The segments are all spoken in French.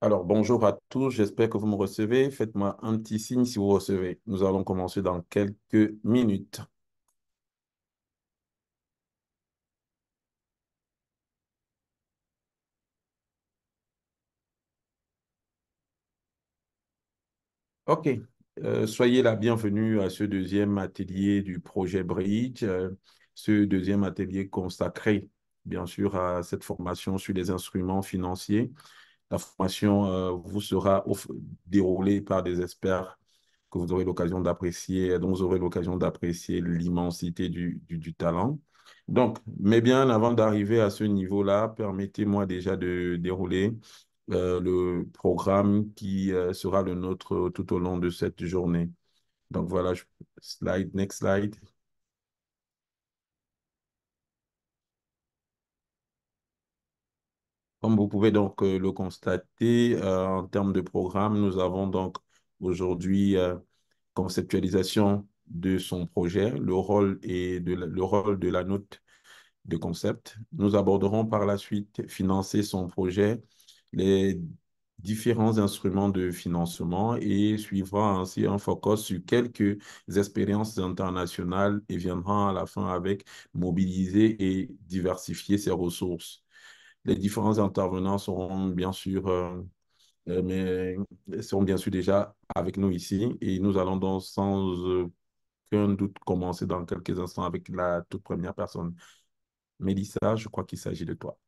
Alors, bonjour à tous, j'espère que vous me recevez. Faites-moi un petit signe si vous recevez. Nous allons commencer dans quelques minutes. OK. Soyez la bienvenue à ce deuxième atelier du projet Bridge, ce deuxième atelier consacré, bien sûr, à cette formation sur les instruments financiers. La formation vous sera déroulée par des experts que vous aurez l'occasion d'apprécier, dont vous aurez l'occasion d'apprécier l'immensité du talent. Donc, mais bien avant d'arriver à ce niveau-là, permettez-moi déjà de dérouler le programme qui sera le nôtre tout au long de cette journée. Donc voilà, slide, next slide. Comme vous pouvez donc le constater, en termes de programme, nous avons donc aujourd'hui conceptualisation de son projet, le rôle de la note de concept. Nous aborderons par la suite financer son projet, les différents instruments de financement et suivra ainsi un focus sur quelques expériences internationales et viendra à la fin avec mobiliser et diversifier ses ressources. Les différents intervenants seront bien sûr, mais seront bien sûr déjà avec nous ici et nous allons donc sans aucun doute commencer dans quelques instants avec la toute première personne. Mélissa, je crois qu'il s'agit de toi.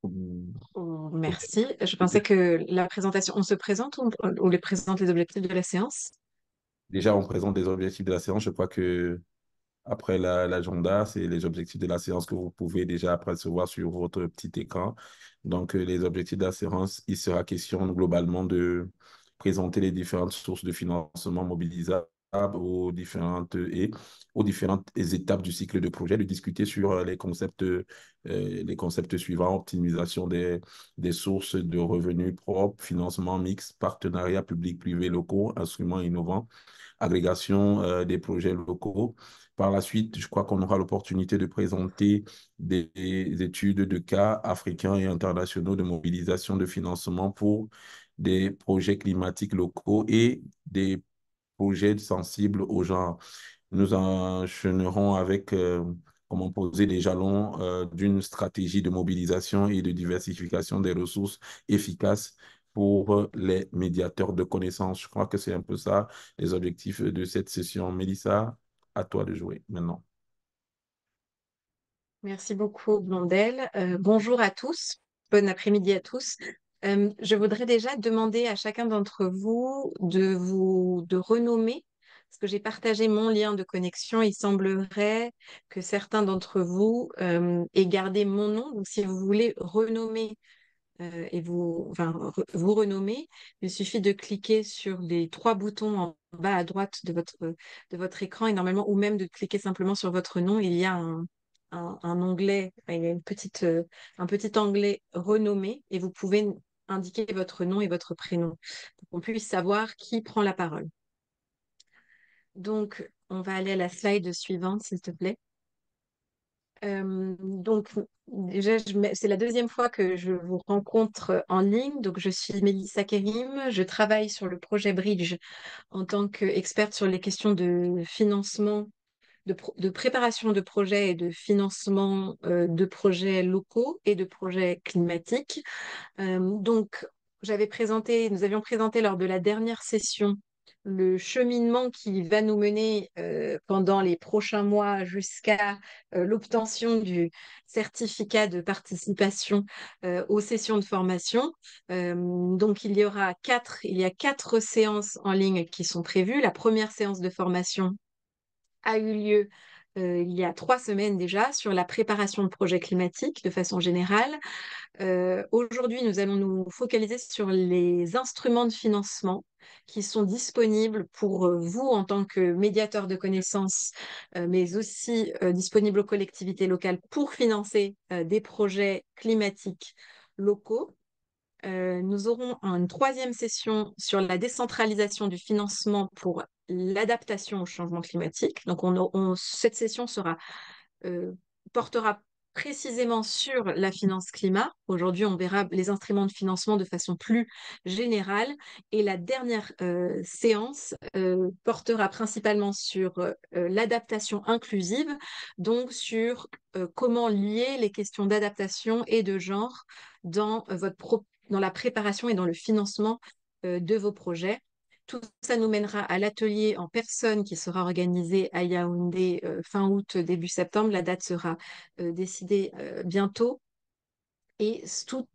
Hum, Oh, ok. merci. Je pensais que la présentation, on se présente ou les présente les objectifs de la séance? Déjà, on présente des objectifs de la séance. Je crois que après l'agenda, c'est les objectifs de la séance que vous pouvez déjà apercevoir sur votre petit écran. Donc, les objectifs de la séance, il sera question globalement de présenter les différentes sources de financement mobilisables aux différentes étapes du cycle de projet, de discuter sur les concepts suivants: optimisation des sources de revenus propres, financement mixte, partenariats publics-privés locaux, instruments innovants, agrégation des projets locaux. Par la suite, je crois qu'on aura l'opportunité de présenter des études de cas africains et internationaux de mobilisation de financement pour des projets climatiques locaux et des projets sensibles au genre. Nous enchaînerons avec comment poser les jalons d'une stratégie de mobilisation et de diversification des ressources efficaces pour les médiateurs de connaissances. Je crois que c'est un peu ça, les objectifs de cette session. Mélissa, à toi de jouer maintenant. Merci beaucoup, Blondel. Bonjour à tous. Bon après-midi à tous. Je voudrais déjà demander à chacun d'entre vous de renommer, parce que j'ai partagé mon lien de connexion. Il semblerait que certains d'entre vous aient gardé mon nom. Donc, si vous voulez renommer et vous renommer, il suffit de cliquer sur les trois boutons en bas à droite de votre écran et normalement, ou même de cliquer simplement sur votre nom. Il y a un onglet, il y a un petit onglet renommer et vous pouvez indiquer votre nom et votre prénom pour qu'on puisse savoir qui prend la parole. Donc, on va aller à la slide suivante, s'il te plaît. Donc, déjà, c'est la deuxième fois que je vous rencontre en ligne. Donc, je suis Mélissa Kerim. Je travaille sur le projet Bridge en tant qu'experte sur les questions de financement, de préparation de projets et de financement de projets locaux et de projets climatiques. Donc, nous avions présenté lors de la dernière session le cheminement qui va nous mener pendant les prochains mois jusqu'à l'obtention du certificat de participation aux sessions de formation. Donc, il y a quatre séances en ligne qui sont prévues. La première séance de formation a eu lieu il y a 3 semaines déjà sur la préparation de projets climatiques de façon générale. Aujourd'hui, nous allons nous focaliser sur les instruments de financement qui sont disponibles pour vous en tant que médiateur de connaissances, mais aussi disponibles aux collectivités locales pour financer des projets climatiques locaux. Nous aurons une troisième session sur la décentralisation du financement pour l'adaptation au changement climatique. Donc, cette session sera portera précisément sur la finance climat. Aujourd'hui, on verra les instruments de financement de façon plus générale. Et la dernière séance portera principalement sur l'adaptation inclusive, donc sur comment lier les questions d'adaptation et de genre dans dans la préparation et dans le financement de vos projets. Tout ça nous mènera à l'atelier en personne qui sera organisé à Yaoundé fin août, début septembre. La date sera décidée bientôt. Et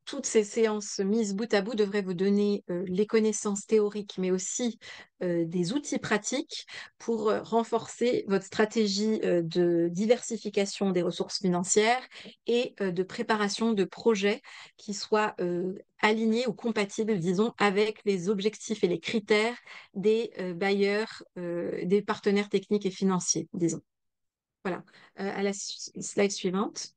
toutes ces séances mises bout à bout devraient vous donner les connaissances théoriques, mais aussi des outils pratiques pour renforcer votre stratégie de diversification des ressources financières et de préparation de projets qui soient alignés ou compatibles, disons, avec les objectifs et les critères des bailleurs, des partenaires techniques et financiers, disons. Voilà. À la slide suivante.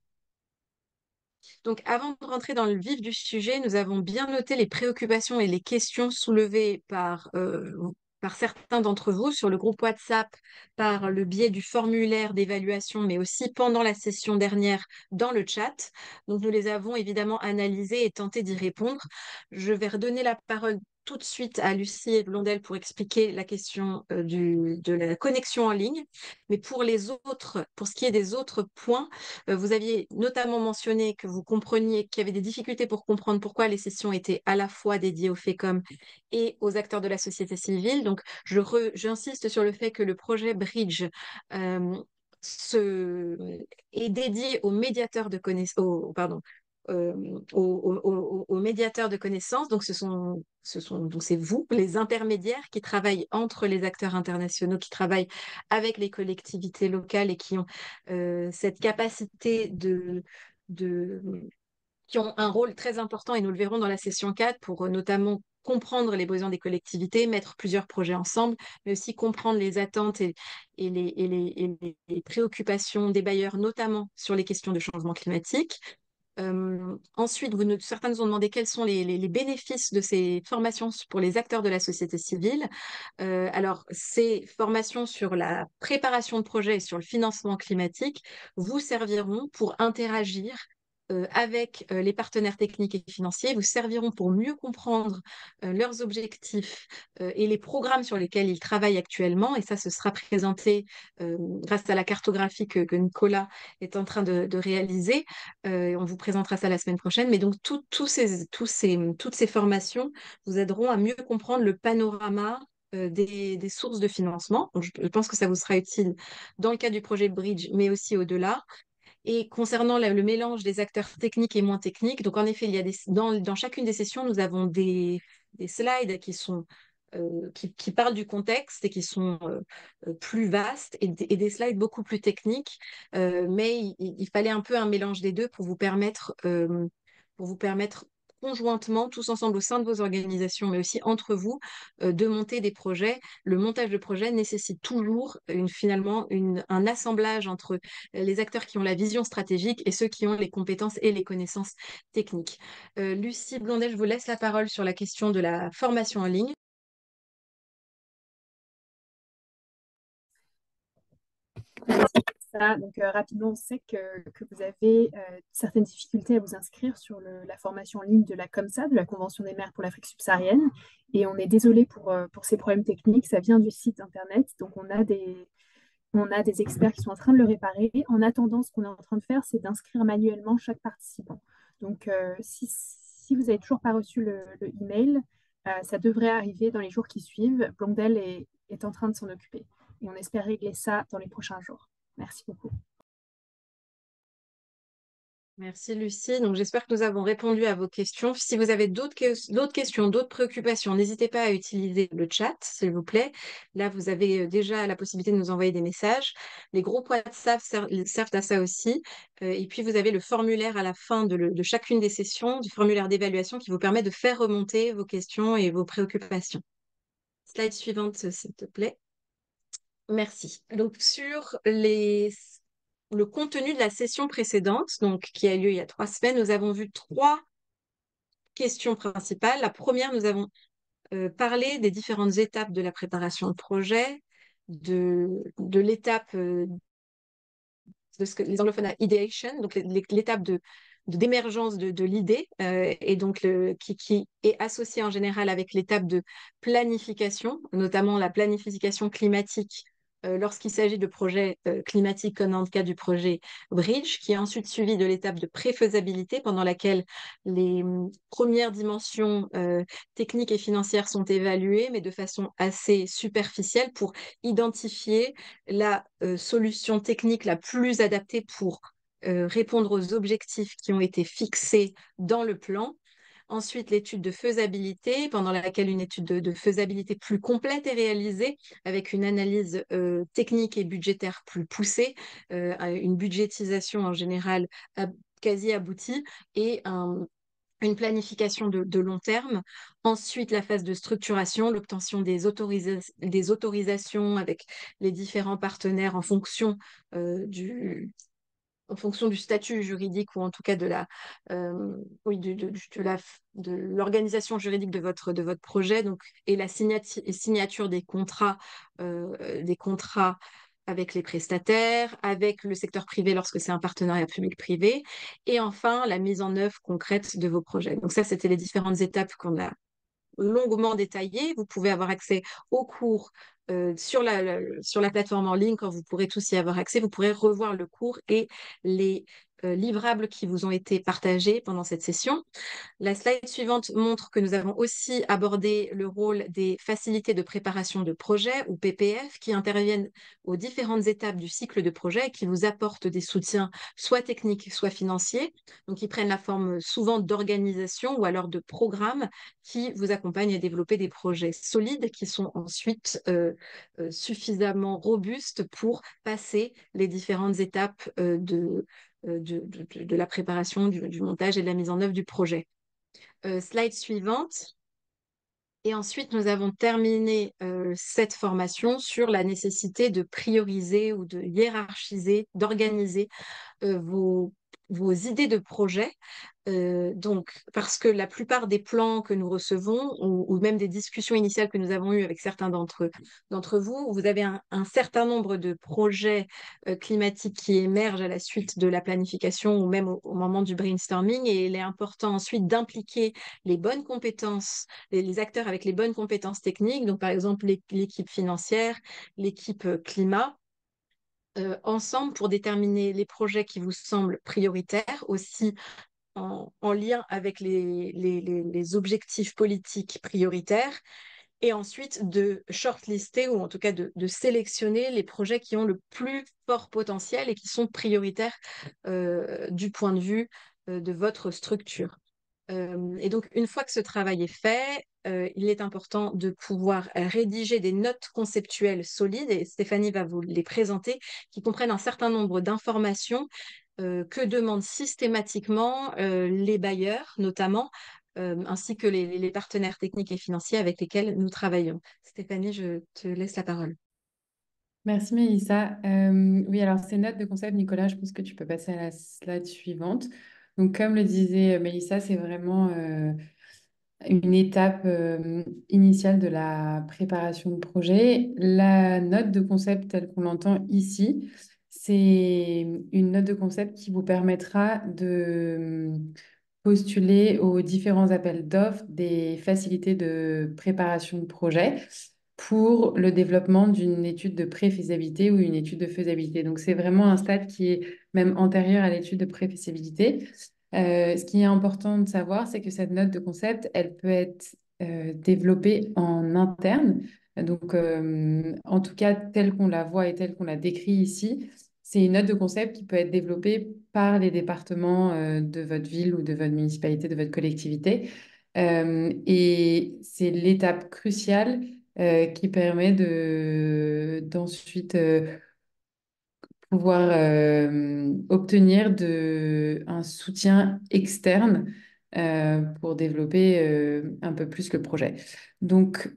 Donc, avant de rentrer dans le vif du sujet, nous avons bien noté les préoccupations et les questions soulevées par certains d'entre vous sur le groupe WhatsApp, par le biais du formulaire d'évaluation, mais aussi pendant la session dernière dans le chat. Donc, nous les avons évidemment analysées et tenté d'y répondre. Je vais redonner la parole tout de suite à Lucie Blondel pour expliquer la question de la connexion en ligne. Mais pour pour ce qui est des autres points, vous aviez notamment mentionné que vous compreniez qu'il y avait des difficultés pour comprendre pourquoi les sessions étaient à la fois dédiées aux FECOM et aux acteurs de la société civile. Donc, j'insiste sur le fait que le projet Bridge euh, se, est dédié aux médiateurs de connaissances, pardon, euh, aux médiateurs de connaissances. Donc, donc c'est vous, les intermédiaires qui travaillent entre les acteurs internationaux, qui travaillent avec les collectivités locales et qui ont cette capacité de, qui ont un rôle très important, et nous le verrons dans la session 4, pour notamment comprendre les besoins des collectivités, mettre plusieurs projets ensemble, mais aussi comprendre les attentes et les préoccupations des bailleurs, notamment sur les questions de changement climatique. Ensuite, certains nous ont demandé quels sont les bénéfices de ces formations pour les acteurs de la société civile. Alors, ces formations sur la préparation de projets et sur le financement climatique vous serviront pour interagir avec les partenaires techniques et financiers, vous serviront pour mieux comprendre leurs objectifs et les programmes sur lesquels ils travaillent actuellement. Et ça, ce sera présenté grâce à la cartographie que Nicolas est en train de réaliser. On vous présentera ça la semaine prochaine. Mais donc, toutes ces formations vous aideront à mieux comprendre le panorama des sources de financement. Donc, je pense que ça vous sera utile dans le cadre du projet Bridge, mais aussi au-delà. Et concernant le mélange des acteurs techniques et moins techniques, donc en effet, dans chacune des sessions, nous avons des slides qui parlent du contexte et qui sont plus vastes et des slides beaucoup plus techniques. Mais il fallait un peu un mélange des deux pour vous permettre conjointement, tous ensemble au sein de vos organisations, mais aussi entre vous, de monter des projets. Le montage de projet nécessite toujours finalement un assemblage entre les acteurs qui ont la vision stratégique et ceux qui ont les compétences et les connaissances techniques. Lucie Blondet, je vous laisse la parole sur la question de la formation en ligne. Ça. Donc, rapidement, on sait que vous avez certaines difficultés à vous inscrire sur la formation en ligne de la COMSA, de la Convention des maires pour l'Afrique subsaharienne. Et on est désolé pour ces problèmes techniques. Ça vient du site Internet. Donc, on a des experts qui sont en train de le réparer. En attendant, ce qu'on est en train de faire, c'est d'inscrire manuellement chaque participant. Donc, si vous n'avez toujours pas reçu le email, ça devrait arriver dans les jours qui suivent. Blondel est en train de s'en occuper. Et on espère régler ça dans les prochains jours. Merci beaucoup. Merci Lucie. Donc j'espère que nous avons répondu à vos questions. Si vous avez d'autres questions, d'autres préoccupations, n'hésitez pas à utiliser le chat, s'il vous plaît. Là, vous avez déjà la possibilité de nous envoyer des messages. Les groupes WhatsApp servent à ça aussi. Et puis vous avez le formulaire à la fin de chacune des sessions, du formulaire d'évaluation qui vous permet de faire remonter vos questions et vos préoccupations. Slide suivante, s'il te plaît. Merci. Donc sur le contenu de la session précédente, donc qui a lieu il y a 3 semaines, nous avons vu 3 questions principales. La première, nous avons parlé des différentes étapes de la préparation de projet, de l'étape de ce que les anglophones appellent ideation, donc l'étape d'émergence de l'idée, et donc qui est associée en général avec l'étape de planification, notamment la planification climatique lorsqu'il s'agit de projets climatiques comme dans le cas du projet Bridge, qui est ensuite suivi de l'étape de préfaisabilité pendant laquelle les premières dimensions techniques et financières sont évaluées, mais de façon assez superficielle pour identifier la solution technique la plus adaptée pour répondre aux objectifs qui ont été fixés dans le plan. Ensuite, l'étude de faisabilité, pendant laquelle une étude de faisabilité plus complète est réalisée, avec une analyse technique et budgétaire plus poussée, une budgétisation en général quasi aboutie et une planification de long terme. Ensuite, la phase de structuration, l'obtention des autorisations avec les différents partenaires en fonction du statut juridique ou en tout cas oui, de l'organisation juridique de votre projet, donc, et la signature des contrats avec les prestataires, avec le secteur privé lorsque c'est un partenariat public-privé, et enfin la mise en œuvre concrète de vos projets. Donc ça, c'était les différentes étapes qu'on a longuement détaillées. Vous pouvez avoir accès aux cours sur la plateforme en ligne. Quand vous pourrez tous y avoir accès, vous pourrez revoir le cours et les livrables qui vous ont été partagés pendant cette session. La slide suivante montre que nous avons aussi abordé le rôle des facilités de préparation de projet, ou PPF, qui interviennent aux différentes étapes du cycle de projet et qui vous apportent des soutiens soit techniques, soit financiers, donc qui prennent la forme souvent d'organisation ou alors de programmes qui vous accompagnent à développer des projets solides qui sont ensuite suffisamment robustes pour passer les différentes étapes de la préparation, du montage et de la mise en œuvre du projet. Slide suivante. Et ensuite, nous avons terminé cette formation sur la nécessité de prioriser ou de hiérarchiser, d'organiser vos idées de projet. Donc, parce que la plupart des plans que nous recevons, ou même des discussions initiales que nous avons eues avec certains d'entre vous, vous avez un certain nombre de projets climatiques qui émergent à la suite de la planification ou même au moment du brainstorming. Et il est important ensuite d'impliquer les bonnes compétences, les acteurs avec les bonnes compétences techniques, donc par exemple l'équipe financière, l'équipe climat, ensemble pour déterminer les projets qui vous semblent prioritaires, aussi en lien avec les objectifs politiques prioritaires, et ensuite de shortlister ou en tout cas de sélectionner les projets qui ont le plus fort potentiel et qui sont prioritaires du point de vue de votre structure. Et donc, une fois que ce travail est fait, il est important de pouvoir rédiger des notes conceptuelles solides, et Stéphanie va vous les présenter, qui comprennent un certain nombre d'informations que demandent systématiquement les bailleurs, notamment, ainsi que les partenaires techniques et financiers avec lesquels nous travaillons. Stéphanie, je te laisse la parole. Merci Mélissa. Oui, alors ces notes de concept, Nicolas, je pense que tu peux passer à la slide suivante. Donc, comme le disait Mélissa, c'est vraiment une étape initiale de la préparation de projet. La note de concept telle qu'on l'entend ici, c'est une note de concept qui vous permettra de postuler aux différents appels d'offres des facilités de préparation de projet pour le développement d'une étude de pré-faisabilité ou une étude de faisabilité. Donc, c'est vraiment un stade qui est même antérieur à l'étude de pré-faisabilité. Ce qui est important de savoir, c'est que cette note de concept, elle peut être développée en interne. Donc, en tout cas, telle qu'on la voit et telle qu'on la décrit ici, c'est une note de concept qui peut être développée par les départements de votre ville ou de votre municipalité, de votre collectivité. Et c'est l'étape cruciale qui permet d'ensuite pouvoir obtenir un soutien externe pour développer un peu plus le projet. Donc,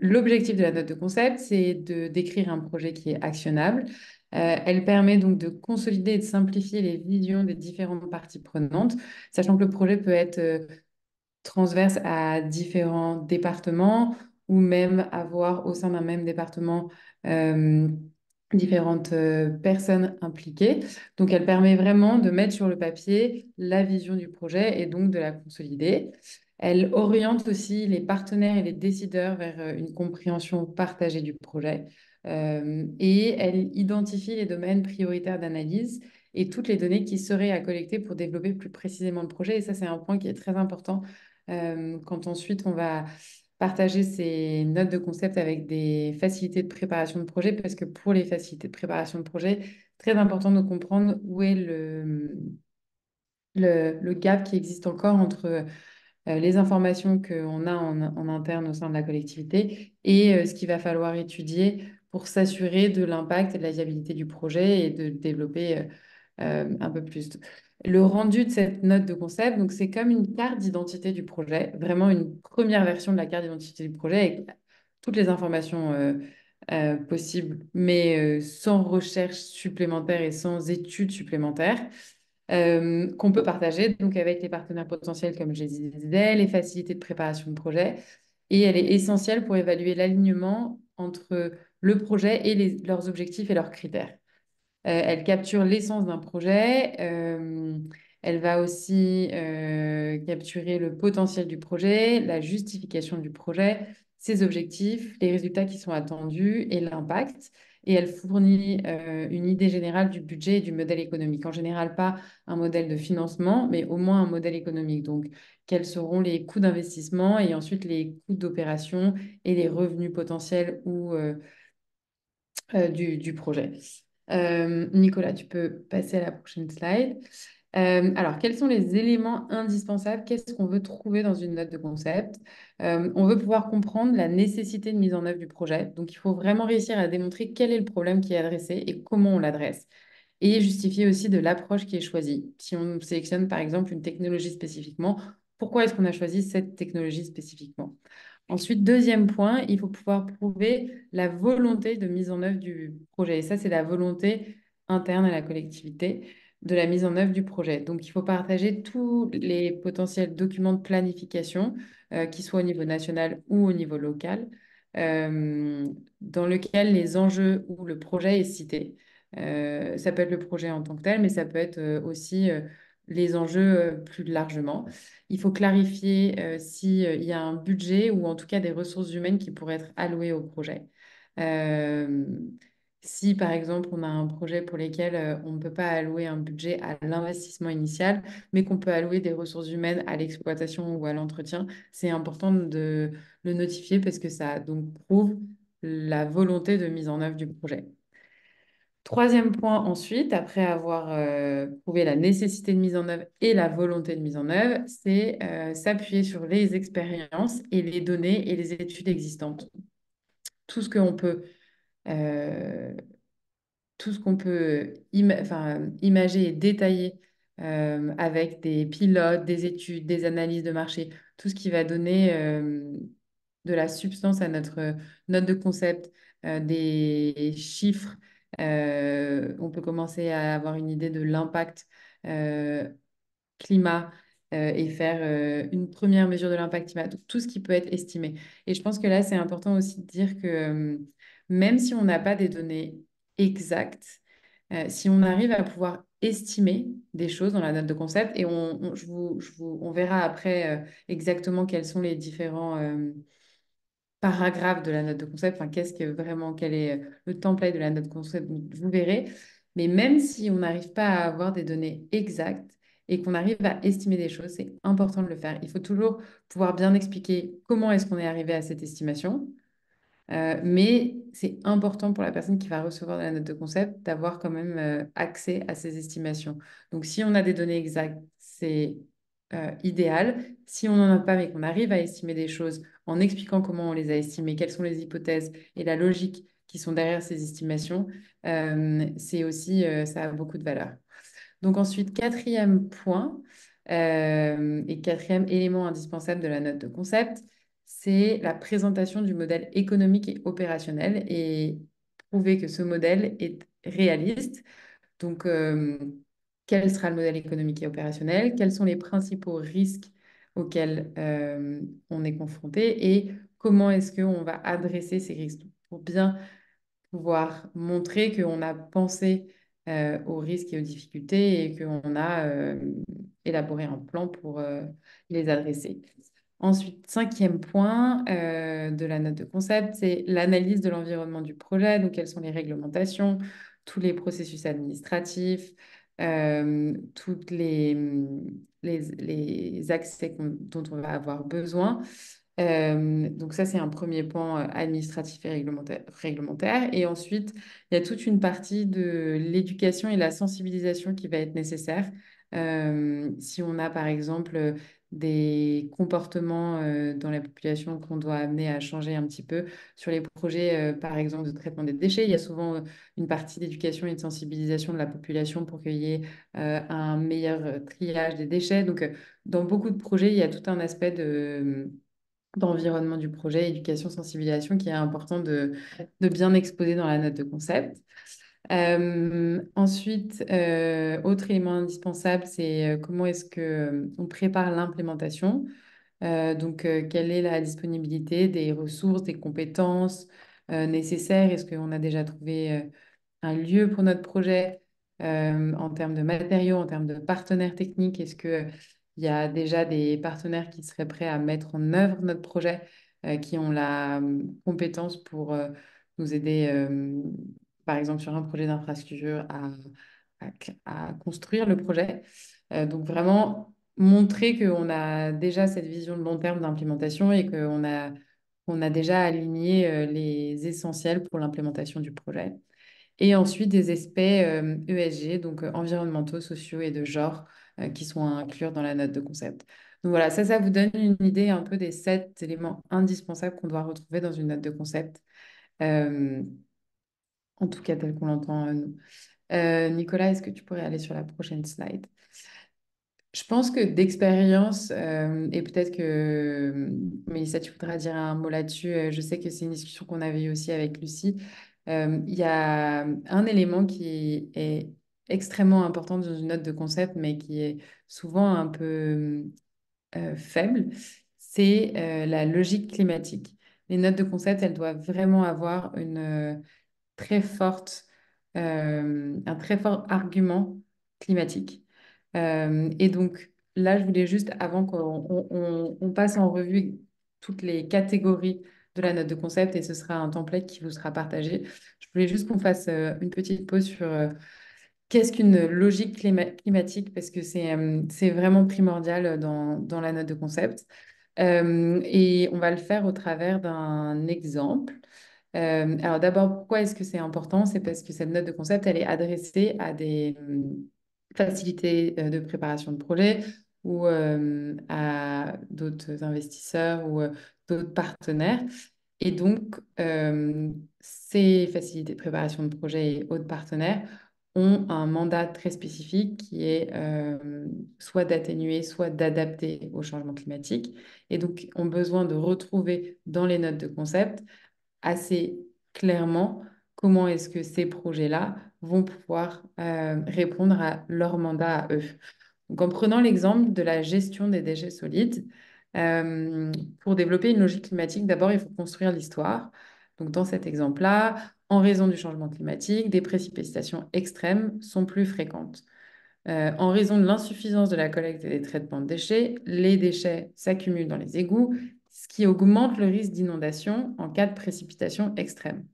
l'objectif de la note de concept, c'est de décrire un projet qui est actionnable. Elle permet donc de consolider et de simplifier les visions des différentes parties prenantes, sachant que le projet peut être transverse à différents départements ou même avoir au sein d'un même département différentes personnes impliquées. Donc, elle permet vraiment de mettre sur le papier la vision du projet et donc de la consolider. Elle oriente aussi les partenaires et les décideurs vers une compréhension partagée du projet. Et elle identifie les domaines prioritaires d'analyse et toutes les données qui seraient à collecter pour développer plus précisément le projet. Et ça, c'est un point qui est très important quand ensuite on va partager ces notes de concept avec des facilités de préparation de projet, parce que pour les facilités de préparation de projet, très important de comprendre où est le gap qui existe encore entre les informations qu'on a en interne au sein de la collectivité et ce qu'il va falloir étudier pour s'assurer de l'impact et de la viabilité du projet et de développer un peu plus. Le rendu de cette note de concept, donc c'est comme une carte d'identité du projet, vraiment une première version de la carte d'identité du projet avec toutes les informations possibles, mais sans recherche supplémentaire et sans études supplémentaires qu'on peut partager donc avec les partenaires potentiels, comme je disais, les facilités de préparation de projet. Et elle est essentielle pour évaluer l'alignement entre le projet et leurs objectifs et leurs critères. Elle capture l'essence d'un projet. Elle va aussi capturer le potentiel du projet, la justification du projet, ses objectifs, les résultats qui sont attendus et l'impact. Et elle fournit une idée générale du budget et du modèle économique. En général, pas un modèle de financement, mais au moins un modèle économique. Donc, quels seront les coûts d'investissement et ensuite les coûts d'opération et les revenus potentiels ou du projet. Nicolas, tu peux passer à la prochaine slide. Alors, quels sont les éléments indispensables? Qu'est-ce qu'on veut trouver dans une note de concept? On veut pouvoir comprendre la nécessité de mise en œuvre du projet. Donc, il faut vraiment réussir à démontrer quel est le problème qui est adressé et comment on l'adresse. Et justifier aussi de l'approche qui est choisie. Si on sélectionne par exemple une technologie spécifiquement, pourquoi est-ce qu'on a choisi cette technologie spécifiquement? Ensuite, deuxième point, il faut pouvoir prouver la volonté de mise en œuvre du projet. Et ça, c'est la volonté interne à la collectivité de la mise en œuvre du projet. Donc, il faut partager tous les potentiels documents de planification, qu'ils soient au niveau national ou au niveau local, euh, dans lequel les enjeux ou le projet est cité. Ça peut être le projet en tant que tel, mais ça peut être aussi les enjeux plus largement. Il faut clarifier s'il y a un budget ou en tout cas des ressources humaines qui pourraient être allouées au projet. Euh, Si par exemple on a un projet pour lequel on ne peut pas allouer un budget à l'investissement initial, mais qu'on peut allouer des ressources humaines à l'exploitation ou à l'entretien, c'est important de le notifier parce que ça donc prouve la volonté de mise en œuvre du projet. Troisième point ensuite, après avoir prouvé la nécessité de mise en œuvre et la volonté de mise en œuvre, c'est s'appuyer sur les expériences et les données et les études existantes. Tout ce qu'on peut, euh, tout ce qu'on peut imager et détailler avec des pilotes, des études, des analyses de marché, tout ce qui va donner de la substance à notre note de concept, des chiffres. On peut commencer à avoir une idée de l'impact euh, climat et faire une première mesure de l'impact climat, donc tout ce qui peut être estimé. Et je pense que là, c'est important aussi de dire que même si on n'a pas des données exactes, si on arrive à pouvoir estimer des choses dans la note de concept, et on verra après exactement quels sont les différents paragraphe de la note de concept, enfin, quel est le template de la note de concept, vous verrez. Mais même si on n'arrive pas à avoir des données exactes et qu'on arrive à estimer des choses, c'est important de le faire. Il faut toujours pouvoir bien expliquer comment est-ce qu'on est arrivé à cette estimation, mais c'est important pour la personne qui va recevoir la note de concept d'avoir quand même accès à ces estimations. Donc, si on a des données exactes, c'est idéal. Si on n'en a pas, mais qu'on arrive à estimer des choses en expliquant comment on les a estimées, quelles sont les hypothèses et la logique qui sont derrière ces estimations, c'est aussi, ça a beaucoup de valeur. Donc ensuite, quatrième point et quatrième élément indispensable de la note de concept, c'est la présentation du modèle économique et opérationnel et prouver que ce modèle est réaliste. Donc, quel sera le modèle économique et opérationnel? Quels sont les principaux risques auxquels on est confronté et comment est-ce qu'on va adresser ces risques pour bien pouvoir montrer qu'on a pensé aux risques et aux difficultés et qu'on a élaboré un plan pour les adresser. Ensuite, cinquième point de la note de concept, c'est l'analyse de l'environnement du projet. Donc, quelles sont les réglementations, tous les processus administratifs, toutes les accès dont on va avoir besoin. Donc ça, c'est un premier pan administratif et réglementaire. Et ensuite, il y a toute une partie de l'éducation et la sensibilisation qui va être nécessaire. Si on a, par exemple, des comportements dans la population qu'on doit amener à changer un petit peu sur les projets, par exemple, de traitement des déchets, il y a souvent une partie d'éducation et de sensibilisation de la population pour qu'il y ait un meilleur triage des déchets. Donc, dans beaucoup de projets, il y a tout un aspect d'environnement du projet, éducation, sensibilisation, qui est important de bien exposer dans la note de concept. Ensuite, autre élément indispensable, c'est comment est-ce que on prépare l'implémentation. Quelle est la disponibilité des ressources, des compétences nécessaires? Est-ce qu'on a déjà trouvé un lieu pour notre projet en termes de matériaux, en termes de partenaires techniques? Est-ce qu'il y a déjà des partenaires qui seraient prêts à mettre en œuvre notre projet, qui ont la compétence pour nous aider, par exemple, sur un projet d'infrastructure à construire le projet? Donc, vraiment montrer qu'on a déjà cette vision de long terme d'implémentation et qu'on a déjà aligné les essentiels pour l'implémentation du projet. Et ensuite, des aspects ESG, donc environnementaux, sociaux et de genre, qui sont à inclure dans la note de concept. Donc voilà, ça vous donne une idée un peu des 7 éléments indispensables qu'on doit retrouver dans une note de concept, euh, en tout cas tel qu'on l'entend nous. Nicolas, est-ce que tu pourrais aller sur la prochaine slide? Je pense que d'expérience, et peut-être que Mélissa, tu voudras dire un mot là-dessus, je sais que c'est une discussion qu'on avait eue aussi avec Lucie. Il y a un élément qui est extrêmement important dans une note de concept, mais qui est souvent un peu faible, c'est la logique climatique. Les notes de concept, elles doivent vraiment avoir très forte, un très fort argument climatique. Et donc là, je voulais juste, avant qu'on passe en revue toutes les catégories de la note de concept, et ce sera un template qui vous sera partagé, je voulais juste qu'on fasse une petite pause sur qu'est-ce qu'une logique climatique, parce que c'est vraiment primordial dans la note de concept. Et on va le faire au travers d'un exemple. Alors d'abord, pourquoi est-ce que c'est important? C'est parce que cette note de concept, elle est adressée à des facilités de préparation de projet ou à d'autres investisseurs ou d'autres partenaires. Et donc, ces facilités de préparation de projet et autres partenaires ont un mandat très spécifique qui est soit d'atténuer, soit d'adapter au changement climatique. Et donc, ont besoin de retrouver dans les notes de concept assez clairement comment est-ce que ces projets-là vont pouvoir répondre à leur mandat à eux. Donc, en prenant l'exemple de la gestion des déchets solides, pour développer une logique climatique, d'abord, il faut construire l'histoire. Donc, dans cet exemple-là, en raison du changement climatique, des précipitations extrêmes sont plus fréquentes. En raison de l'insuffisance de la collecte et des traitements de déchets, les déchets s'accumulent dans les égouts, ce qui augmente le risque d'inondation en cas de précipitation extrême.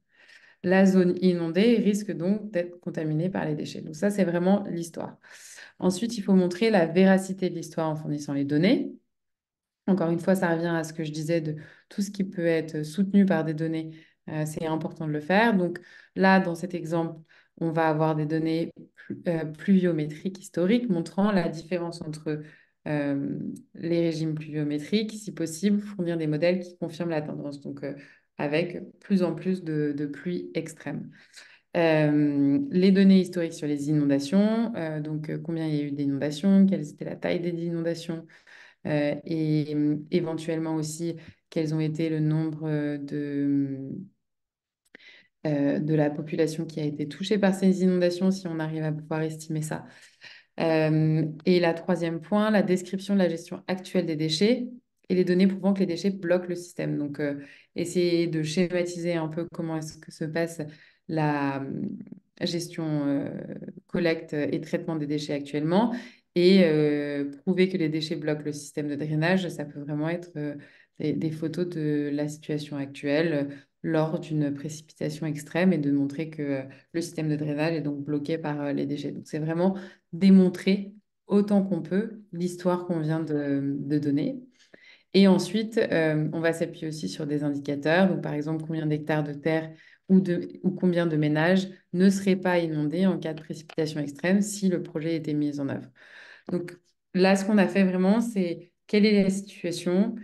La zone inondée risque donc d'être contaminée par les déchets. Donc ça, c'est vraiment l'histoire. Ensuite, il faut montrer la véracité de l'histoire en fournissant les données. Encore une fois, ça revient à ce que je disais de tout ce qui peut être soutenu par des données, c'est important de le faire. Donc là, dans cet exemple, on va avoir des données pluviométriques historiques montrant la différence entre les régimes pluviométriques, si possible, fournir des modèles qui confirment la tendance, donc avec plus en plus de pluies extrêmes. Les données historiques sur les inondations, combien il y a eu d'inondations, quelle était la taille des inondations, et éventuellement aussi quels ont été le nombre de la population qui a été touchée par ces inondations, si on arrive à pouvoir estimer ça. Et la troisième point, la description de la gestion actuelle des déchets et les données prouvant que les déchets bloquent le système. Donc, essayer de schématiser un peu comment est-ce que se passe la gestion, collecte et traitement des déchets actuellement. Et prouver que les déchets bloquent le système de drainage, ça peut vraiment être des photos de la situation actuelle lors d'une précipitation extrême et de montrer que le système de drainage est donc bloqué par les déchets. Donc, c'est vraiment démontrer autant qu'on peut l'histoire qu'on vient de donner. Et ensuite, on va s'appuyer aussi sur des indicateurs. Donc, par exemple, combien d'hectares de terre ou combien de ménages ne seraient pas inondés en cas de précipitation extrême si le projet était mis en œuvre. Donc là, ce qu'on a fait vraiment, c'est quelle est la situation,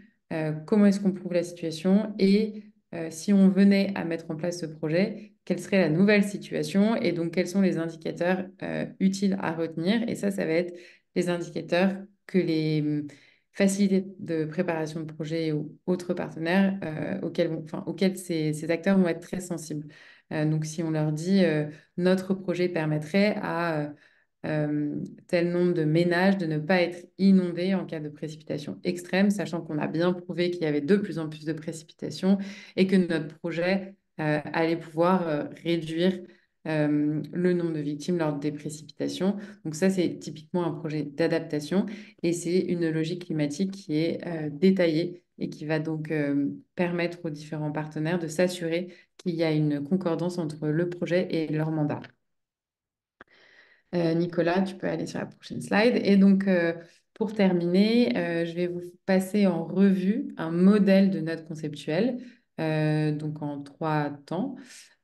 comment est-ce qu'on prouve la situation et si on venait à mettre en place ce projet, quelle serait la nouvelle situation et donc quels sont les indicateurs utiles à retenir. Et ça va être les indicateurs que les facilités de préparation de projet ou autres partenaires auxquels ces acteurs vont être très sensibles. Donc si on leur dit notre projet permettrait à tel nombre de ménages de ne pas être inondés en cas de précipitation extrême, sachant qu'on a bien prouvé qu'il y avait de plus en plus de précipitations et que notre projet allait pouvoir réduire le nombre de victimes lors des précipitations. Donc ça, c'est typiquement un projet d'adaptation et c'est une logique climatique qui est détaillée et qui va donc permettre aux différents partenaires de s'assurer qu'il y a une concordance entre le projet et leur mandat. Nicolas, tu peux aller sur la prochaine slide. Et donc, pour terminer, je vais vous passer en revue un modèle de note conceptuelle, donc en 3 temps.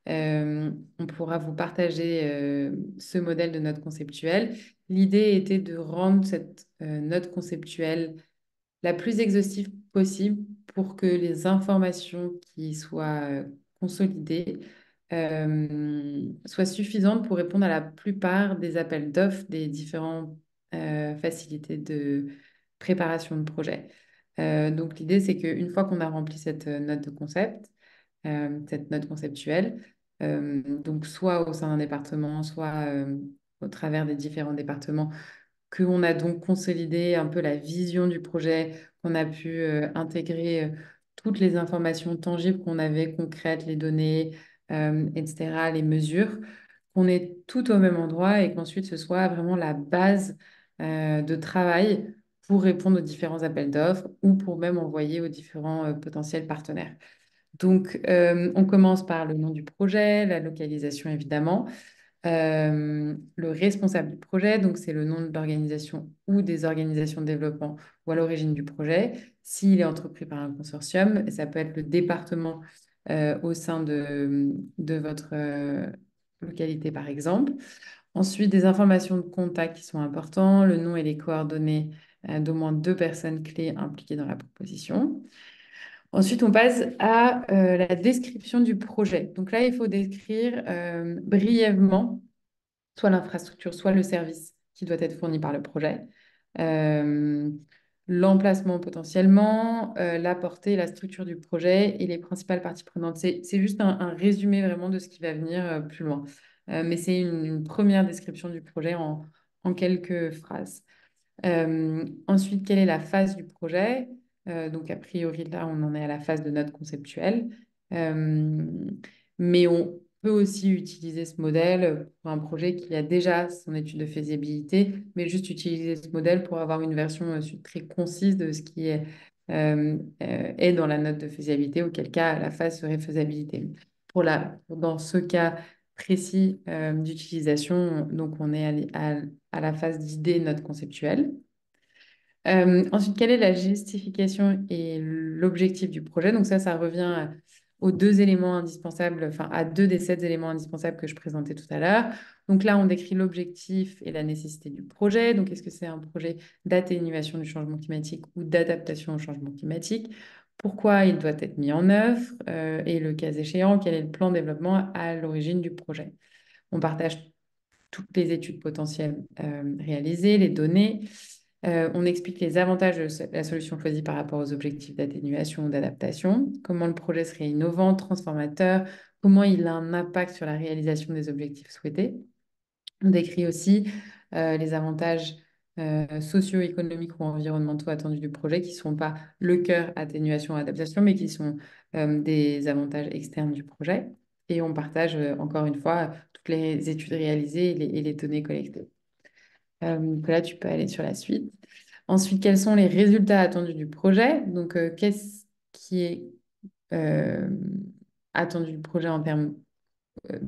On pourra vous partager ce modèle de note conceptuelle. L'idée était de rendre cette note conceptuelle la plus exhaustive possible pour que les informations qui soient consolidées soient suffisantes pour répondre à la plupart des appels d'offres des différentes facilités de préparation de projet. Donc l'idée, c'est qu'une fois qu'on a rempli cette note de concept, cette note conceptuelle, donc soit au sein d'un département, soit au travers des différents départements, qu'on a donc consolidé un peu la vision du projet, qu'on a pu intégrer toutes les informations tangibles qu'on avait, concrètes, les données, etc., les mesures, qu'on est tout au même endroit et qu'ensuite ce soit vraiment la base de travail pour répondre aux différents appels d'offres ou pour même envoyer aux différents potentiels partenaires. Donc, on commence par le nom du projet, la localisation évidemment. Le responsable du projet, donc c'est le nom de l'organisation ou des organisations de développement ou à l'origine du projet. S'il est entrepris par un consortium, ça peut être le département au sein de votre localité, par exemple. Ensuite, des informations de contact qui sont importantes, le nom et les coordonnées d'au moins 2 personnes clés impliquées dans la proposition. Ensuite, on passe à la description du projet. Donc là, il faut décrire brièvement soit l'infrastructure, soit le service qui doit être fourni par le projet. Euh, L'emplacement potentiellement, la portée, la structure du projet et les principales parties prenantes. C'est juste un résumé vraiment de ce qui va venir plus loin. Mais c'est une première description du projet en quelques phrases. Ensuite, quelle est la phase du projet? Donc, a priori, là, on en est à la phase de note conceptuelle. Euh, mais on peut aussi utiliser ce modèle pour un projet qui a déjà son étude de faisabilité, mais juste utiliser ce modèle pour avoir une version très concise de ce qui est dans la note de faisabilité, auquel cas la phase serait faisabilité. Dans ce cas précis d'utilisation, donc on est à la phase d'idée note conceptuelle. Ensuite, quelle est la justification et l'objectif du projet? Donc ça revient aux 2 éléments indispensables, enfin à 2 des 7 éléments indispensables que je présentais tout à l'heure. Donc là, on décrit l'objectif et la nécessité du projet. Donc, est-ce que c'est un projet d'atténuation du changement climatique ou d'adaptation au changement climatique? Pourquoi il doit être mis en œuvre? Et le cas échéant, quel est le plan de développement à l'origine du projet? On partage toutes les études potentielles réalisées, les données. On explique les avantages de la solution choisie par rapport aux objectifs d'atténuation ou d'adaptation, comment le projet serait innovant, transformateur, comment il a un impact sur la réalisation des objectifs souhaités. On décrit aussi les avantages socio-économiques ou environnementaux attendus du projet qui ne sont pas le cœur atténuation ou adaptation, mais qui sont des avantages externes du projet. et on partage encore une fois toutes les études réalisées et les données collectées. Nicolas, tu peux aller sur la suite. Ensuite, quels sont les résultats attendus du projet? Donc, qu'est-ce qui est euh, attendu du projet en termes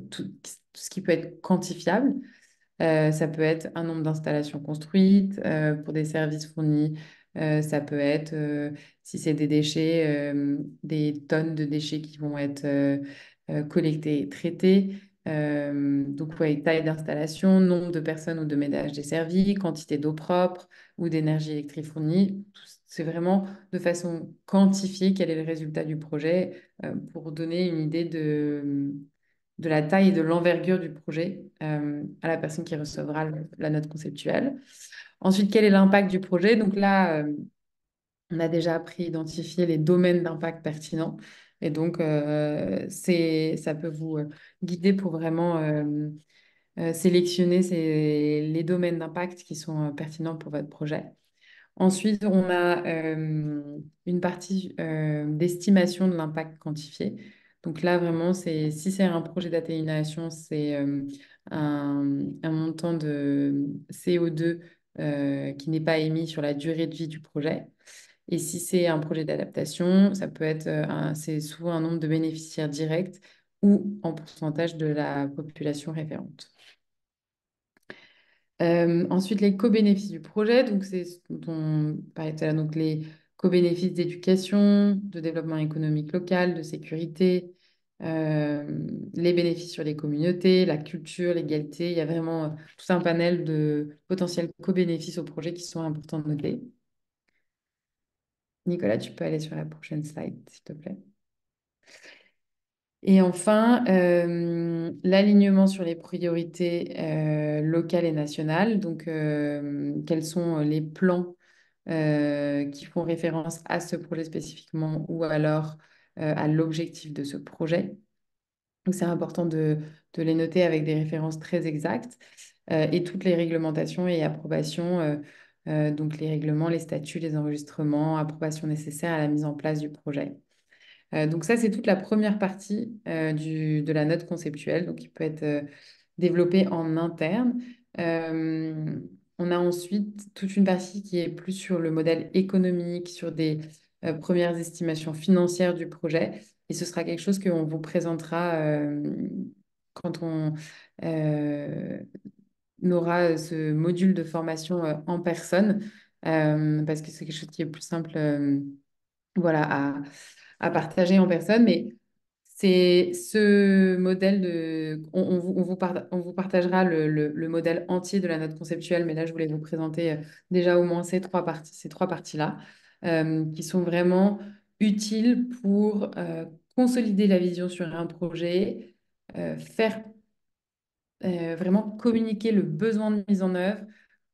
tout ce qui peut être quantifiable. Ça peut être un nombre d'installations construites pour des services fournis. Ça peut être, si c'est des déchets, des tonnes de déchets qui vont être collectés et traités. Donc, ouais, taille d'installation, nombre de personnes ou de ménages desservis, quantité d'eau propre ou d'énergie électrique fournie. C'est vraiment de façon quantifiée quel est le résultat du projet pour donner une idée de la taille et de l'envergure du projet à la personne qui recevra la note conceptuelle. Ensuite, quel est l'impact du projet? Donc là, on a déjà appris à identifier les domaines d'impact pertinents. Et donc, ça peut vous guider pour vraiment sélectionner les domaines d'impact qui sont pertinents pour votre projet. Ensuite, on a une partie d'estimation de l'impact quantifié. Donc là, vraiment, si c'est un projet d'atténuation, c'est un montant de CO2 qui n'est pas émis sur la durée de vie du projet. Et si c'est un projet d'adaptation, ça peut être c'est souvent un nombre de bénéficiaires directs ou en pourcentage de la population référente. Ensuite, les co-bénéfices du projet, donc c'est ce dont on parlait tout à l'heure, donc les co-bénéfices d'éducation, de développement économique local, de sécurité, les bénéfices sur les communautés, la culture, l'égalité. Il y a vraiment tout un panel de potentiels co-bénéfices au projet qui sont importants de noter. Nicolas, tu peux aller sur la prochaine slide, s'il te plaît. Et enfin, l'alignement sur les priorités locales et nationales. Donc, quels sont les plans qui font référence à ce projet spécifiquement ou alors à l'objectif de ce projet. Donc, c'est important de les noter avec des références très exactes et toutes les réglementations et approbations, donc les règlements, les statuts, les enregistrements, approbations nécessaires à la mise en place du projet. Donc ça, c'est toute la première partie de la note conceptuelle, donc qui peut être développée en interne. On a ensuite toute une partie qui est plus sur le modèle économique, sur des premières estimations financières du projet. Et ce sera quelque chose qu'on vous présentera quand on aura ce module de formation en personne, parce que c'est quelque chose qui est plus simple voilà, à partager en personne, mais c'est ce modèle de... on vous partagera le modèle entier de la note conceptuelle, mais là, je voulais vous présenter déjà au moins ces trois parties-là, qui sont vraiment utiles pour consolider la vision sur un projet, faire vraiment communiquer le besoin de mise en œuvre,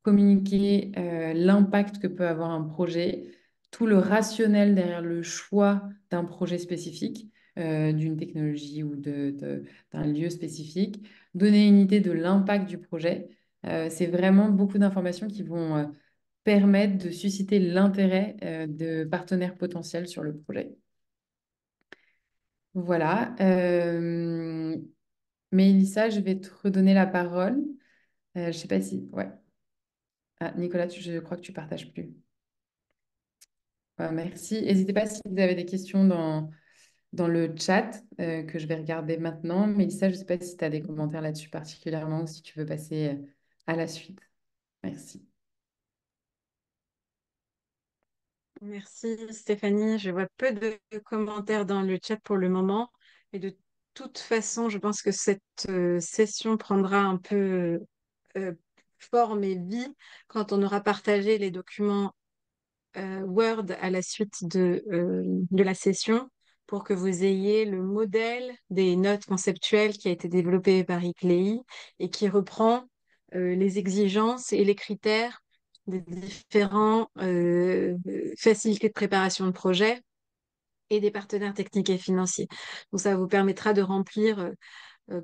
communiquer l'impact que peut avoir un projet, tout le rationnel derrière le choix d'un projet spécifique, d'une technologie ou d'un lieu spécifique, donner une idée de l'impact du projet. C'est vraiment beaucoup d'informations qui vont permettre de susciter l'intérêt de partenaires potentiels sur le projet. Voilà. Mélissa, je vais te redonner la parole. Je ne sais pas si... Ouais. Ah, Nicolas, je crois que tu partages plus. Merci. N'hésitez pas si vous avez des questions dans le chat que je vais regarder maintenant. Mélissa, je ne sais pas si tu as des commentaires là-dessus particulièrement ou si tu veux passer à la suite. Merci. Merci Stéphanie. Je vois peu de commentaires dans le chat pour le moment. Et de toute façon, je pense que cette session prendra un peu forme et vie quand on aura partagé les documents Word à la suite de la session pour que vous ayez le modèle des notes conceptuelles qui a été développé par ICLEI et qui reprend les exigences et les critères des différents facilités de préparation de projet et des partenaires techniques et financiers. Donc ça vous permettra de remplir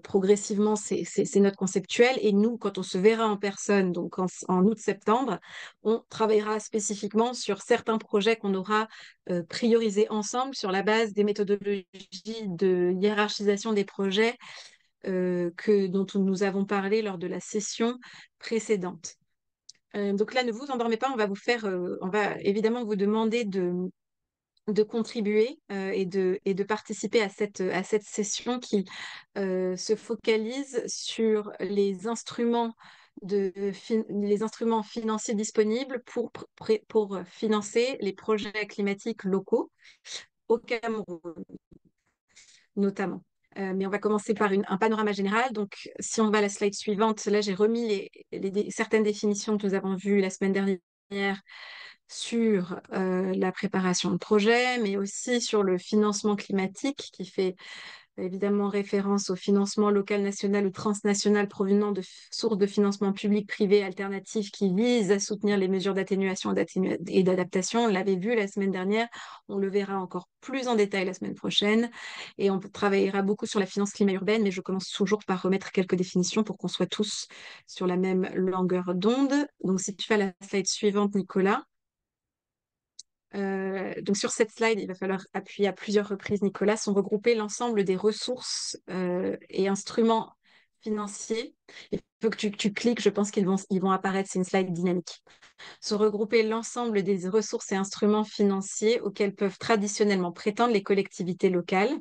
progressivement ces notes conceptuelles. Et nous, quand on se verra en personne, donc en août-septembre, on travaillera spécifiquement sur certains projets qu'on aura priorisés ensemble sur la base des méthodologies de hiérarchisation des projets dont nous avons parlé lors de la session précédente. Donc là, ne vous endormez pas, on va évidemment vous demander de contribuer et de participer à cette session qui se focalise sur les instruments financiers disponibles pour financer les projets climatiques locaux au Cameroun, notamment. Mais on va commencer par un panorama général. Donc, si on va à la slide suivante, là, j'ai remis certaines définitions que nous avons vues la semaine dernière sur la préparation de projet, mais aussi sur le financement climatique qui fait évidemment référence au financement local, national ou transnational provenant de sources de financement public, privé, alternatifs qui visent à soutenir les mesures d'atténuation et d'adaptation. On l'avait vu la semaine dernière, on le verra encore plus en détail la semaine prochaine et on travaillera beaucoup sur la finance climat urbaine, mais je commence toujours par remettre quelques définitions pour qu'on soit tous sur la même longueur d'onde. Donc si tu fais la slide suivante, Nicolas. Donc sur cette slide, il va falloir appuyer à plusieurs reprises, Nicolas, sont regroupés l'ensemble des ressources et instruments financiers. Il faut que tu cliques, je pense qu'ils vont apparaître, c'est une slide dynamique. Sont regroupés l'ensemble des ressources et instruments financiers auxquels peuvent traditionnellement prétendre les collectivités locales.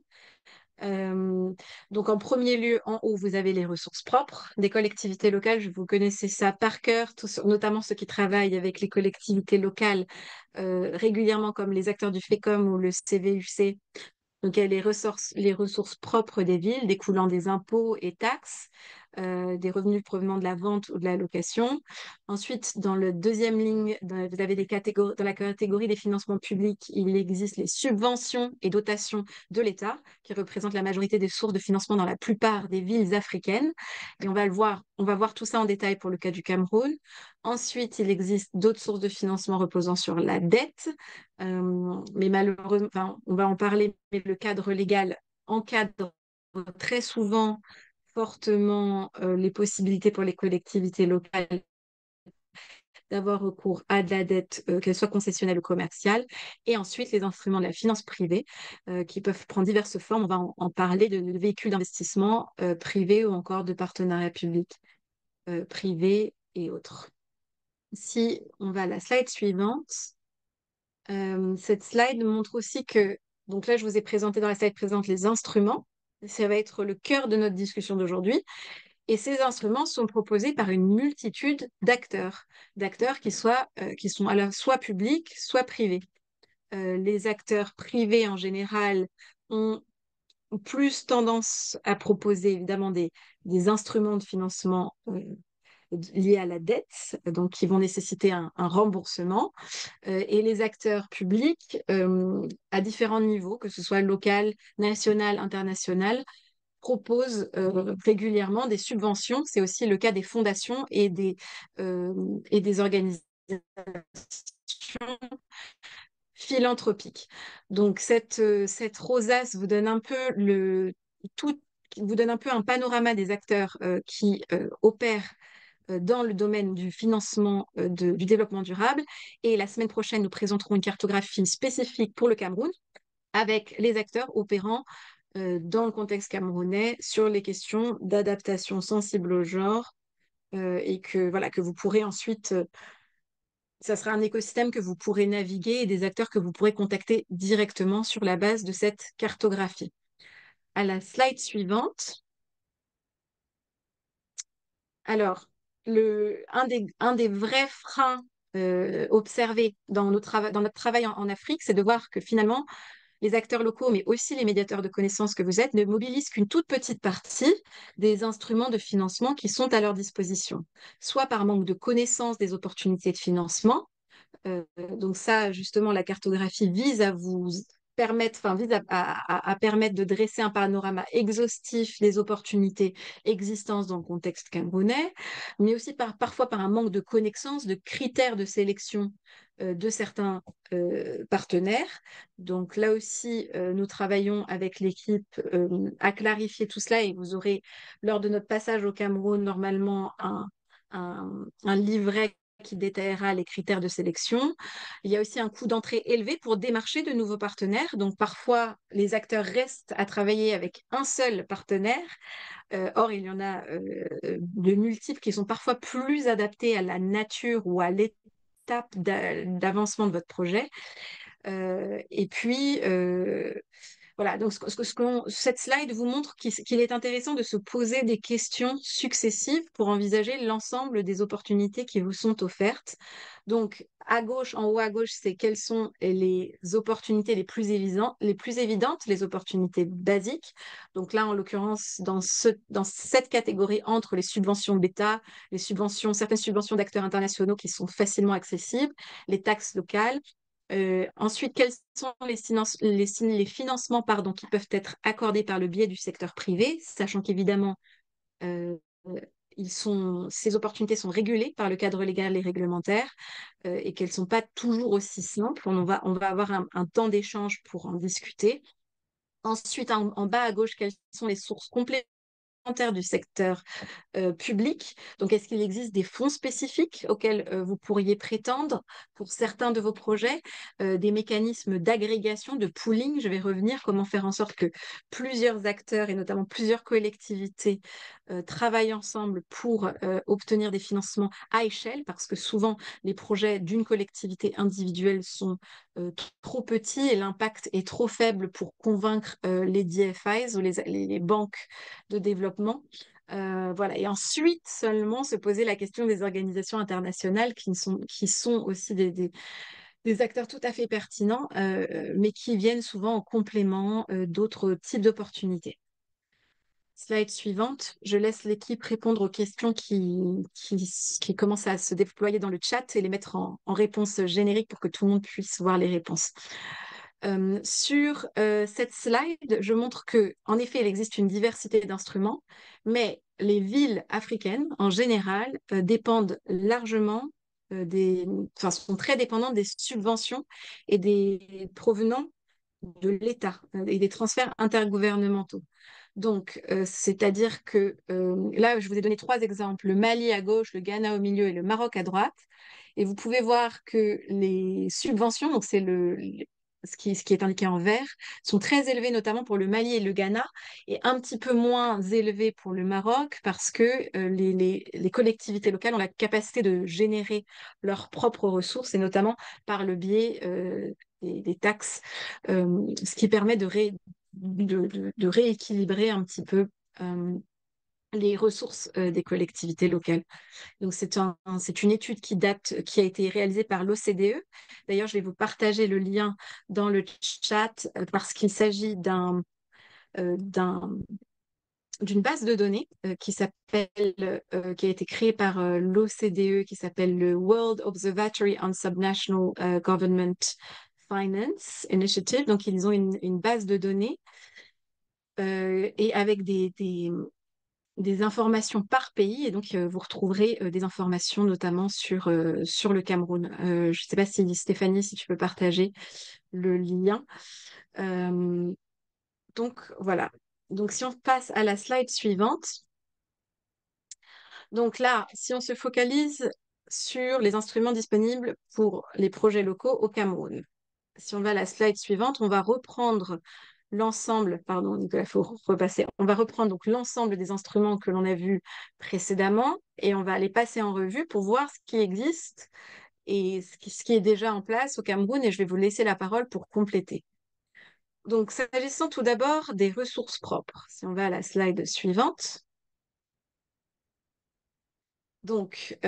Donc en premier lieu, en haut, vous avez les ressources propres des collectivités locales. Vous connaissez ça par cœur, notamment ceux qui travaillent avec les collectivités locales régulièrement, comme les acteurs du FECOM ou le CVUC. Donc, il y a les ressources propres des villes, découlant des impôts et taxes, des revenus provenant de la vente ou de la location. Ensuite, dans le deuxième ligne, vous avez dans la catégorie des financements publics, il existe les subventions et dotations de l'État, qui représentent la majorité des sources de financement dans la plupart des villes africaines. Et on va voir tout ça en détail pour le cas du Cameroun. Ensuite, il existe d'autres sources de financement reposant sur la dette, mais malheureusement, on va en parler, mais le cadre légal encadre très souvent fortement les possibilités pour les collectivités locales d'avoir recours à de la dette, qu'elle soit concessionnelle ou commerciale, et ensuite les instruments de la finance privée qui peuvent prendre diverses formes. On va en parler de véhicules d'investissement privés ou encore de partenariats publics privés et autres. Si on va à la slide suivante, cette slide montre aussi que, donc là je vous ai présenté dans la slide présente les instruments, ça va être le cœur de notre discussion d'aujourd'hui. Et ces instruments sont proposés par une multitude d'acteurs qui sont à la soit publics, soit privés. Les acteurs privés, en général, ont plus tendance à proposer, évidemment, des instruments de financement liés à la dette, donc qui vont nécessiter un remboursement. Et les acteurs publics, à différents niveaux, que ce soit local, national, international, proposent régulièrement des subventions. C'est aussi le cas des fondations et des organisations philanthropiques. Donc cette rosace vous donne un peu vous donne un peu un panorama des acteurs qui opèrent dans le domaine du financement du développement durable. Et la semaine prochaine, nous présenterons une cartographie spécifique pour le Cameroun avec les acteurs opérant dans le contexte camerounais sur les questions d'adaptation sensible au genre et que vous pourrez ensuite, ça sera un écosystème que vous pourrez naviguer et des acteurs que vous pourrez contacter directement sur la base de cette cartographie. À la slide suivante. Alors, un des vrais freins observés dans notre travail en Afrique, c'est de voir que finalement, les acteurs locaux, mais aussi les médiateurs de connaissances que vous êtes, ne mobilisent qu'une toute petite partie des instruments de financement qui sont à leur disposition, soit par manque de connaissance des opportunités de financement. Donc ça, justement, la cartographie vise à vous vise à permettre de dresser un panorama exhaustif des opportunités existantes dans le contexte camerounais, mais aussi parfois par un manque de connaissances, de critères de sélection de certains partenaires. Donc là aussi, nous travaillons avec l'équipe à clarifier tout cela et vous aurez, lors de notre passage au Cameroun, normalement un livret qui détaillera les critères de sélection. Il y a aussi un coût d'entrée élevé pour démarcher de nouveaux partenaires. Donc parfois, les acteurs restent à travailler avec un seul partenaire. Or, il y en a de multiples qui sont parfois plus adaptés à la nature ou à l'étape d'avancement de votre projet. Et puis, voilà, donc cette slide vous montre qu'il est intéressant de se poser des questions successives pour envisager l'ensemble des opportunités qui vous sont offertes. Donc, à gauche, en haut à gauche, c'est quelles sont les opportunités les plus évidentes, les opportunités basiques. Donc là, en l'occurrence, dans cette catégorie entre les subventions d'État, certaines subventions d'acteurs internationaux qui sont facilement accessibles, les taxes locales. Ensuite, quels sont les financements qui peuvent être accordés par le biais du secteur privé, sachant qu'évidemment, euh, ces opportunités sont régulées par le cadre légal et réglementaire et qu'elles ne sont pas toujours aussi simples. On va avoir un temps d'échange pour en discuter. Ensuite, en bas à gauche, quelles sont les sources complémentaires du secteur public. Donc, est-ce qu'il existe des fonds spécifiques auxquels vous pourriez prétendre pour certains de vos projets, des mécanismes d'agrégation, de pooling? Je vais revenir, comment faire en sorte que plusieurs acteurs et notamment plusieurs collectivités travaillent ensemble pour obtenir des financements à échelle, parce que souvent les projets d'une collectivité individuelle sont trop petits et l'impact est trop faible pour convaincre les DFIs ou les banques de développement. Voilà. Et ensuite, seulement se poser la question des organisations internationales qui sont aussi des acteurs tout à fait pertinents, mais qui viennent souvent en complément d'autres types d'opportunités. Slide suivante. Je laisse l'équipe répondre aux questions qui commencent à se déployer dans le chat et les mettre en réponse générique pour que tout le monde puisse voir les réponses. Sur cette slide, je montre que, en effet, il existe une diversité d'instruments, mais les villes africaines, en général, dépendent largement sont très dépendantes des subventions et provenant de l'État et des transferts intergouvernementaux. Donc, c'est-à-dire que là, je vous ai donné 3 exemples, le Mali à gauche, le Ghana au milieu et le Maroc à droite. Et vous pouvez voir que les subventions, donc c'est ce qui est indiqué en vert, sont très élevées, notamment pour le Mali et le Ghana, et un petit peu moins élevées pour le Maroc, parce que les collectivités locales ont la capacité de générer leurs propres ressources, et notamment par le biais des taxes, ce qui permet de rééquilibrer un petit peu les ressources des collectivités locales. Donc, c'est une étude qui a été réalisée par l'OCDE. D'ailleurs, je vais vous partager le lien dans le chat parce qu'il s'agit d'une base de données qui a été créée par l'OCDE, qui s'appelle le World Observatory on Subnational Government Finance Initiative. Donc, ils ont une base de données et avec des informations par pays. Et donc, vous retrouverez des informations notamment sur le Cameroun. Je ne sais pas si Stéphanie, si tu peux partager le lien. Donc, voilà. Donc, si on passe à la slide suivante. Donc là, si on se focalise sur les instruments disponibles pour les projets locaux au Cameroun. Si on va à la slide suivante, on va reprendre l'ensemble, pardon Nicolas, il faut repasser. On va reprendre donc l'ensemble des instruments que l'on a vus précédemment et on va les passer en revue pour voir ce qui existe et ce qui est déjà en place au Cameroun et je vais vous laisser la parole pour compléter. Donc, s'agissant tout d'abord des ressources propres, si on va à la slide suivante. Donc,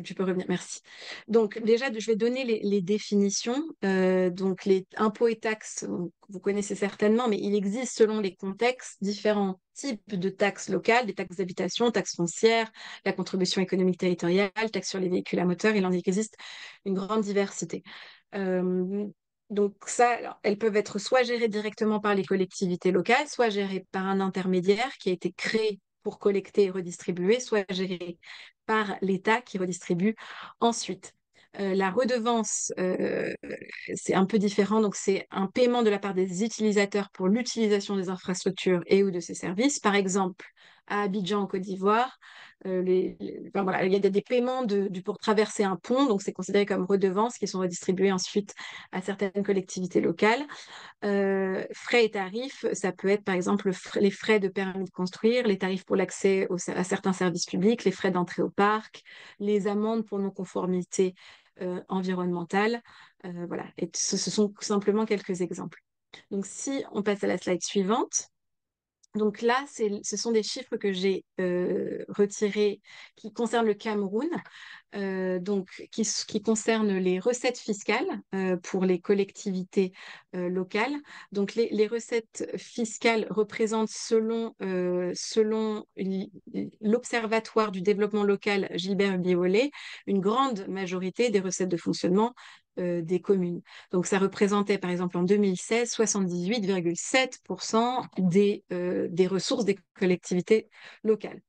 tu peux revenir, merci. Donc, déjà, je vais donner les définitions. Donc, les impôts et taxes, vous connaissez certainement, mais il existe selon les contextes différents types de taxes locales, des taxes d'habitation, taxes foncières, la contribution économique territoriale, taxes sur les véhicules à moteur. Il en existe une grande diversité. Donc ça, alors, elles peuvent être soit gérées directement par les collectivités locales, soit gérées par un intermédiaire qui a été créé pour collecter et redistribuer, soit gérées par l'État qui redistribue ensuite. La redevance, c'est un peu différent. Donc, c'est un paiement de la part des utilisateurs pour l'utilisation des infrastructures et ou de ces services. Par exemple, à Abidjan, en Côte d'Ivoire, enfin, voilà, il y a des paiements pour traverser un pont. Donc, c'est considéré comme redevance qui sont redistribuées ensuite à certaines collectivités locales. Frais et tarifs, ça peut être par exemple les frais de permis de construire, les tarifs pour l'accès à certains services publics, les frais d'entrée au parc, les amendes pour non-conformité environnementale. Voilà, et ce sont simplement quelques exemples. Donc si on passe à la slide suivante. Donc là, ce sont des chiffres que j'ai retirés qui concernent le Cameroun, donc qui concernent les recettes fiscales pour les collectivités locales. Donc les recettes fiscales représentent selon l'Observatoire du développement local Gilbert Biolay, une grande majorité des recettes de fonctionnement des communes. Donc, ça représentait, par exemple, en 2016, 78,7% des ressources des collectivités locales.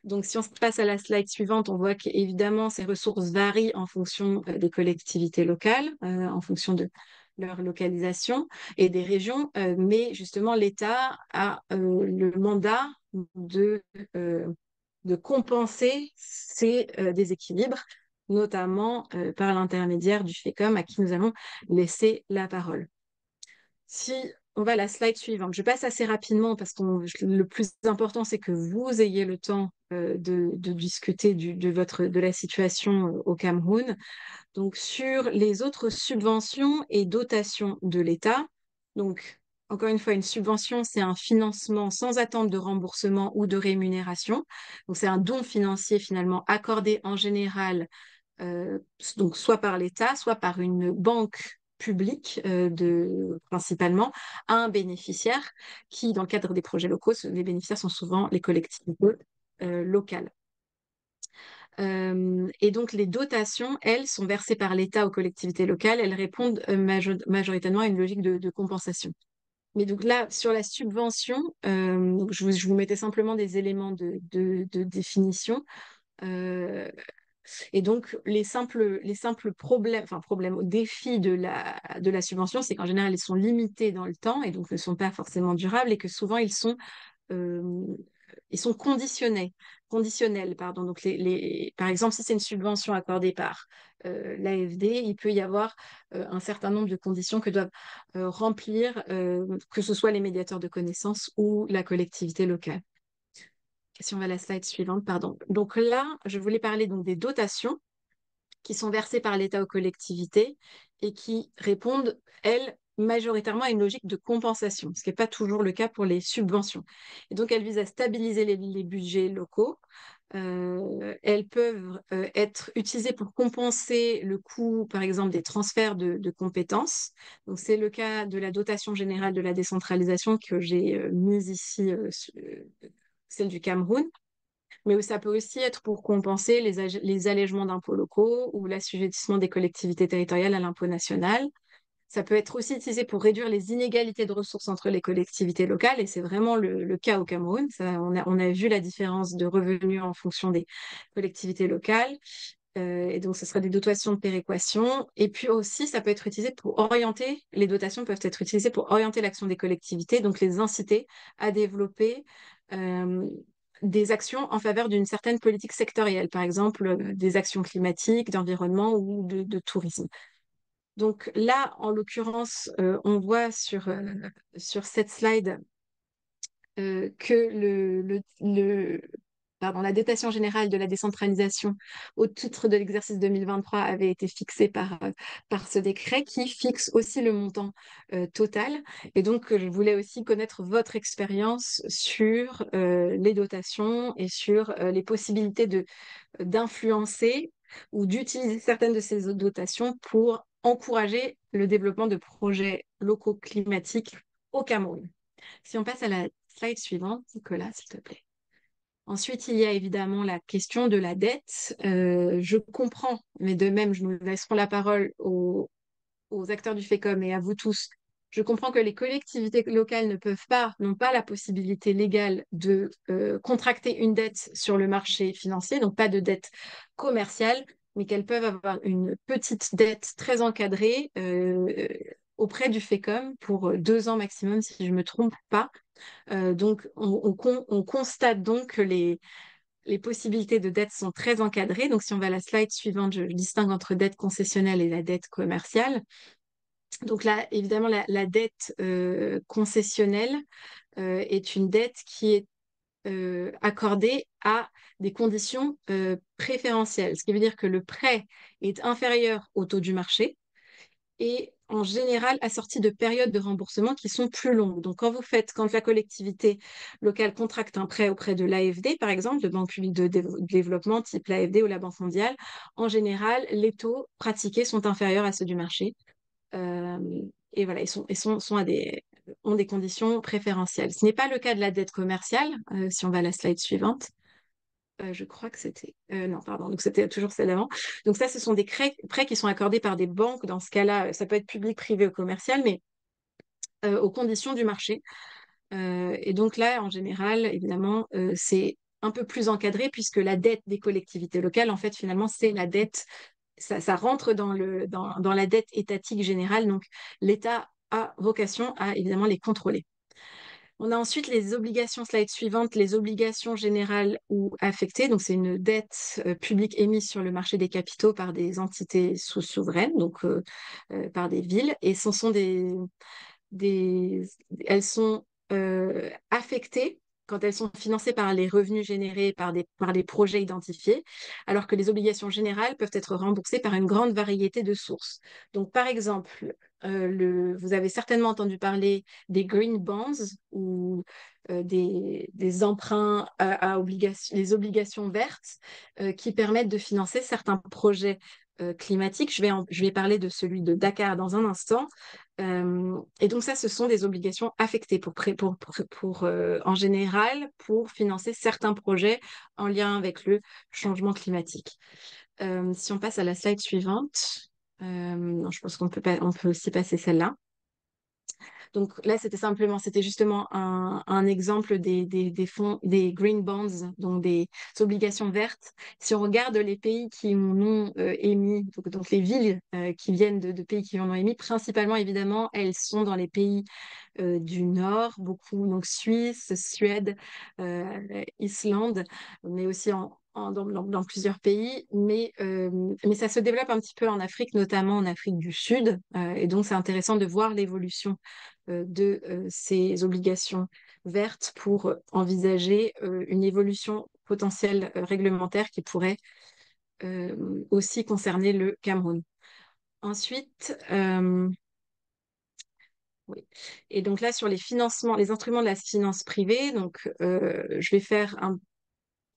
Donc, si on passe à la slide suivante, on voit qu'évidemment, ces ressources varient en fonction des collectivités locales, en fonction de leur localisation et des régions, mais justement, l'État a le mandat de, euh, de compenser ces déséquilibres, notamment par l'intermédiaire du FECOM à qui nous allons laisser la parole. Si on va à la slide suivante, je passe assez rapidement parce que le plus important, c'est que vous ayez le temps de discuter de la situation au Cameroun. Donc, sur les autres subventions et dotations de l'État, donc, encore une fois, une subvention, c'est un financement sans attente de remboursement ou de rémunération. Donc, c'est un don financier finalement accordé en général, donc soit par l'État, soit par une banque publique principalement à un bénéficiaire qui, dans le cadre des projets locaux, les bénéficiaires sont souvent les collectivités locales. Et donc, les dotations, elles, sont versées par l'État aux collectivités locales. Elles répondent majoritairement à une logique de compensation. Mais donc là, sur la subvention, donc je vous mettais simplement des éléments de définition. Et donc, les simples problèmes, défis de la subvention, c'est qu'en général, ils sont limités dans le temps et donc ne sont pas forcément durables et que souvent, euh, ils sont conditionnels, pardon. Donc, par exemple, si c'est une subvention accordée par l'AFD, il peut y avoir un certain nombre de conditions que doivent remplir, que ce soit les médiateurs de connaissances ou la collectivité locale. Si on va à la slide suivante, pardon. Donc là, je voulais parler donc des dotations qui sont versées par l'État aux collectivités et qui répondent, elles, majoritairement à une logique de compensation, ce qui n'est pas toujours le cas pour les subventions. Et donc, elles visent à stabiliser les budgets locaux. Elles peuvent être utilisées pour compenser le coût, par exemple, des transferts de compétences. Donc, c'est le cas de la dotation générale de la décentralisation que j'ai mise ici, celle du Cameroun. Mais ça peut aussi être pour compenser les allègements d'impôts locaux ou l'assujettissement des collectivités territoriales à l'impôt national. Ça peut être aussi utilisé pour réduire les inégalités de ressources entre les collectivités locales, et c'est vraiment le cas au Cameroun. On a vu la différence de revenus en fonction des collectivités locales. Et donc, ce serait des dotations de péréquation. Et puis aussi, ça peut être utilisé pour orienter, les dotations peuvent être utilisées pour orienter l'action des collectivités, donc les inciter à développer des actions en faveur d'une certaine politique sectorielle, par exemple des actions climatiques, d'environnement ou de tourisme. Donc là, en l'occurrence, on voit sur cette slide que la dotation générale de la décentralisation au titre de l'exercice 2023 avait été fixée par ce décret qui fixe aussi le montant total. Et donc, je voulais aussi connaître votre expérience sur les dotations et sur les possibilités d'influencer ou d'utiliser certaines de ces dotations pour encourager le développement de projets locaux climatiques au Cameroun. Si on passe à la slide suivante, Nicolas, s'il te plaît. Ensuite, il y a évidemment la question de la dette. Je comprends, mais de même, nous laisserons la parole aux aux acteurs du FECOM et à vous tous, je comprends que les collectivités locales n'ont pas la possibilité légale de contracter une dette sur le marché financier, donc pas de dette commerciale, mais qu'elles peuvent avoir une petite dette très encadrée auprès du FECOM pour 2 ans maximum, si je ne me trompe pas. Donc, on constate donc que les possibilités de dette sont très encadrées. Donc, si on va à la slide suivante, je distingue entre dette concessionnelle et la dette commerciale. Donc là, évidemment, la dette concessionnelle est une dette qui est accordée à des conditions préférentielles, ce qui veut dire que le prêt est inférieur au taux du marché et en général assorti de périodes de remboursement qui sont plus longues. Donc, quand la collectivité locale contracte un prêt auprès de l'AFD, par exemple, de Banque publique de développement type l'AFD ou la Banque mondiale, en général, les taux pratiqués sont inférieurs à ceux du marché. Euh, et voilà, ont des conditions préférentielles. Ce n'est pas le cas de la dette commerciale, si on va à la slide suivante. Je crois que c'était... non, pardon, donc c'était toujours celle d'avant. Donc ça, ce sont des prêts qui sont accordés par des banques. Dans ce cas-là, ça peut être public, privé ou commercial, mais aux conditions du marché. Et donc là, en général, évidemment, c'est un peu plus encadré puisque la dette des collectivités locales, en fait, finalement, c'est la dette, ça rentre dans la dette étatique générale. Donc l'État a vocation à, évidemment, les contrôler. On a ensuite les obligations, slide suivante, les obligations générales ou affectées. Donc, c'est une dette publique émise sur le marché des capitaux par des entités souveraines, donc par des villes. Et ce sont elles sont affectées quand elles sont financées par les revenus générés par des projets identifiés, alors que les obligations générales peuvent être remboursées par une grande variété de sources. Donc, par exemple, vous avez certainement entendu parler des green bonds ou des emprunts les obligations vertes qui permettent de financer certains projets climatiques. Je vais parler de celui de Dakar dans un instant. Et donc ça, ce sont des obligations affectées en général pour financer certains projets en lien avec le changement climatique. Si on passe à la slide suivante, non, je pense on peut aussi passer celle-là. Donc là, c'était justement un exemple des fonds, des green bonds, donc des obligations vertes. Si on regarde les pays qui en ont émis, donc les villes qui viennent de pays qui en ont émis, principalement, évidemment, elles sont dans les pays du Nord, beaucoup, donc Suisse, Suède, Islande, mais aussi dans plusieurs pays. Mais ça se développe un petit peu en Afrique, notamment en Afrique du Sud. Et donc, c'est intéressant de voir l'évolution de ces obligations vertes pour envisager une évolution potentielle réglementaire qui pourrait aussi concerner le Cameroun. Ensuite, oui. Et donc là, sur les financements, les instruments de la finance privée, donc je vais faire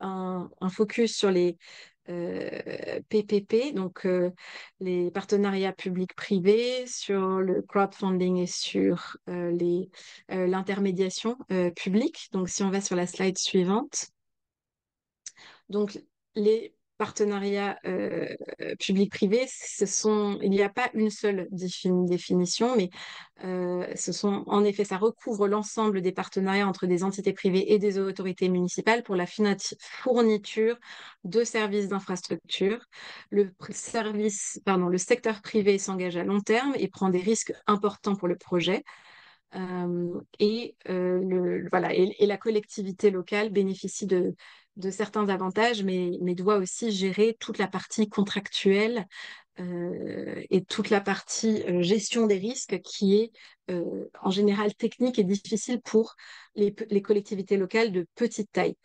un focus sur les PPP, donc les partenariats publics-privés, sur le crowdfunding et sur l'intermédiation publique. Donc si on va sur la slide suivante, donc les partenariats public-privé, il n'y a pas une seule définition, mais en effet, ça recouvre l'ensemble des partenariats entre des entités privées et des autorités municipales pour la fourniture de services d'infrastructure. Le secteur privé s'engage à long terme et prend des risques importants pour le projet. Et la collectivité locale bénéficie de certains avantages, mais doit aussi gérer toute la partie contractuelle et toute la partie gestion des risques qui est en général technique et difficile pour les collectivités locales de petite taille.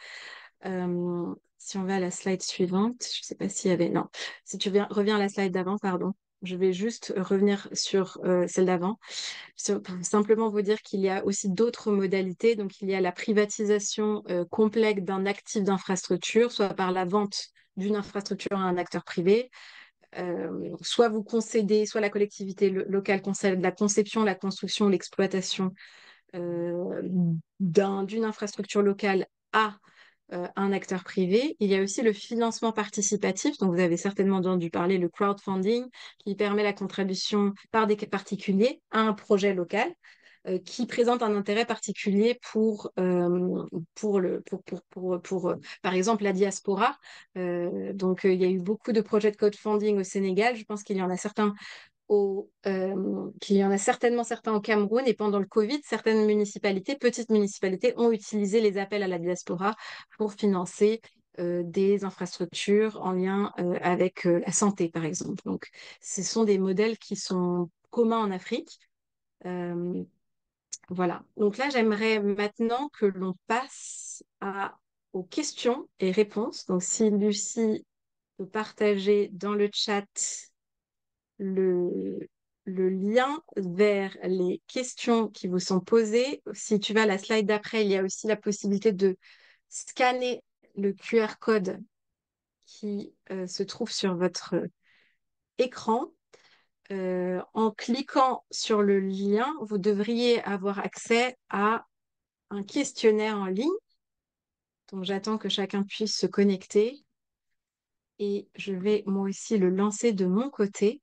Si on va à la slide suivante, je ne sais pas s'il y avait... Non, si tu reviens à la slide d'avant, pardon. Je vais juste revenir sur celle d'avant. Pour simplement vous dire qu'il y a aussi d'autres modalités. Donc, il y a la privatisation complète d'un actif d'infrastructure, soit par la vente d'une infrastructure à un acteur privé, soit vous concédez, soit la collectivité locale concède la conception, la construction, l'exploitation d'une infrastructure locale à un acteur privé. Il y a aussi le financement participatif, dont vous avez certainement entendu parler, le crowdfunding, qui permet la contribution par des particuliers à un projet local qui présente un intérêt particulier par exemple, la diaspora. Il y a eu beaucoup de projets de crowdfunding au Sénégal. Je pense qu'il y en a certains qu'il y en a certainement certains au Cameroun. Et pendant le Covid, certaines municipalités, petites municipalités, ont utilisé les appels à la diaspora pour financer des infrastructures en lien avec la santé, par exemple. Donc, ce sont des modèles qui sont communs en Afrique. Euh, voilà. Donc là, j'aimerais maintenant que l'on passe aux questions et réponses. Donc, si Lucie peut partager dans le chat le, le lien vers les questions qui vous sont posées. Si tu vas à la slide d'après, il y a aussi la possibilité de scanner le QR code qui se trouve sur votre écran. En cliquant sur le lien, vous devriez avoir accès à un questionnaire en ligne. Donc, j'attends que chacun puisse se connecter et je vais moi aussi le lancer de mon côté.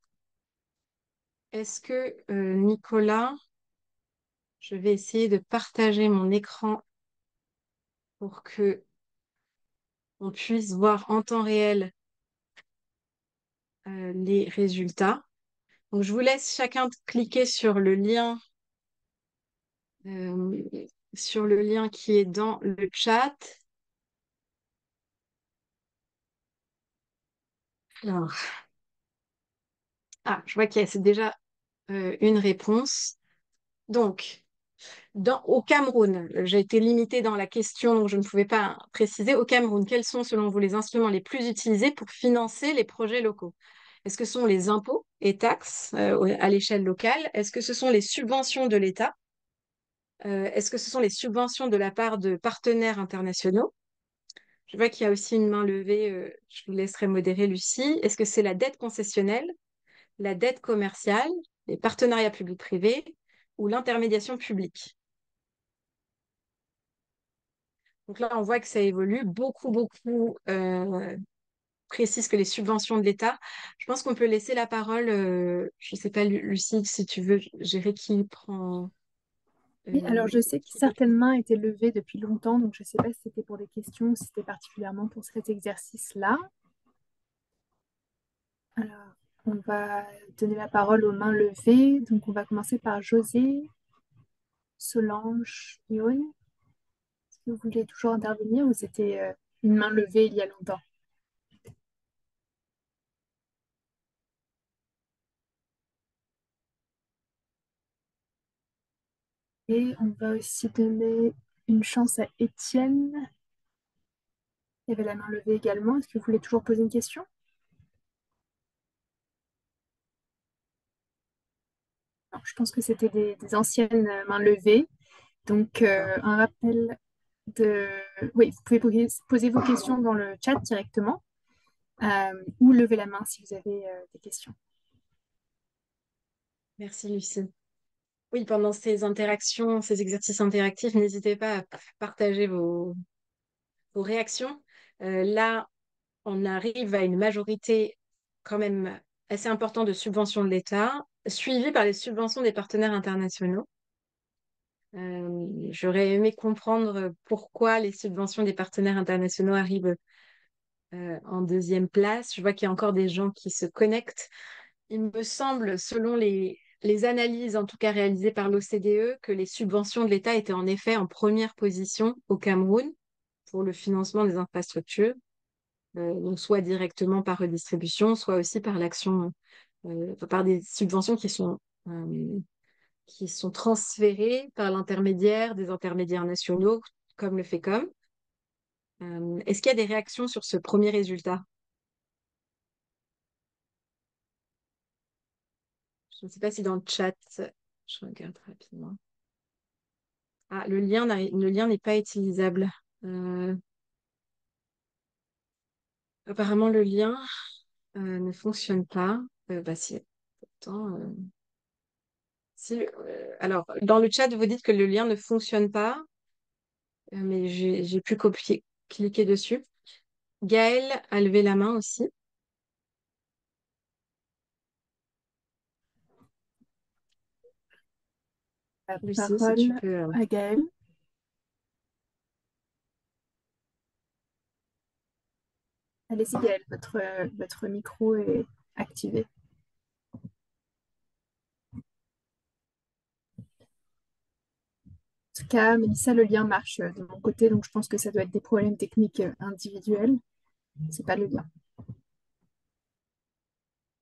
Est-ce que Nicolas, je vais essayer de partager mon écran pour que on puisse voir en temps réel les résultats. Donc, je vous laisse chacun cliquer euh, sur le lien qui est dans le chat. Alors, je vois qu'il y a c'est déjà une réponse. Donc, au Cameroun, j'ai été limitée dans la question, donc je ne pouvais pas préciser. Au Cameroun, quels sont, selon vous, les instruments les plus utilisés pour financer les projets locaux? Est-ce que ce sont les impôts et taxes à l'échelle locale? Est-ce que ce sont les subventions de l'État? Est-ce que ce sont les subventions de la part de partenaires internationaux? Je vois qu'il y a aussi une main levée. Je vous laisserai modérer, Lucie. Est-ce que c'est la dette concessionnelle, la dette commerciale, les partenariats publics-privés ou l'intermédiation publique? Donc là, on voit que ça évolue. Beaucoup précise que les subventions de l'État. Je pense qu'on peut laisser la parole. Je ne sais pas, Lucie, si tu veux gérer qui prend. Oui, alors je sais que Qui peut- certaines mains étaient levées depuis longtemps, donc je ne sais pas si c'était pour des questions ou si c'était particulièrement pour cet exercice-là. Alors, on va donner la parole aux mains levées. Donc, on va commencer par José, Solange, Youn. Est-ce que vous voulez toujours intervenir ou c'était une main levée il y a longtemps? Et on va aussi donner une chance à Étienne. Il y avait la main levée également. Est-ce que vous voulez toujours poser une question? Non, je pense que c'était des anciennes mains levées. Donc, un rappel de... Oui, vous pouvez poser vos questions dans le chat directement ou lever la main si vous avez des questions. Merci, Lucie. Oui, pendant ces interactions, ces exercices interactifs, n'hésitez pas à partager vos réactions. Là, on arrive à une majorité quand même assez importante de subventions de l'État, suivie par les subventions des partenaires internationaux. J'aurais aimé comprendre pourquoi les subventions des partenaires internationaux arrivent en deuxième place. Je vois qu'il y a encore des gens qui se connectent. Il me semble, selon les analyses en tout cas réalisées par l'OCDE, que les subventions de l'État étaient en effet en première position au Cameroun pour le financement des infrastructures, donc soit directement par redistribution, soit aussi par l'action, par des subventions qui sont transférées par l'intermédiaire des intermédiaires nationaux, comme le FECOM. Est-ce qu'il y a des réactions sur ce premier résultat? Je ne sais pas si dans le chat, je regarde rapidement. Ah, le lien n'est pas utilisable. Euh, Apparemment, le lien ne fonctionne pas. Bah si, pourtant, si, alors, dans le chat, vous dites que le lien ne fonctionne pas, mais j'ai pu cliquer dessus. Gaëlle a levé la main aussi. La Lucie, si tu parole peux. à Gaëlle. Allez-y, Gaëlle, votre micro est activé. En tout cas, Mélissa, le lien marche de mon côté, donc je pense que ça doit être des problèmes techniques individuels. C'est pas le lien.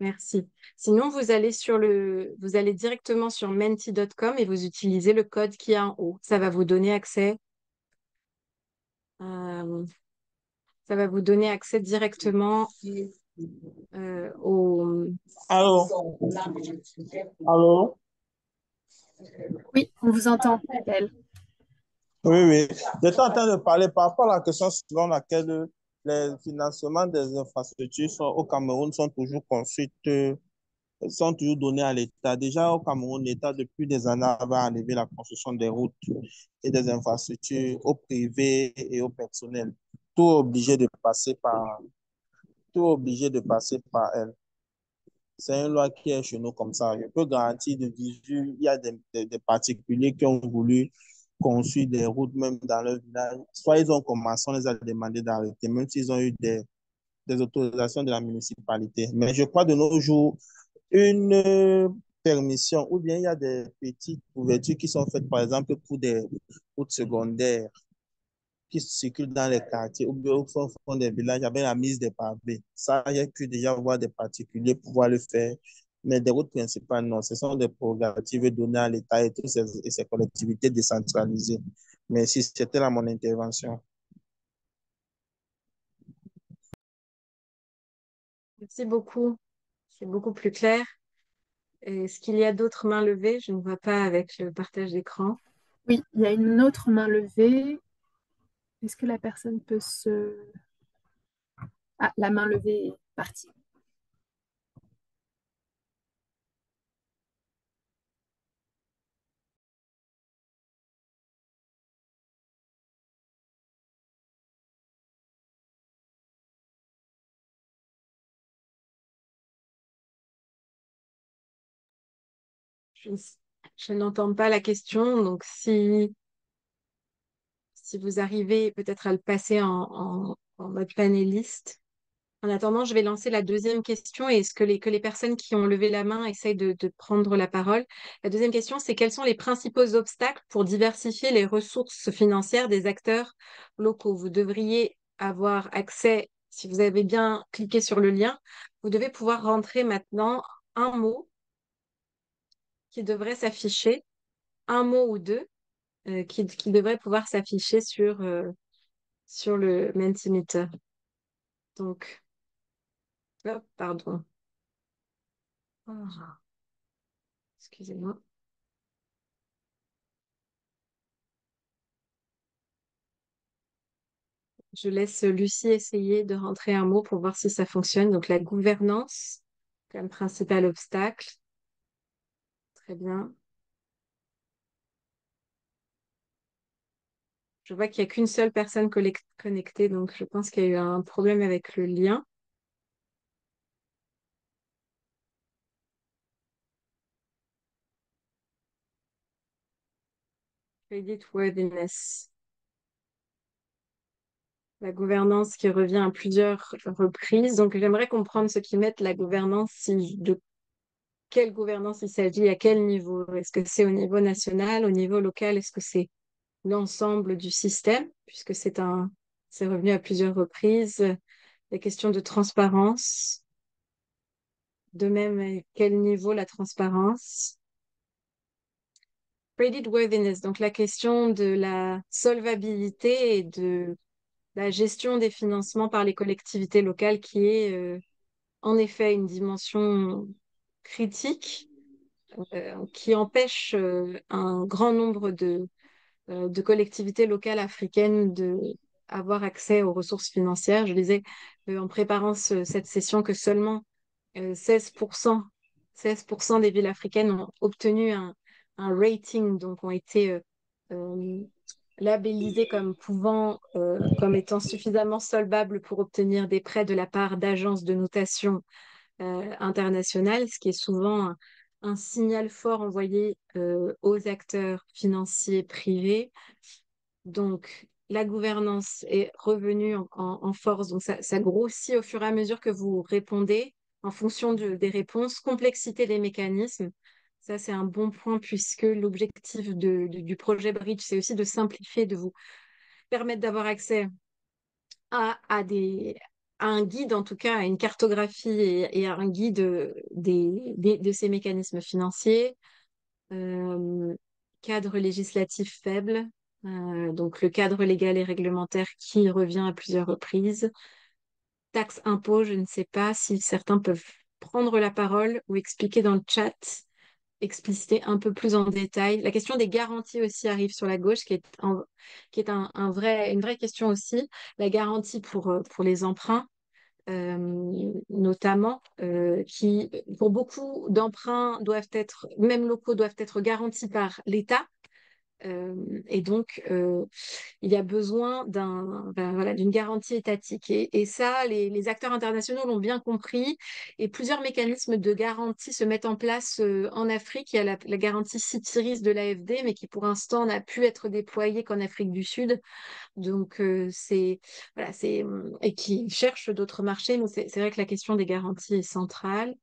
Merci. Sinon, vous allez directement sur menti.com et vous utilisez le code qui est en haut. Euh, ça va vous donner accès directement au. Allô? Allô? Oui, on vous entend, Gaëlle. Oui, oui. J'étais en train de parler par rapport à la question selon laquelle les financements des infrastructures au Cameroun sont toujours construits, sont toujours donnés à l'État. Déjà, au Cameroun, l'État, depuis des années, va enlever la construction des routes et des infrastructures au privé et au personnel. Tout est obligé de passer par, tout est obligé de passer par elle. C'est une loi qui est chez nous comme ça. Je peux garantir de visu, il y a des particuliers qui ont voulu construire des routes même dans leur village. Soit ils ont commencé, on les a demandé d'arrêter, même s'ils ont eu des autorisations de la municipalité. Mais je crois de nos jours, une permission, ou bien il y a des petites ouvertures qui sont faites, par exemple, pour des routes secondaires qui circulent dans les quartiers ou bien au fond des villages avec la mise des pavés. Ça, j'ai pu déjà voir des particuliers pouvoir le faire. Mais des routes principales, non. Ce sont des prérogatives données à l'État et toutes ces collectivités décentralisées. Mais si c'était là mon intervention. Merci beaucoup. C'est beaucoup plus clair. Est-ce qu'il y a d'autres mains levées? Je ne vois pas avec le partage d'écran. Oui, il y a une autre main levée. Est-ce que la personne peut se... Ah, la main levée est partie. Je, je n'entends pas la question, donc si vous arrivez peut-être à le passer en mode panéliste. En attendant, je vais lancer la deuxième question et est-ce que les personnes qui ont levé la main essayent de prendre la parole? La deuxième question, c'est quels sont les principaux obstacles pour diversifier les ressources financières des acteurs locaux? Vous devriez avoir accès, si vous avez bien cliqué sur le lien, vous devez pouvoir rentrer maintenant un mot qui devrait s'afficher, un mot ou deux qui devrait pouvoir s'afficher sur le Mentimeter. Donc, hop, pardon. Ah, excusez-moi. Je laisse Lucie essayer de rentrer un mot pour voir si ça fonctionne. Donc, la gouvernance comme principal obstacle. Très bien. Je vois qu'il n'y a qu'une seule personne connectée, donc je pense qu'il y a eu un problème avec le lien. Creditworthiness. La gouvernance qui revient à plusieurs reprises. Donc, j'aimerais comprendre ce qui met la gouvernance, de quelle gouvernance il s'agit, à quel niveau. Est-ce que c'est au niveau national, au niveau local? Est-ce que c'est l'ensemble du système, puisque c'est revenu à plusieurs reprises. Les questions de transparence, de même, à quel niveau la transparence? Creditworthiness, donc la question de la solvabilité et de la gestion des financements par les collectivités locales qui est en effet une dimension critique qui empêche un grand nombre de collectivités locales africaines de avoir accès aux ressources financières. Je disais en préparant cette session que seulement 16%, 16% des villes africaines ont obtenu un rating, donc ont été labellisés comme pouvant, comme étant suffisamment solvables pour obtenir des prêts de la part d'agences de notation internationales, ce qui est souvent un signal fort envoyé aux acteurs financiers privés. Donc, la gouvernance est revenue en force, donc ça grossit au fur et à mesure que vous répondez en fonction des réponses, complexité des mécanismes. Ça, c'est un bon point puisque l'objectif du projet Bridge, c'est aussi de simplifier, de vous permettre d'avoir accès à, à des, à un guide, en tout cas, à une cartographie et à un guide de ces mécanismes financiers. Euh, Cadre législatif faible, donc le cadre légal et réglementaire qui revient à plusieurs reprises. Taxe, impôt, je ne sais pas si certains peuvent prendre la parole ou expliquer dans le chat, expliciter un peu plus en détail. La question des garanties aussi arrive sur la gauche, qui est une vraie question aussi. La garantie pour les emprunts, notamment, qui, pour beaucoup d'emprunts, même locaux, doivent être garantis par l'État. Et donc, il y a besoin voilà, d'une garantie étatique. Et ça, les acteurs internationaux l'ont bien compris. Et plusieurs mécanismes de garantie se mettent en place en Afrique. Il y a la garantie Citiris de l'AFD, mais qui pour l'instant n'a pu être déployée qu'en Afrique du Sud. Donc, voilà, et qui cherche d'autres marchés. Mais c'est vrai que la question des garanties est centrale.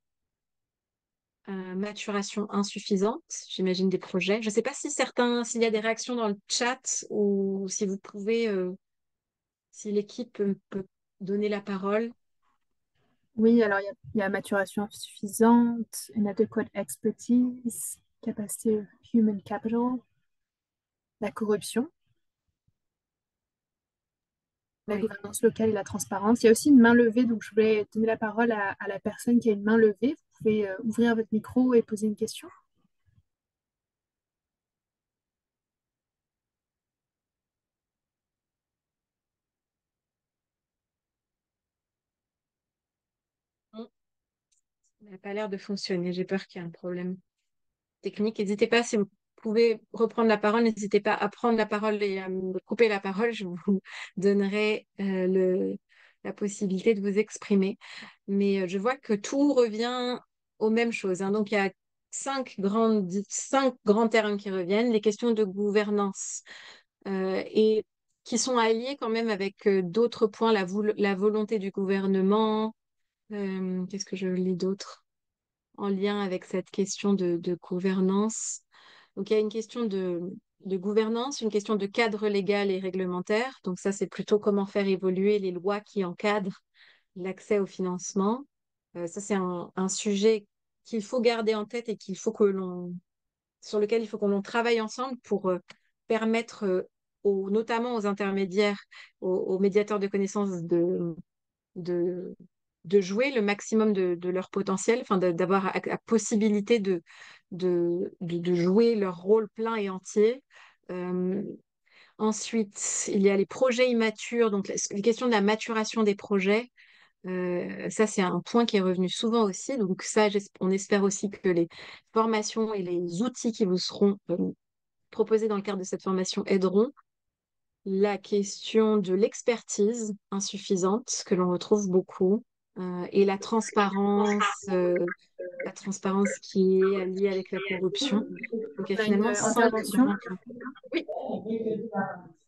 Maturation insuffisante, j'imagine des projets. Je ne sais pas s'il y a des réactions dans le chat ou si vous pouvez, si l'équipe peut donner la parole. Oui, alors il y a maturation insuffisante, inadequate expertise, capacité human capital, la corruption, la Oui. gouvernance locale et la transparence. Il y a aussi une main levée, donc je voulais donner la parole à la personne qui a une main levée. Vous pouvez ouvrir votre micro et poser une question. Ça n'a pas l'air de fonctionner. J'ai peur qu'il y ait un problème technique. N'hésitez pas, si vous pouvez reprendre la parole, n'hésitez pas à prendre la parole et à me couper la parole. Je vous donnerai la possibilité de vous exprimer. Mais je vois que tout revient aux mêmes choses, hein. Donc, il y a cinq grands termes qui reviennent. Les questions de gouvernance et qui sont alliés quand même avec d'autres points, la volonté du gouvernement. Qu'est-ce que je lis d'autre en lien avec cette question de gouvernance? Donc, il y a une question de gouvernance, une question de cadre légal et réglementaire. Donc, ça, c'est plutôt comment faire évoluer les lois qui encadrent l'accès au financement. Ça, c'est un sujet qu'il faut garder en tête et sur lequel il faut qu'on travaille ensemble pour permettre notamment aux intermédiaires, aux médiateurs de connaissances de, de jouer le maximum de leur potentiel, enfin d'avoir la possibilité de jouer leur rôle plein et entier. Euh, Ensuite, il y a les projets immatures, donc les questions de la maturation des projets. Ça, c'est un point qui est revenu souvent aussi. Donc ça, on espère aussi que les formations et les outils qui vous seront proposés dans le cadre de cette formation aideront. La question de l'expertise insuffisante, que l'on retrouve beaucoup, et la transparence qui est alliée avec la corruption. Donc, il y a On a une finalement cinq intervention. grands points.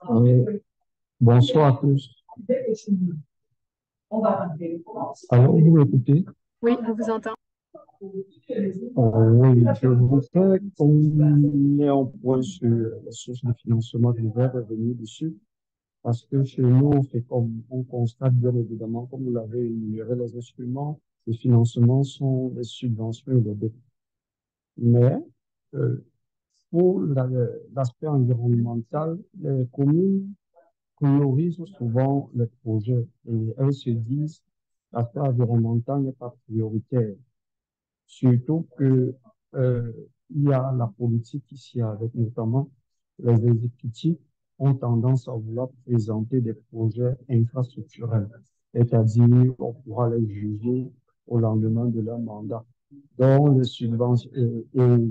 Oui, Bonsoir à tous. Alors, vous m'écoutez? Oui, on vous entend. Oui, je voudrais qu'on met un point sur la source de financement que je vais revenir dessus, parce que chez nous, on constate bien évidemment, comme vous l'avez énuméré, les instruments de financement sont les subventions et les dettes. Mais euh, pour l'aspect environnemental, les communes priorisent souvent les projets et elles se disent l'aspect environnemental n'est pas prioritaire. Surtout que euh, il y a la politique ici avec notamment les exécutifs ont tendance à vouloir présenter des projets infrastructurels, c'est-à-dire on pourra les juger au lendemain de leur mandat. Donc, les subventions et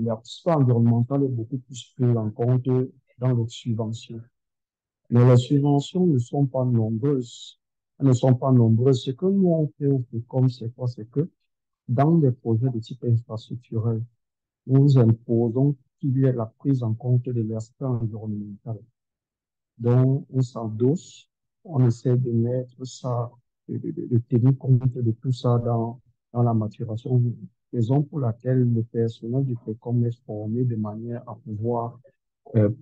l'aspect environnemental est beaucoup plus pris en compte dans les subventions. Mais les subventions ne sont pas nombreuses. Elles ne sont pas nombreuses. Ce que nous on fait au FECOM, c'est quoi? C'est que dans des projets de type infrastructurel, nous imposons qu'il y ait la prise en compte de l'aspect environnemental. Donc, on s'endosse, on essaie de mettre ça, de tenir compte de tout ça dans la maturation. Raison pour laquelle le personnel du FECOM est formé de manière à pouvoir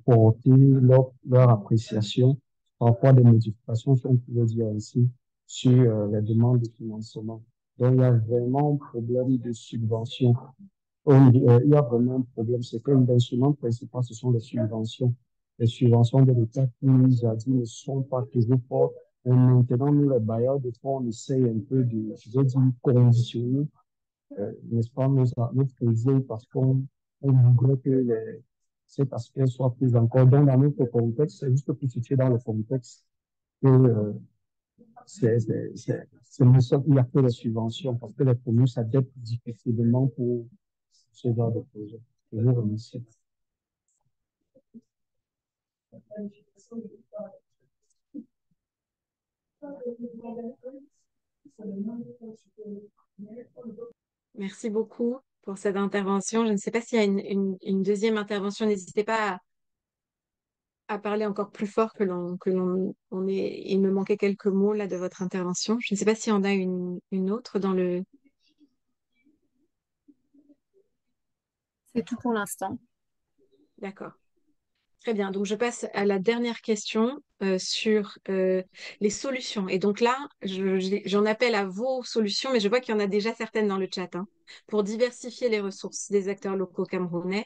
porter leur appréciation, parfois des modifications, si on peut dire ainsi, sur les demandes de financement. Donc, il y a vraiment un problème de subvention. Il y a vraiment un problème, c'est que l'instrument principal, ce sont les subventions. Les subventions de l'État qui, nous a dit, ne sont pas toujours fortes. Et maintenant, nous, les bailleurs de fonds, on essaye un peu de, je veux dire, conditionner, n'est-ce pas, nos crédits parce on voudrait que cet aspect soit pris en compte. Donc, dans notre contexte, c'est juste pour situer dans le contexte que c'est le seul qui a fait les subventions parce que les communes s'adaptent difficilement pour ce genre de projet. Je vous remercie. Merci beaucoup pour cette intervention. Je ne sais pas s'il y a une deuxième intervention. N'hésitez pas à parler encore plus fort il me manquait quelques mots là de votre intervention. Je ne sais pas s'il y en a une autre dans le. C'est tout pour l'instant. D'accord. Très bien, donc je passe à la dernière question sur les solutions. Et donc là, j'en appelle à vos solutions, mais je vois qu'il y en a déjà certaines dans le chat, hein, pour diversifier les ressources des acteurs locaux camerounais.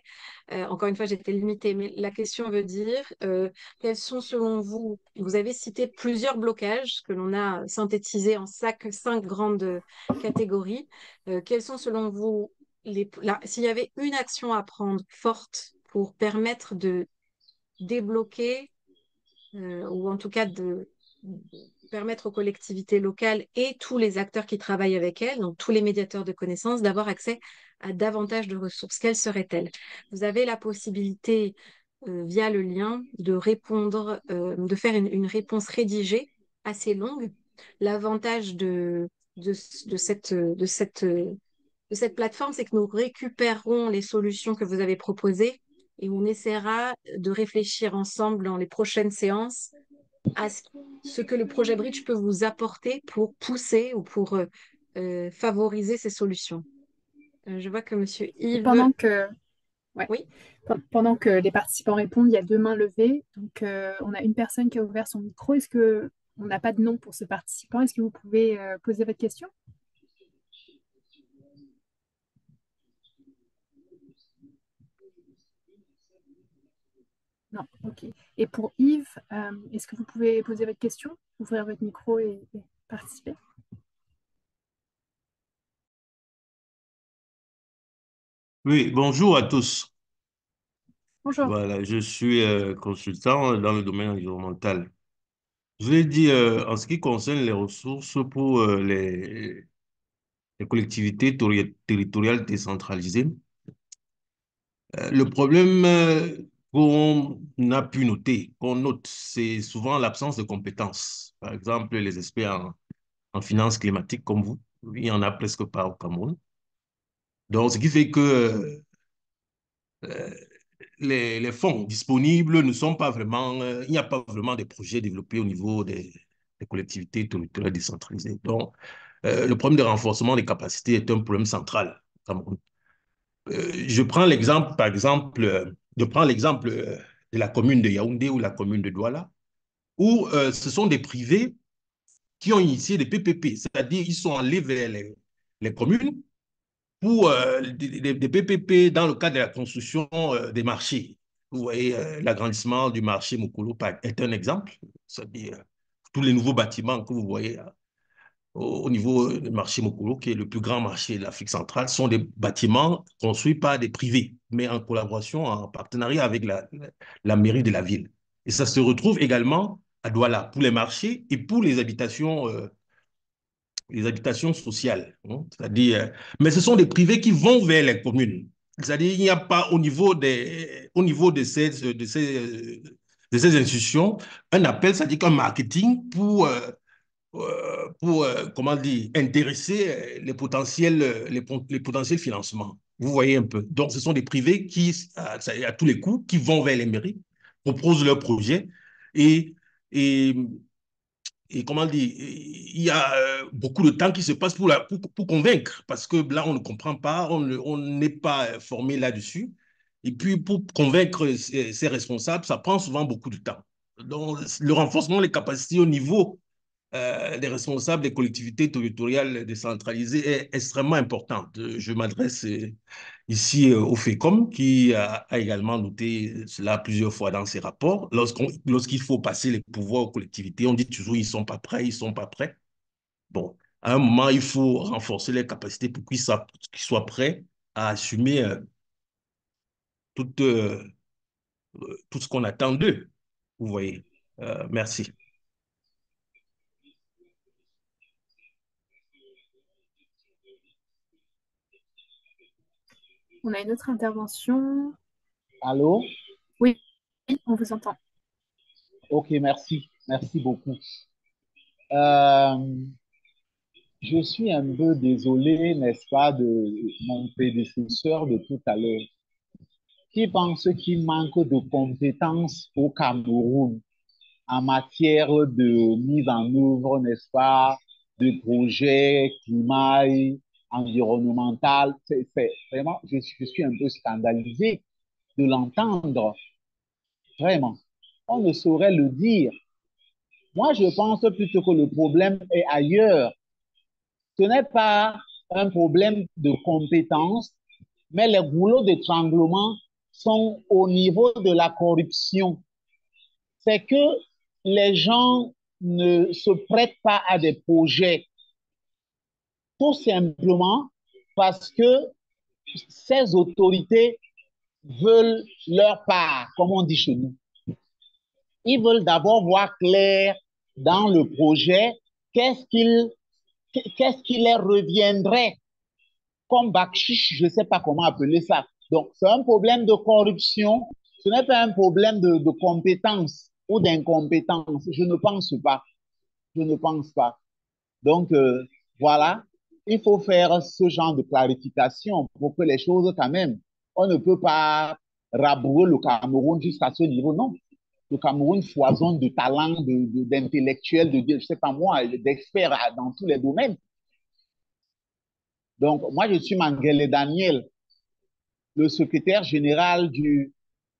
Encore une fois, j'étais limitée, mais la question veut dire, quels sont selon vous, vous avez cité plusieurs blocages que l'on a synthétisés en cinq grandes catégories. Quels sont selon vous, s'il y avait une action à prendre forte pour permettre de débloquer ou en tout cas de permettre aux collectivités locales et tous les acteurs qui travaillent avec elles, donc tous les médiateurs de connaissances, d'avoir accès à davantage de ressources. Quelles seraient-elles? Vous avez la possibilité, via le lien, de répondre, de faire une réponse rédigée assez longue. L'avantage de cette plateforme, c'est que nous récupérerons les solutions que vous avez proposées et on essaiera de réfléchir ensemble dans les prochaines séances à ce que le projet Bridge peut vous apporter pour pousser ou pour favoriser ces solutions. Je vois que Monsieur Et Yves, ouais, oui, pendant que les participants répondent, il y a deux mains levées. Donc, on a une personne qui a ouvert son micro. Est-ce que on n'a pas de nom pour ce participant? Est-ce que vous pouvez poser votre question? Non, ok. Et pour Yves, est-ce que vous pouvez poser votre question, ouvrir votre micro et participer? Oui, bonjour à tous. Bonjour. Voilà, je suis consultant dans le domaine environnemental. Je l'ai dit, en ce qui concerne les ressources pour les collectivités territoriales décentralisées, le problème qu'on a pu noter, qu'on note, c'est souvent l'absence de compétences. Par exemple, les experts en finances climatiques comme vous, il n'y en a presque pas au Cameroun. Donc, ce qui fait que euh, les fonds disponibles ne sont pas vraiment, il n'y a pas vraiment de projets développés au niveau des collectivités territoriales décentralisées. Donc, le problème de renforcement des capacités est un problème central au Cameroun. Je prends l'exemple, par exemple, je prends l'exemple de la commune de Yaoundé ou la commune de Douala, où ce sont des privés qui ont initié des PPP, c'est-à-dire ils sont allés vers les communes pour des PPP dans le cadre de la construction des marchés. Vous voyez, l'agrandissement du marché Mokolo est un exemple. C'est-à-dire tous les nouveaux bâtiments que vous voyez au niveau du marché Mokolo, qui est le plus grand marché de l'Afrique centrale, sont des bâtiments construits par des privés, mais en collaboration, en partenariat avec la mairie de la ville. Et ça se retrouve également à Douala pour les marchés et pour les habitations sociales, hein, c'est-à-dire, mais ce sont des privés qui vont vers les communes. C'est-à-dire, il n'y a pas au niveau de de ces institutions un appel, c'est-à-dire qu'un marketing comment dire, intéresser les potentiels financements. Vous voyez un peu. Donc, ce sont des privés qui, à tous les coups, qui vont vers les mairies, proposent leurs projets et, et, et comment dire, il y a beaucoup de temps qui se passe pour convaincre, parce que là, on ne comprend pas, on n'est pas formé là-dessus. Et puis, pour convaincre ces responsables, ça prend souvent beaucoup de temps. Donc, le renforcement des capacités au niveau des responsables des collectivités territoriales décentralisées est extrêmement importante. Je m'adresse ici au FECOM qui a également noté cela plusieurs fois dans ses rapports. Lorsqu'il faut passer les pouvoirs aux collectivités, on dit toujours ils ne sont pas prêts, ils ne sont pas prêts. Bon, à un moment, il faut renforcer les capacités pour qu'ils soient prêts à assumer tout, tout ce qu'on attend d'eux. Vous voyez. Merci. On a une autre intervention. Allô? Oui, on vous entend. Ok, merci. Merci beaucoup. Euh, je suis un peu désolé, n'est-ce pas, de mon prédécesseur de tout à l'heure, qui pense qu'il manque de compétences au Cameroun en matière de mise en œuvre, n'est-ce pas, de projets climat, environnemental. Vraiment, je suis un peu scandalisé de l'entendre. Vraiment. On ne saurait le dire. Moi, je pense plutôt que le problème est ailleurs. Ce n'est pas un problème de compétence, mais les goulots d'étranglement sont au niveau de la corruption. C'est que les gens ne se prêtent pas à des projets, tout simplement parce que ces autorités veulent leur part, comme on dit chez nous. Ils veulent d'abord voir clair dans le projet qu'est-ce qui leur reviendrait comme bakchiche, je ne sais pas comment appeler ça. Donc, c'est un problème de corruption, ce n'est pas un problème de compétence ou d'incompétence. Je ne pense pas. Je ne pense pas. Donc, voilà, il faut faire ce genre de clarification pour que les choses, quand même, on ne peut pas rabrouer le Cameroun jusqu'à ce niveau, non. Le Cameroun foisonne de talents, d'intellectuels, je ne sais pas moi, d'experts dans tous les domaines. Donc, moi, je suis Mangele Daniel, le secrétaire général de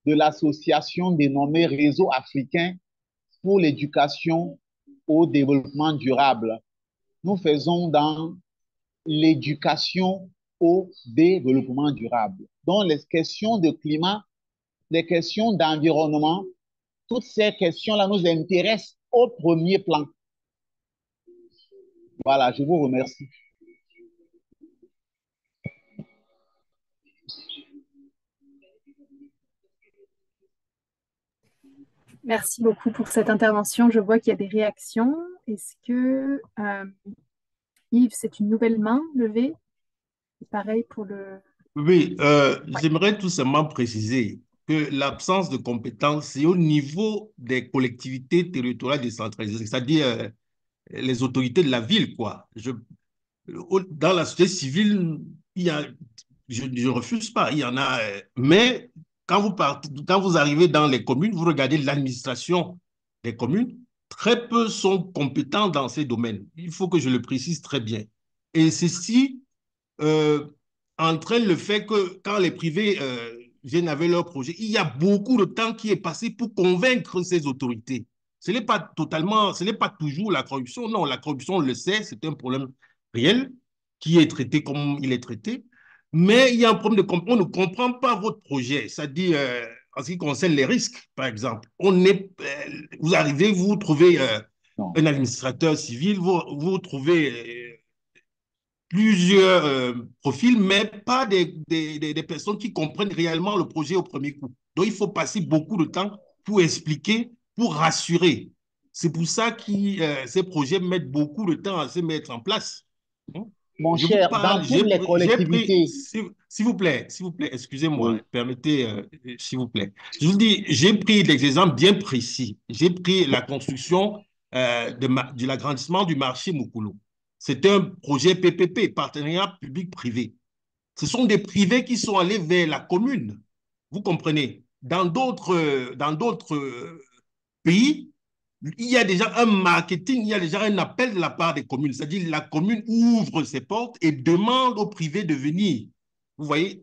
l'association dénommée Réseau africain pour l'éducation au développement durable. Nous faisons dans l'éducation au développement durable. Donc, les questions de climat, les questions d'environnement, toutes ces questions-là nous intéressent au premier plan. Voilà, je vous remercie. Merci beaucoup pour cette intervention. Je vois qu'il y a des réactions. Est-ce que, Yves, c'est une nouvelle main levée? Et pareil pour le... Oui, j'aimerais tout simplement préciser que l'absence de compétences, c'est au niveau des collectivités territoriales décentralisées, c'est-à-dire les autorités de la ville, quoi. Dans la société civile, il y a, je ne refuse pas, il y en a, mais quand vous arrivez dans les communes, vous regardez l'administration des communes, très peu sont compétents dans ces domaines. Il faut que je le précise très bien. Et ceci euh, entraîne le fait que quand les privés viennent avec leur projet, il y a beaucoup de temps qui est passé pour convaincre ces autorités. Ce n'est pas totalement, ce n'est pas toujours la corruption. Non, la corruption, on le sait, c'est un problème réel qui est traité comme il est traité. Mais il y a un problème on ne comprend pas votre projet. C'est-à-dire, en ce qui concerne les risques, par exemple, vous arrivez, vous trouvez un administrateur civil, vous trouvez plusieurs profils, mais pas des personnes qui comprennent réellement le projet au premier coup. Donc, il faut passer beaucoup de temps pour expliquer, pour rassurer. C'est pour ça que ces projets mettent beaucoup de temps à se mettre en place. Mon Je vous cher, dans parle, toutes les j'ai pris, collectivités, s'il vous plaît, excusez-moi, oui, permettez, s'il vous plaît. Je vous dis, j'ai pris des exemples bien précis. J'ai pris la construction de l'agrandissement du marché Mukulu. C'est un projet PPP, partenariat public-privé. Ce sont des privés qui sont allés vers la commune. Vous comprenez? Dans d'autres pays, il y a déjà un marketing, il y a déjà un appel de la part des communes. C'est-à-dire la commune ouvre ses portes et demande aux privés de venir. Vous voyez,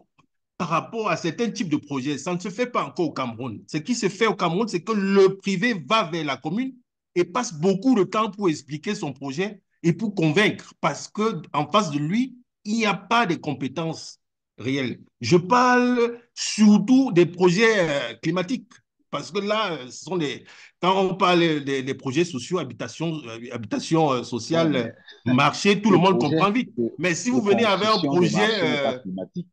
par rapport à certains types de projets, ça ne se fait pas encore au Cameroun. Ce qui se fait au Cameroun, c'est que le privé va vers la commune et passe beaucoup de temps pour expliquer son projet et pour convaincre, parce qu'en face de lui, il n'y a pas de compétences réelles. Je parle surtout des projets climatiques, parce que là, quand on parle des projets sociaux, habitation ouais, sociale, mais marché, tout le le monde projet comprend vite. Mais si de vous venez avec un construction de projet marché n'est pas climatique.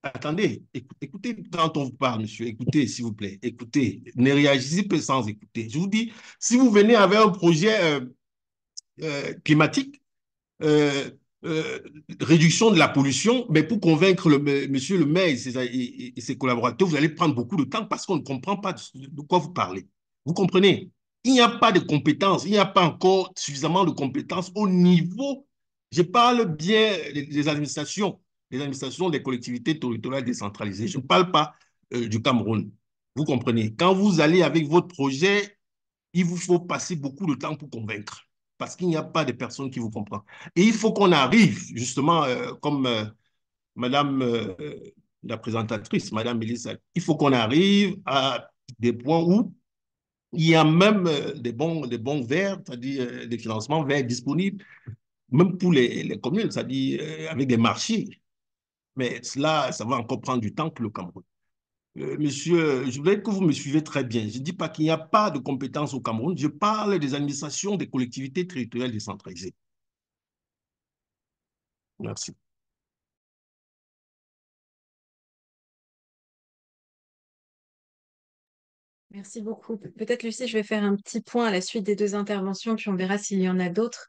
attendez, écoutez quand on vous parle, monsieur, écoutez, s'il vous plaît, écoutez, ne réagissez pas sans écouter. Je vous dis, si vous venez avec un projet climatique, euh, euh, réduction de la pollution, mais pour convaincre monsieur le maire et ses collaborateurs, vous allez prendre beaucoup de temps parce qu'on ne comprend pas de quoi vous parlez. Vous comprenez? Il n'y a pas de compétences, il n'y a pas encore suffisamment de compétences au niveau, je parle bien des administrations des collectivités territoriales décentralisées. Je ne parle pas du Cameroun. Vous comprenez? Quand vous allez avec votre projet, il vous faut passer beaucoup de temps pour convaincre parce qu'il n'y a pas de personne qui vous comprend. Et il faut qu'on arrive, justement, comme Madame la présentatrice, Madame Mélissa, il faut qu'on arrive à des points où il y a même des bons verts, c'est-à-dire des financements verts disponibles, même pour les communes, c'est-à-dire avec des marchés. Mais cela, ça va encore prendre du temps pour le Cameroun. Monsieur, je voudrais que vous me suivez très bien. Je ne dis pas qu'il n'y a pas de compétences au Cameroun, je parle des administrations des collectivités territoriales décentralisées. Merci. Merci beaucoup. Peut-être, Lucie, je vais faire un petit point à la suite des deux interventions, puis on verra s'il y en a d'autres.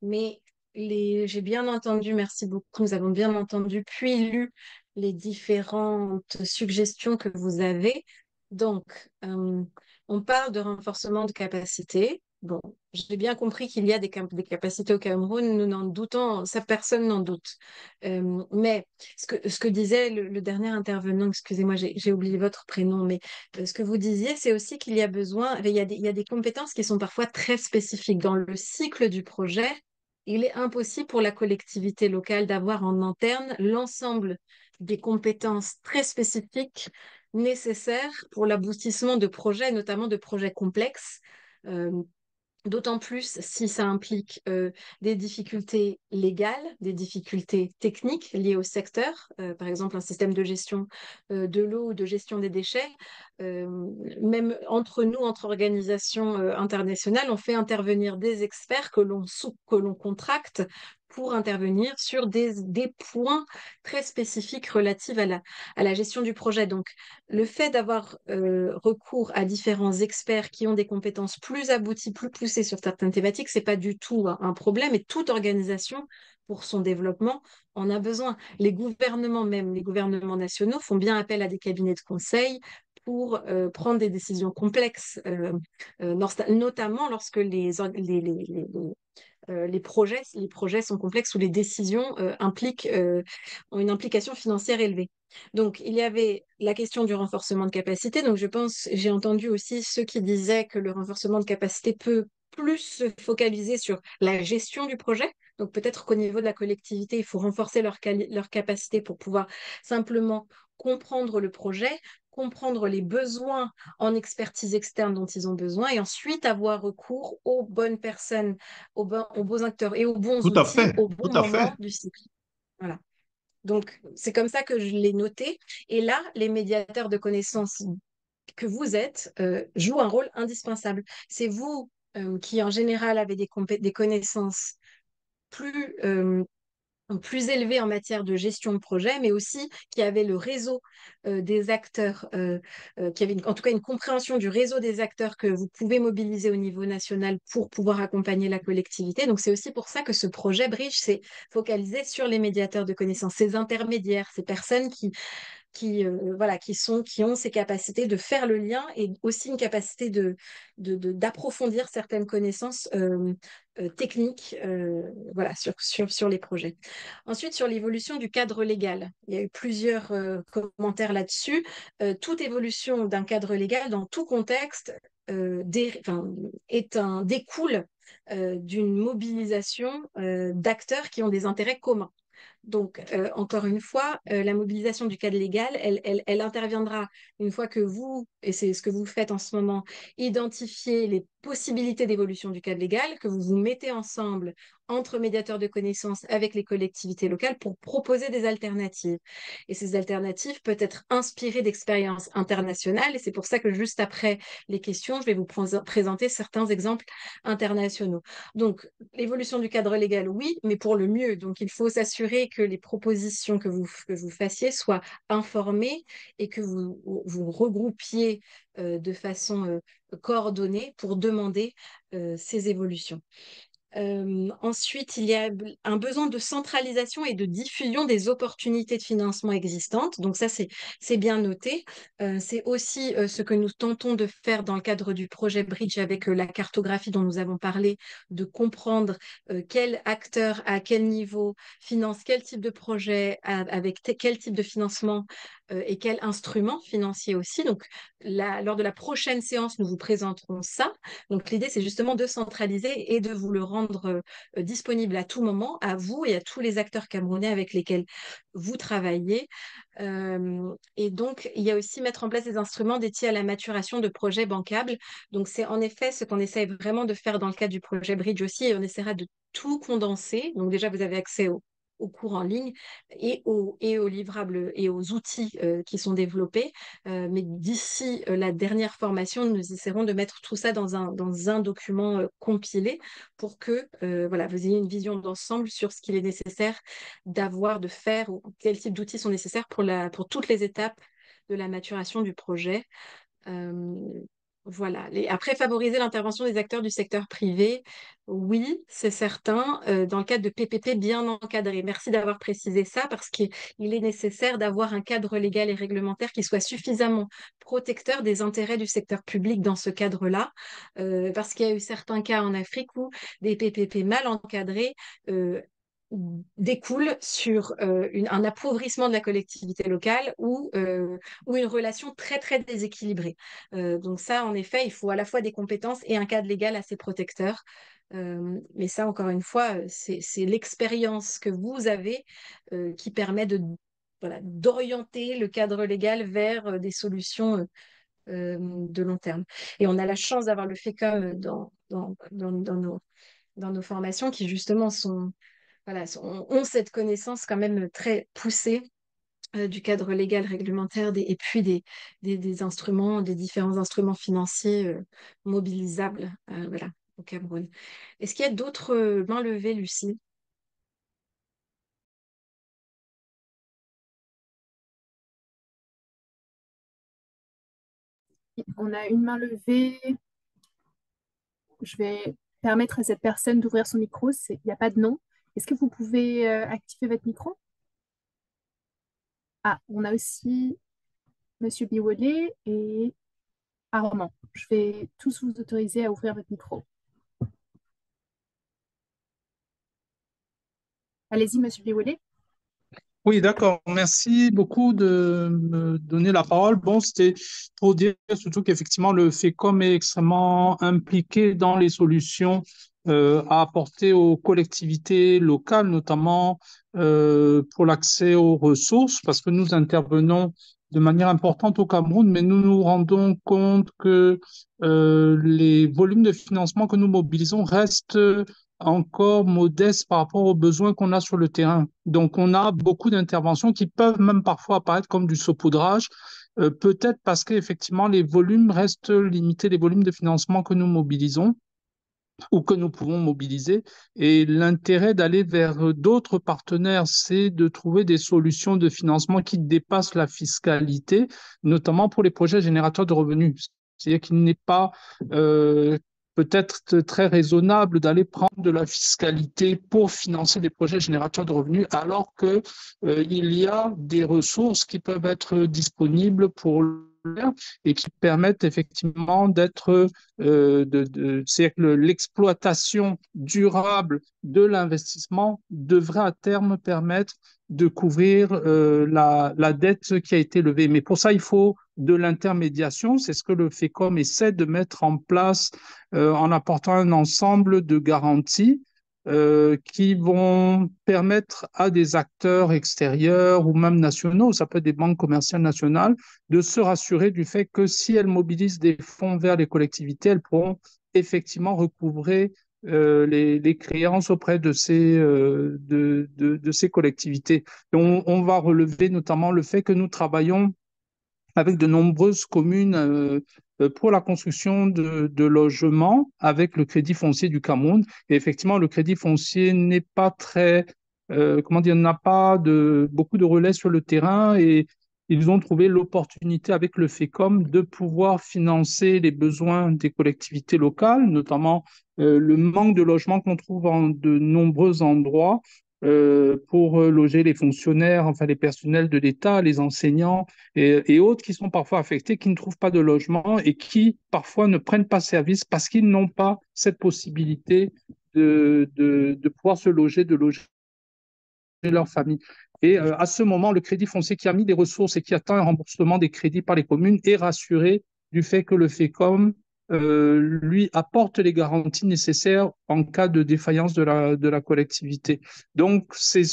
Mais j'ai bien entendu, merci beaucoup, nous avons bien entendu, puis lu les différentes suggestions que vous avez. Donc, on parle de renforcement de capacité. Bon, j'ai bien compris qu'il y a des capacités au Cameroun, nous n'en doutons, ça personne n'en doute. Mais ce que disait le dernier intervenant, excusez-moi, j'ai oublié votre prénom, mais ce que vous disiez, c'est aussi qu'il y a besoin, il y a des compétences qui sont parfois très spécifiques. Dans le cycle du projet, il est impossible pour la collectivité locale d'avoir en interne l'ensemble des compétences très spécifiques nécessaires pour l'aboutissement de projets, notamment de projets complexes. Euh, D'autant plus si ça implique des difficultés légales, des difficultés techniques liées au secteur, par exemple un système de gestion de l'eau ou de gestion des déchets. Euh, Même entre nous, entre organisations internationales, on fait intervenir des experts que l'on contracte pour intervenir sur des points très spécifiques relatifs à la gestion du projet. Donc, le fait d'avoir recours à différents experts qui ont des compétences plus abouties, plus poussées sur certaines thématiques, c'est pas du tout un problème. Et toute organisation, pour son développement, en a besoin. Les gouvernements, même les gouvernements nationaux, font bien appel à des cabinets de conseil pour prendre des décisions complexes, notamment lorsque les projets sont complexes ou les décisions ont une implication financière élevée. Donc, il y avait la question du renforcement de capacité. Donc, je pense, j'ai entendu aussi ceux qui disaient que le renforcement de capacité peut plus se focaliser sur la gestion du projet. Donc, peut-être qu'au niveau de la collectivité, il faut renforcer leur capacité pour pouvoir simplement comprendre le projet, comprendre les besoins en expertise externe dont ils ont besoin et ensuite avoir recours aux bonnes personnes, aux bons acteurs et aux bons Tout à outils fait, au tout bon à moment fait. du cycle. Voilà. Donc, c'est comme ça que je l'ai noté. Et là, les médiateurs de connaissances que vous êtes jouent un rôle indispensable. C'est vous qui, en général, avez des connaissances plus donc plus élevé en matière de gestion de projet, mais aussi qui avait le réseau des acteurs, qui avait en tout cas une compréhension du réseau des acteurs que vous pouvez mobiliser au niveau national pour pouvoir accompagner la collectivité. Donc c'est aussi pour ça que ce projet Bridge s'est focalisé sur les médiateurs de connaissances, ces intermédiaires, ces personnes voilà, qui ont ces capacités de faire le lien et aussi une capacité d'approfondir certaines connaissances techniques voilà, sur les projets. Ensuite, sur l'évolution du cadre légal, il y a eu plusieurs commentaires là-dessus. Toute évolution d'un cadre légal dans tout contexte découle d'une mobilisation d'acteurs qui ont des intérêts communs. Donc, encore une fois, la mobilisation du cadre légal, elle interviendra une fois que vous, et c'est ce que vous faites en ce moment, identifiez les possibilités d'évolution du cadre légal, que vous vous mettez ensemble entre médiateurs de connaissances avec les collectivités locales pour proposer des alternatives. Et ces alternatives peuvent être inspirées d'expériences internationales, et c'est pour ça que juste après les questions, je vais vous présenter certains exemples internationaux. Donc, l'évolution du cadre légal, oui, mais pour le mieux. Donc, il faut s'assurer que les propositions que vous fassiez soient informées et que vous regroupiez de façon coordonnée pour demander ces évolutions. Ensuite, il y a un besoin de centralisation et de diffusion des opportunités de financement existantes. Donc ça, c'est bien noté. C'est aussi ce que nous tentons de faire dans le cadre du projet Bridge avec la cartographie dont nous avons parlé, de comprendre quel acteur à quel niveau finance quel type de projet, avec quel type de financement et quel instrument financier aussi. Donc, lors de la prochaine séance, nous vous présenterons ça. Donc, l'idée, c'est justement de centraliser et de vous le rendre disponible à tout moment, à vous et à tous les acteurs camerounais avec lesquels vous travaillez. Et donc, il y a aussi mettre en place des instruments dédiés à la maturation de projets bancables. Donc, c'est en effet ce qu'on essaie vraiment de faire dans le cadre du projet Bridge aussi, et on essaiera de tout condenser. Donc, déjà, vous avez accès aux cours en ligne et aux livrables et aux outils qui sont développés. Mais d'ici la dernière formation, nous essaierons de mettre tout ça dans un document compilé pour que voilà, vous ayez une vision d'ensemble sur ce qu'il est nécessaire d'avoir, de faire, ou quel type d'outils sont nécessaires pour toutes les étapes de la maturation du projet. Voilà. Après, favoriser l'intervention des acteurs du secteur privé, oui, c'est certain, dans le cadre de PPP bien encadré. Merci d'avoir précisé ça parce qu'il est nécessaire d'avoir un cadre légal et réglementaire qui soit suffisamment protecteur des intérêts du secteur public dans ce cadre-là, parce qu'il y a eu certains cas en Afrique où des PPP mal encadrés découle sur un appauvrissement de la collectivité locale ou une relation très, très déséquilibrée. Donc ça, en effet, il faut à la fois des compétences et un cadre légal assez protecteur. Mais ça, encore une fois, c'est l'expérience que vous avez qui permet voilà, d'orienter le cadre légal vers des solutions de long terme. Et on a la chance d'avoir le FECOM dans nos formations qui, justement, voilà, ont cette connaissance quand même très poussée du cadre légal réglementaire et puis des instruments, des différents instruments financiers mobilisables voilà, au Cameroun. Est-ce qu'il y a d'autres mains levées, Lucie? On a une main levée. Je vais permettre à cette personne d'ouvrir son micro. Il n'y a pas de nom. Est-ce que vous pouvez activer votre micro? Ah, on a aussi Monsieur Biolay et Armand. Je vais tous vous autoriser à ouvrir votre micro. Allez-y, Monsieur Biolay. Oui, d'accord. Merci beaucoup de me donner la parole. Bon, c'était pour dire surtout qu'effectivement, le FECOM est extrêmement impliqué dans les solutions à apporter aux collectivités locales, notamment pour l'accès aux ressources, parce que nous intervenons de manière importante au Cameroun, mais nous nous rendons compte que les volumes de financement que nous mobilisons restent encore modeste par rapport aux besoins qu'on a sur le terrain. Donc, on a beaucoup d'interventions qui peuvent même parfois apparaître comme du saupoudrage, peut-être parce qu'effectivement, les volumes restent limités, les volumes de financement que nous mobilisons. ou que nous pouvons mobiliser. Et l'intérêt d'aller vers d'autres partenaires, c'est de trouver des solutions de financement qui dépassent la fiscalité, notamment pour les projets générateurs de revenus. C'est-à-dire qu'il n'est pas peut-être très raisonnable d'aller prendre de la fiscalité pour financer des projets générateurs de revenus, alors que il y a des ressources qui peuvent être disponibles pour et qui permettent effectivement d'être c'est que l'exploitation durable de l'investissement devrait à terme permettre de couvrir la dette qui a été levée. Mais pour ça, il faut de l'intermédiation. C'est ce que le FECOM essaie de mettre en place en apportant un ensemble de garanties qui vont permettre à des acteurs extérieurs ou même nationaux, ça peut être des banques commerciales nationales, de se rassurer du fait que si elles mobilisent des fonds vers les collectivités, elles pourront effectivement recouvrer les créances auprès de ces collectivités. Et on va relever notamment le fait que nous travaillons avec de nombreuses communes pour la construction de logements avec le Crédit foncier du Cameroun. Et effectivement, le Crédit foncier n'est pas très, comment dire, n'a pas beaucoup de relais sur le terrain et ils ont trouvé l'opportunité avec le FECOM de pouvoir financer les besoins des collectivités locales, notamment le manque de logements qu'on trouve en de nombreux endroits pour loger les fonctionnaires, enfin les personnels de l'État, les enseignants et autres qui sont parfois affectés, qui ne trouvent pas de logement et qui parfois ne prennent pas service parce qu'ils n'ont pas cette possibilité de pouvoir se loger, de loger leur famille. Et à ce moment, le Crédit foncier qui a mis des ressources et qui attend un remboursement des crédits par les communes est rassuré du fait que le FECOM lui apporte les garanties nécessaires en cas de défaillance de la collectivité. Donc, c'est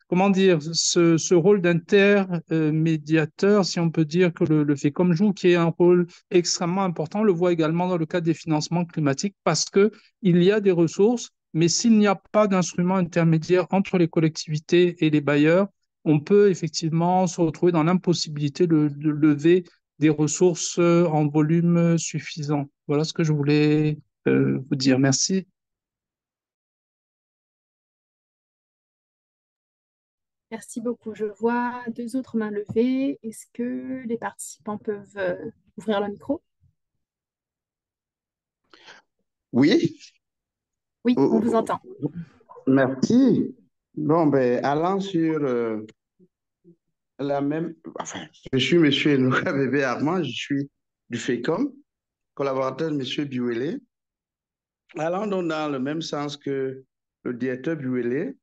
comment dire, ce rôle d'intermédiateur, si on peut dire, que le FECOM joue, qui est un rôle extrêmement important. On le voit également dans le cadre des financements climatiques parce qu'il y a des ressources, mais s'il n'y a pas d'instrument intermédiaire entre les collectivités et les bailleurs, on peut effectivement se retrouver dans l'impossibilité de lever des ressources en volume suffisant. Voilà ce que je voulais vous dire. Merci. Merci beaucoup. Je vois deux autres mains levées. Est-ce que les participants peuvent ouvrir le micro? Oui, Oui, on vous entend. merci. Bon, ben, allant sur enfin, je suis M. Enouka Bébé Armand, je suis du FECOM, collaborateur de M. Biouélé. Allant donc dans le même sens que le directeur Biouélé,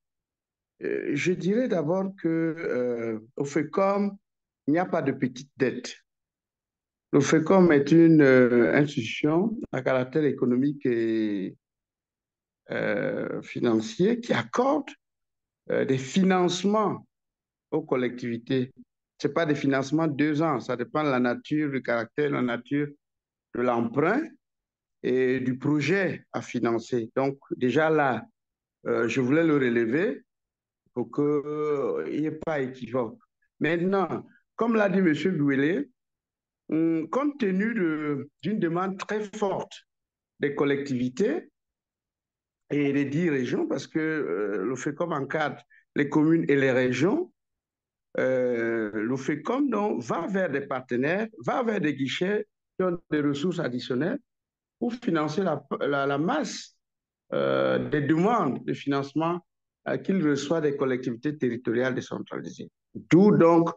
je dirais d'abord que au FECOM, il n'y a pas de petite dette. Le FECOM est une institution à caractère économique et financier qui accorde des financements aux collectivités. Ce n'est pas des financements de 2 ans, ça dépend de la nature, du caractère, de la nature de l'emprunt et du projet à financer. Donc, déjà là, je voulais le relever pour qu'il n'y ait pas équivoque. Maintenant, comme l'a dit M. Bouélé, compte tenu d'une demande très forte des collectivités et des 10 régions, parce que le FECOM encadre les communes et les régions, le FECOM donc, va vers des partenaires, va vers des guichets qui ont des ressources additionnelles pour financer la masse des demandes de financement qu'il reçoit des collectivités territoriales décentralisées. D'où donc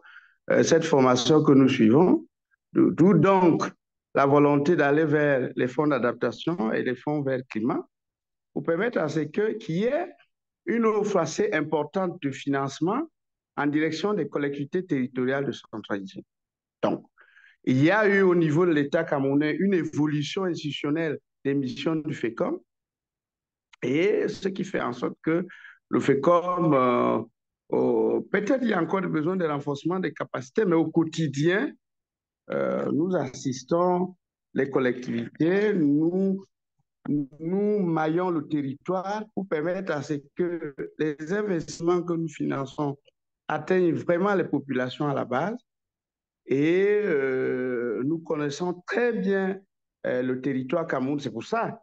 cette formation que nous suivons, d'où donc la volonté d'aller vers les fonds d'adaptation et les fonds vers le climat pour permettre à ce qu'il y ait une offre assez importante de financement en direction des collectivités territoriales décentralisées. Donc, il y a eu au niveau de l'État camerounais une évolution institutionnelle des missions du FECOM, et ce qui fait en sorte que le FECOM, peut-être il y a encore besoin de renforcement des capacités, mais au quotidien, nous assistons les collectivités, nous maillons le territoire pour permettre à ce que les investissements que nous finançons atteignent vraiment les populations à la base. Et nous connaissons très bien le territoire Cameroun. C'est pour ça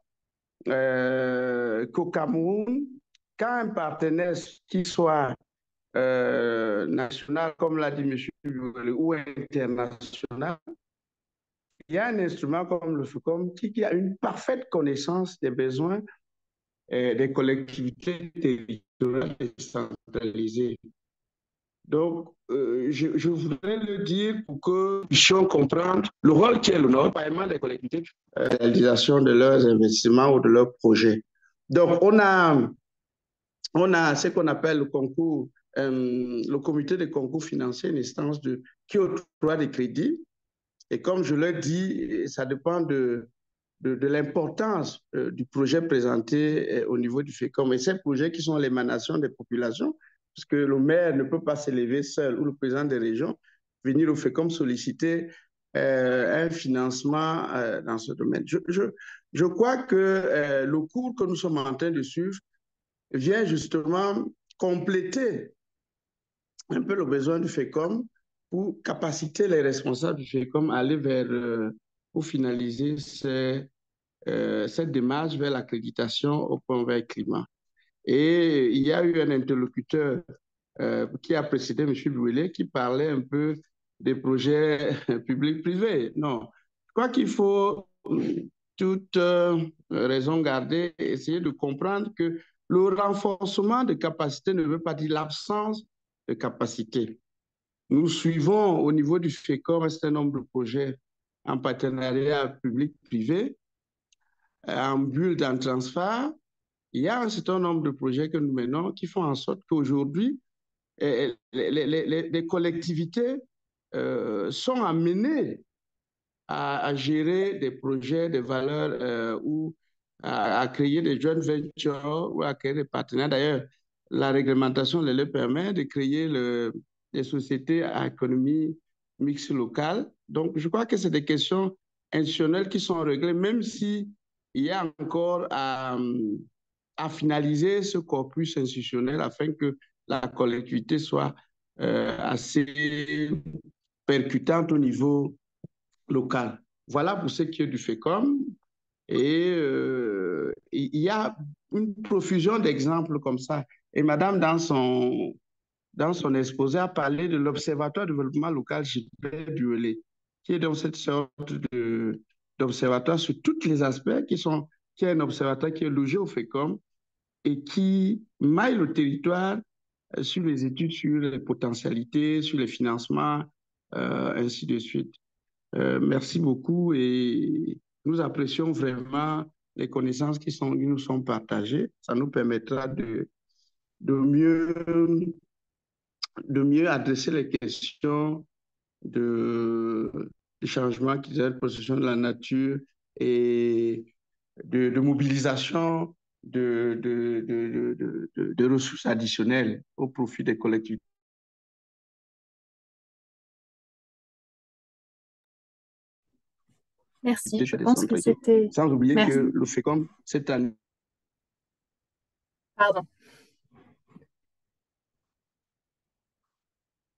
qu'au Cameroun, quand un partenaire qui soit national, comme l'a dit M. Buole, ou international, il y a un instrument comme le FECOM qui a une parfaite connaissance des besoins des collectivités territoriales décentralisées. Donc, je voudrais le dire pour que nous puissions comprendre le rôle qui est le nôtre, par exemple, des collectivités, la réalisation de leurs investissements ou de leurs projets. Donc, on a ce qu'on appelle le concours, le comité de concours financier, une instance qui octroie des crédits. Et comme je l'ai dit, ça dépend de l'importance du projet présenté au niveau du FECOM. Et ces projets qui sont l'émanation des populations, puisque le maire ne peut pas s'élever seul ou le président des régions, venir au FECOM solliciter un financement dans ce domaine. Je crois que le cours que nous sommes en train de suivre vient justement compléter un peu le besoin du FECOM pour capaciter les responsables du FECOM à aller vers, pour finaliser cette démarche vers l'accréditation au point vers climat. Et il y a eu un interlocuteur qui a précédé M. Buole qui parlait un peu des projets publics-privés. Non, je crois qu'il faut toute raison garder et essayer de comprendre que le renforcement de capacité ne veut pas dire l'absence de capacité. Nous suivons au niveau du FECOM un certain nombre de projets en partenariat public-privé, en bulle, en transfert. Il y a un certain nombre de projets que nous menons qui font en sorte qu'aujourd'hui, les collectivités sont amenées à gérer des projets de valeur ou à créer des joint ventures ou à créer des partenaires. D'ailleurs, la réglementation leur permet de créer des sociétés à économie mixte locale. Donc, je crois que c'est des questions institutionnelles qui sont réglées, même si il y a encore à finaliser ce corpus institutionnel afin que la collectivité soit assez percutante au niveau local. Voilà pour ce qui est du FECOM. Et il y a une profusion d'exemples comme ça. Et Madame, dans son exposé, a parlé de l'Observatoire de développement local Gilbert Buole, qui est dans cette sorte d'observatoire sur tous les aspects, qui est un observatoire qui est logé au FECOM et qui maille le territoire sur les études, sur les potentialités, sur les financements, ainsi de suite. Merci beaucoup et nous apprécions vraiment les connaissances qui nous sont partagées. Ça nous permettra de mieux adresser les questions de changement qui est de possession de la nature et de mobilisation de ressources additionnelles au profit des collectivités. Merci, je pense que c'était... Sans oublier que le FECOM, cette année... Pardon.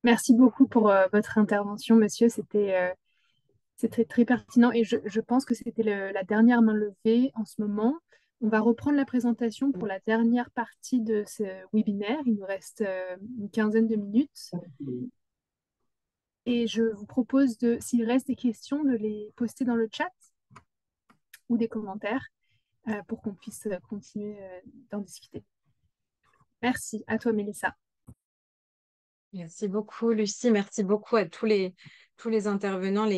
Merci beaucoup pour votre intervention, monsieur. C'était très pertinent et je pense que c'était la dernière main levée en ce moment. On va reprendre la présentation pour la dernière partie de ce webinaire. Il nous reste une quinzaine de minutes. Et je vous propose, s'il reste des questions, de les poster dans le chat ou des commentaires pour qu'on puisse continuer d'en discuter. Merci. À toi, Mélissa. Merci beaucoup, Lucie. Merci beaucoup à tous les intervenants.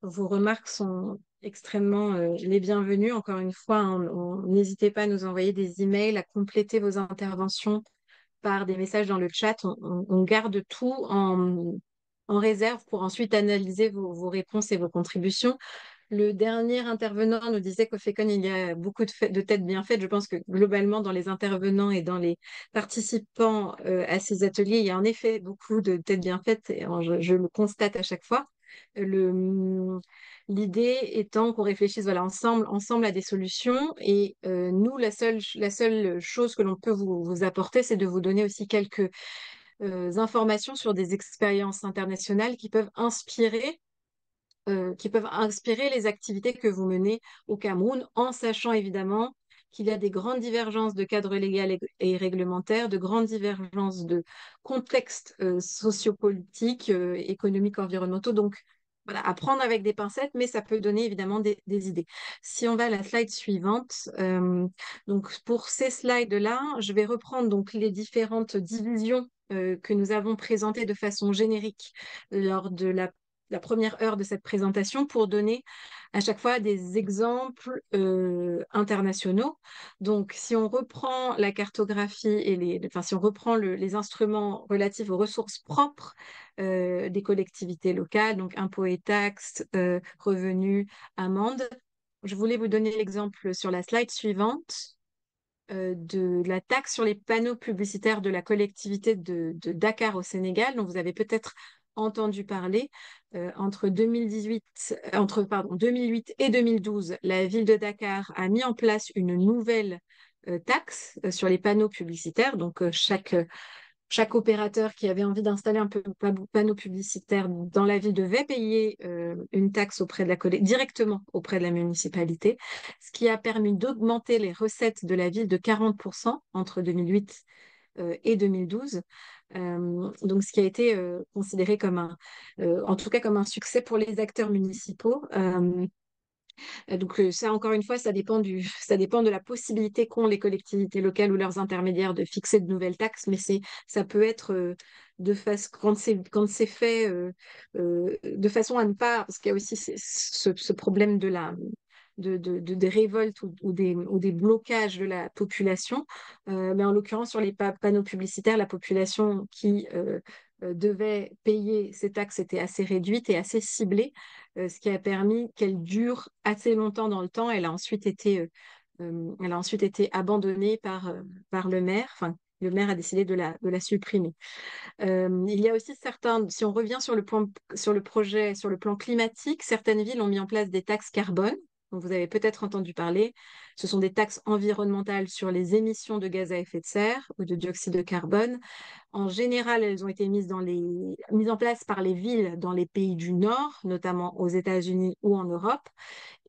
Vos remarques sont extrêmement les bienvenues. Encore une fois, n'hésitez pas à nous envoyer des emails, à compléter vos interventions par des messages dans le chat. On garde tout en réserve pour ensuite analyser vos réponses et vos contributions. Le dernier intervenant nous disait qu'au FECOM, il y a beaucoup de têtes bien faites. Je pense que globalement, dans les intervenants et dans les participants à ces ateliers, il y a en effet beaucoup de têtes bien faites. Et je le constate à chaque fois. L'idée étant qu'on réfléchisse ensemble à des solutions. Et nous, la seule chose que l'on peut vous apporter, c'est de vous donner aussi quelques informations sur des expériences internationales qui peuvent inspirer les activités que vous menez au Cameroun, en sachant évidemment qu'il y a des grandes divergences de cadre légal et réglementaire, de grandes divergences de contextes sociopolitiques, économiques, environnementaux. Donc, voilà, à prendre avec des pincettes, mais ça peut donner évidemment des idées. Si on va à la slide suivante, donc pour ces slides-là, je vais reprendre donc les différentes divisions que nous avons présentées de façon générique lors de la première heure de cette présentation pour donner à chaque fois des exemples internationaux. Donc, si on reprend la cartographie et enfin, si on reprend les instruments relatifs aux ressources propres des collectivités locales, donc impôts et taxes, revenus, amendes, je voulais vous donner l'exemple sur la slide suivante de la taxe sur les panneaux publicitaires de la collectivité de Dakar au Sénégal, dont vous avez peut-être entendu parler. Entre 2008 et 2012, la ville de Dakar a mis en place une nouvelle taxe sur les panneaux publicitaires. Donc, chaque opérateur qui avait envie d'installer un panneau publicitaire dans la ville devait payer une taxe directement auprès de la municipalité, ce qui a permis d'augmenter les recettes de la ville de 40% entre 2008 et 2012. Donc, ce qui a été considéré en tout cas comme un succès pour les acteurs municipaux. Donc ça, encore une fois, ça dépend de la possibilité qu'ont les collectivités locales ou leurs intermédiaires de fixer de nouvelles taxes, mais ça peut être quand c'est fait de façon à ne pas, parce qu'il y a aussi ce problème des révoltes ou des blocages de la population. Mais en l'occurrence, sur les panneaux publicitaires, la population qui devait payer ces taxes était assez réduite et assez ciblée, ce qui a permis qu'elle dure assez longtemps dans le temps. Elle a ensuite été abandonnée par le maire. Enfin, le maire a décidé de la supprimer. Il y a aussi si on revient sur le projet, sur le plan climatique, certaines villes ont mis en place des taxes carbone, dont vous avez peut-être entendu parler. Ce sont des taxes environnementales sur les émissions de gaz à effet de serre ou de dioxyde de carbone. En général, elles ont été mises en place par les villes dans les pays du Nord, notamment aux États-Unis ou en Europe.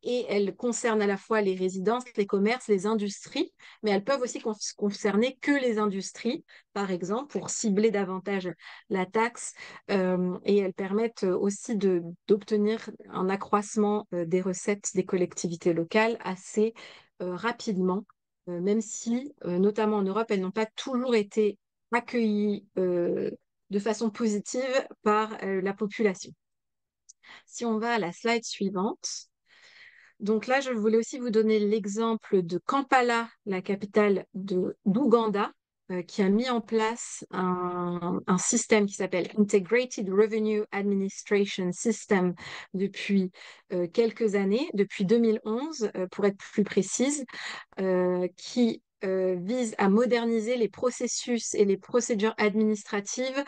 Et elles concernent à la fois les résidences, les commerces, les industries, mais elles peuvent aussi concerner que les industries, par exemple, pour cibler davantage la taxe. Et elles permettent aussi d'obtenir un accroissement des recettes des collectivités locales assez rapidement, même si, notamment en Europe, elles n'ont pas toujours été accueillies de façon positive par la population. Si on va à la slide suivante. Donc là, je voulais aussi vous donner l'exemple de Kampala, la capitale d'Ouganda, qui a mis en place un système qui s'appelle Integrated Revenue Administration System depuis quelques années, depuis 2011, pour être plus précise, qui vise à moderniser les processus et les procédures administratives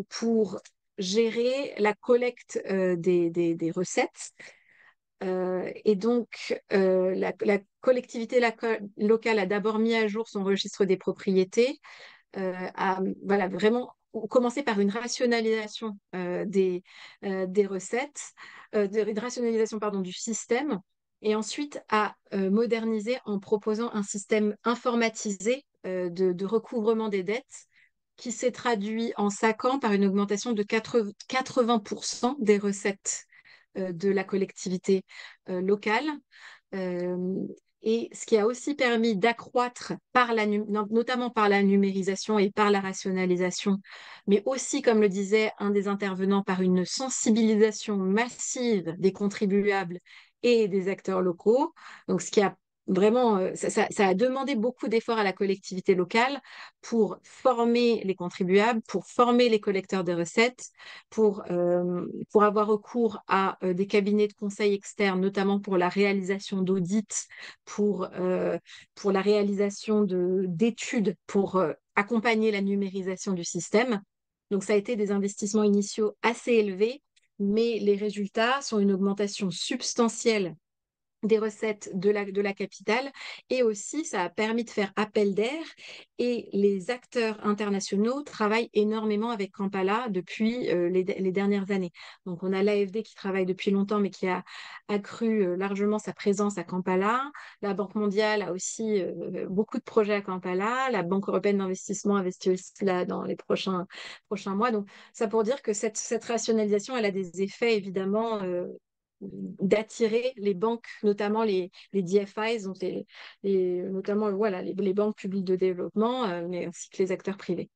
pour gérer la collecte des recettes. Et donc, la collectivité locale a d'abord mis à jour son registre des propriétés, voilà, vraiment commencer par une rationalisation des recettes, une rationalisation, pardon, du système, et ensuite à moderniser en proposant un système informatisé de recouvrement des dettes qui s'est traduit en 5 ans par une augmentation de 80% des recettes de la collectivité locale. Et ce qui a aussi permis d'accroître, notamment par la numérisation et par la rationalisation, mais aussi, comme le disait un des intervenants, par une sensibilisation massive des contribuables et des acteurs locaux. Donc, ce qui a vraiment, ça a demandé beaucoup d'efforts à la collectivité locale pour former les contribuables, pour former les collecteurs de recettes, pour avoir recours à des cabinets de conseil externes, notamment pour la réalisation d'audits, pour la réalisation d'études, pour accompagner la numérisation du système. Donc, ça a été des investissements initiaux assez élevés, mais les résultats sont une augmentation substantielle des recettes de la capitale, et aussi ça a permis de faire appel d'air, et les acteurs internationaux travaillent énormément avec Kampala depuis les dernières années. Donc on a l'AFD qui travaille depuis longtemps mais qui a accru largement sa présence à Kampala. La Banque mondiale a aussi beaucoup de projets à Kampala. La Banque européenne d'investissement investit aussi là dans les prochains mois. Donc ça pour dire que cette rationalisation, elle a des effets évidemment d'attirer les banques, notamment les DFIs, donc notamment voilà, les banques publiques de développement, mais ainsi que les acteurs privés.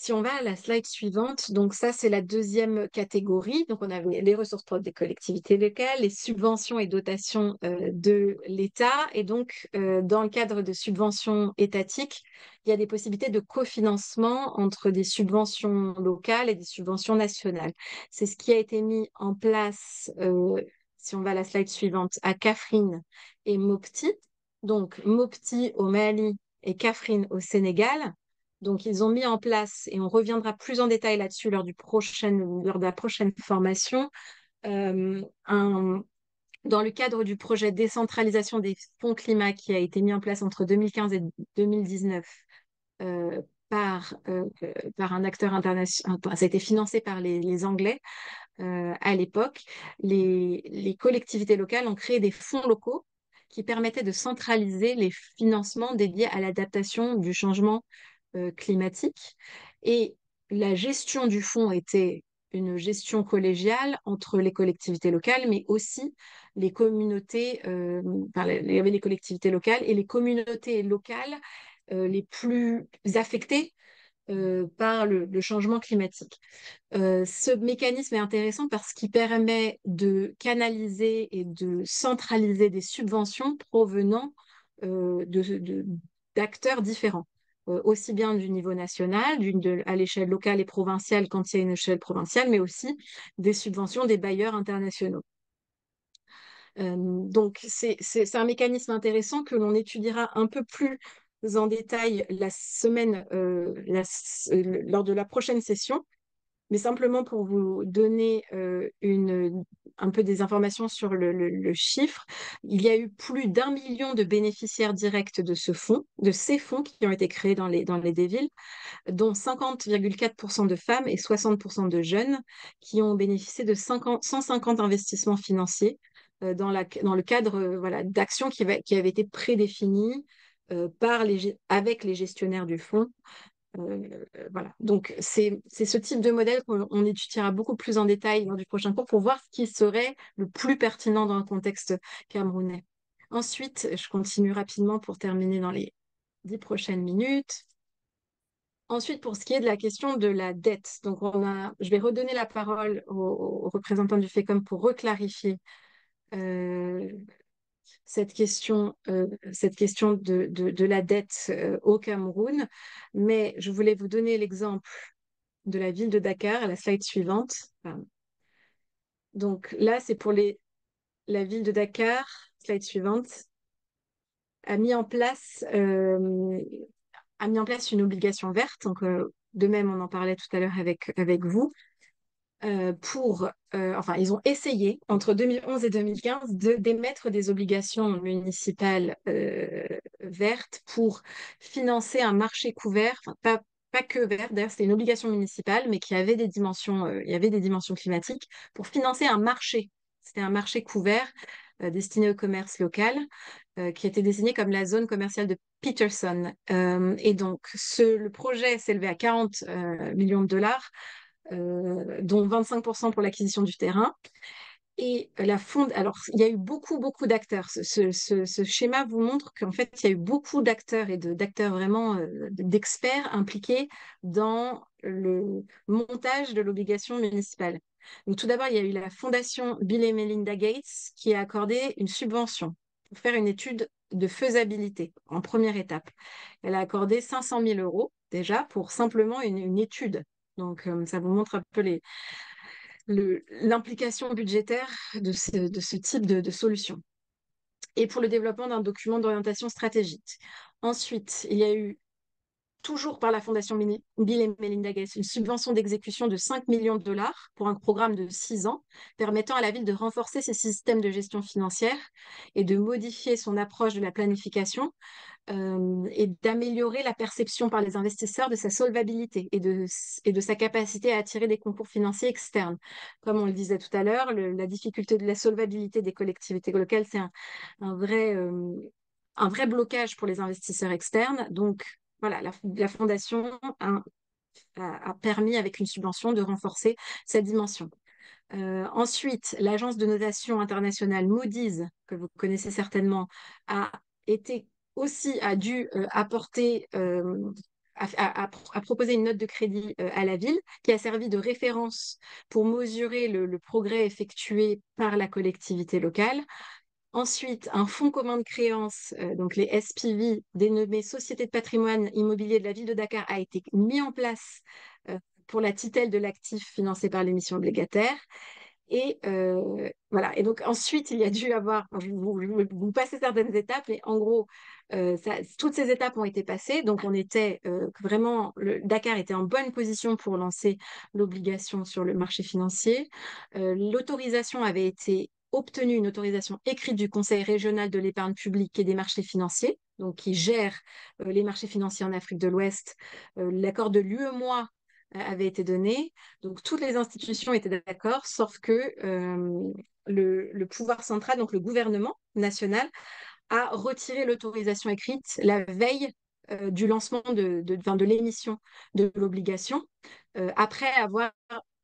Si on va à la slide suivante, donc ça c'est la deuxième catégorie. Donc on avait les ressources propres des collectivités locales, les subventions et dotations de l'État. Et donc dans le cadre de subventions étatiques, il y a des possibilités de cofinancement entre des subventions locales et des subventions nationales. C'est ce qui a été mis en place, si on va à la slide suivante, à Kaffrine et Mopti. Donc Mopti au Mali et Kaffrine au Sénégal. Donc, ils ont mis en place, et on reviendra plus en détail là-dessus lors de la prochaine formation, dans le cadre du projet décentralisation des fonds climat qui a été mis en place entre 2015 et 2019 par un acteur international. Ça a été financé par les Anglais à l'époque. Les collectivités locales ont créé des fonds locaux qui permettaient de centraliser les financements dédiés à l'adaptation du changement climatique. Et la gestion du fonds était une gestion collégiale entre les collectivités locales, mais aussi les communautés, il y avait les collectivités locales et les communautés locales les plus affectées par le changement climatique. Ce mécanisme est intéressant parce qu'il permet de canaliser et de centraliser des subventions provenant d'acteurs différents, aussi bien du niveau national, à l'échelle locale et provinciale quand il y a une échelle provinciale, mais aussi des subventions des bailleurs internationaux. Donc, c'est un mécanisme intéressant que l'on étudiera un peu plus en détail lors de la prochaine session. Mais simplement pour vous donner un peu des informations sur le chiffre, il y a eu plus d'1 million de bénéficiaires directs de ces fonds qui ont été créés dans les des villes, dont 50,4% de femmes et 60% de jeunes qui ont bénéficié de 150 investissements financiers dans le cadre voilà, d'actions qui avaient été prédéfinies avec les gestionnaires du fonds. Voilà, donc c'est ce type de modèle qu'on étudiera beaucoup plus en détail lors du prochain cours pour voir ce qui serait le plus pertinent dans le contexte camerounais. Ensuite, je continue rapidement pour terminer dans les 10 prochaines minutes. Ensuite, pour ce qui est de la question de la dette, donc je vais redonner la parole aux représentants du FECOM pour reclarifier cette question de la dette au Cameroun. Mais je voulais vous donner l'exemple de la ville de Dakar, à la slide suivante. Pardon. Donc là, c'est pour la ville de Dakar, slide suivante, a mis en place une obligation verte. Donc, de même, on en parlait tout à l'heure avec vous. Ils ont essayé entre 2011 et 2015 d'émettre des obligations municipales vertes pour financer un marché couvert, pas que vert, d'ailleurs c'était une obligation municipale, mais qui avait des dimensions, il y avait des dimensions climatiques, pour financer un marché. C'était un marché couvert destiné au commerce local, qui était désigné comme la zone commerciale de Peterson. Et donc, le projet s'élevait à 40 millions de dollars, dont 25% pour l'acquisition du terrain. Et alors, il y a eu beaucoup d'acteurs. Ce schéma vous montre qu'en fait, il y a eu beaucoup d'acteurs et d'acteurs vraiment d'experts impliqués dans le montage de l'obligation municipale. Donc, tout d'abord, il y a eu la fondation Bill et Melinda Gates qui a accordé une subvention pour faire une étude de faisabilité en première étape. Elle a accordé 500 000 € déjà pour simplement une étude. Donc, ça vous montre un peu l'implication budgétaire de ce type de solution. Et pour le développement d'un document d'orientation stratégique. Ensuite, il y a eu toujours par la Fondation Bill et Melinda Gates, une subvention d'exécution de 5 millions de dollars pour un programme de 6 ans, permettant à la ville de renforcer ses systèmes de gestion financière et de modifier son approche de la planification et d'améliorer la perception par les investisseurs de sa solvabilité et de sa capacité à attirer des concours financiers externes. Comme on le disait tout à l'heure, la difficulté de la solvabilité des collectivités locales, c'est un vrai blocage pour les investisseurs externes. Donc, voilà, la Fondation a permis, avec une subvention, de renforcer cette dimension. Ensuite, l'agence de notation internationale Moody's, que vous connaissez certainement, a dû apporter, a proposé une note de crédit à la ville qui a servi de référence pour mesurer le progrès effectué par la collectivité locale. Ensuite, un fonds commun de créances, donc les SPV, dénommé Société de patrimoine immobilier de la ville de Dakar, a été mis en place pour la tutelle de l'actif financé par l'émission obligataire. Et voilà. Et donc ensuite, il y a dû avoir, vous passez certaines étapes, mais en gros, toutes ces étapes ont été passées. Donc on était vraiment, Dakar était en bonne position pour lancer l'obligation sur le marché financier. L'autorisation avait été obtenue, une autorisation écrite du Conseil régional de l'épargne publique et des marchés financiers, donc qui gère les marchés financiers en Afrique de l'Ouest. L'accord de l'UEMOA avait été donné. Donc, toutes les institutions étaient d'accord, sauf que le pouvoir central, donc le gouvernement national, a retiré l'autorisation écrite la veille du lancement de l'émission de l'obligation, après avoir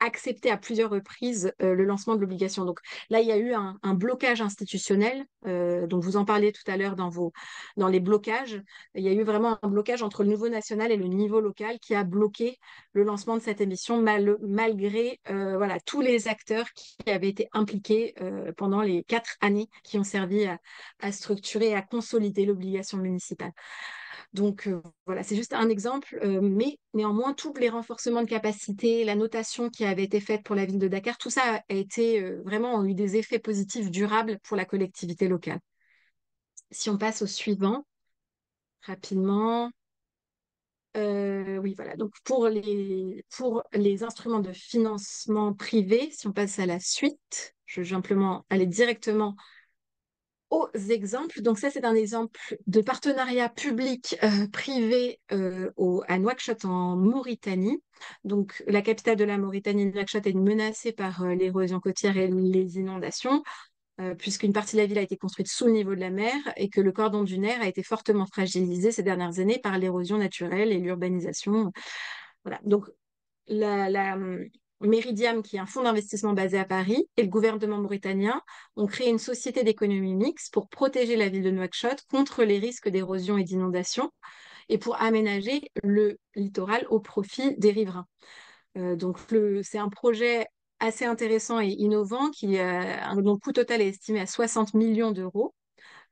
accepté à plusieurs reprises le lancement de l'obligation. Donc là, il y a eu un blocage institutionnel, dont vous en parliez tout à l'heure dans les blocages. Il y a eu vraiment un blocage entre le niveau national et le niveau local qui a bloqué le lancement de cette émission malgré voilà, tous les acteurs qui avaient été impliqués pendant les 4 années qui ont servi à structurer et à consolider l'obligation municipale. Donc voilà, c'est juste un exemple, mais néanmoins, tous les renforcements de capacité, la notation qui avait été faite pour la ville de Dakar, tout ça a été vraiment eu des effets positifs durables pour la collectivité locale. Si on passe au suivant, rapidement. Oui, voilà. Donc pour les instruments de financement privé, si on passe à la suite, je vais simplement aller directement aux exemples. Donc ça, c'est un exemple de partenariat public-privé à Nouakchott en Mauritanie. Donc la capitale de la Mauritanie, Nouakchott, est menacée par l'érosion côtière et les inondations, puisqu'une partie de la ville a été construite sous le niveau de la mer et que le cordon dunaire a été fortement fragilisé ces dernières années par l'érosion naturelle et l'urbanisation. Voilà. Donc la Meridiam, qui est un fonds d'investissement basé à Paris, et le gouvernement mauritanien ont créé une société d'économie mixte pour protéger la ville de Nouakchott contre les risques d'érosion et d'inondation et pour aménager le littoral au profit des riverains. Donc, c'est un projet assez intéressant et innovant dont le coût total est estimé à 60 millions d'euros.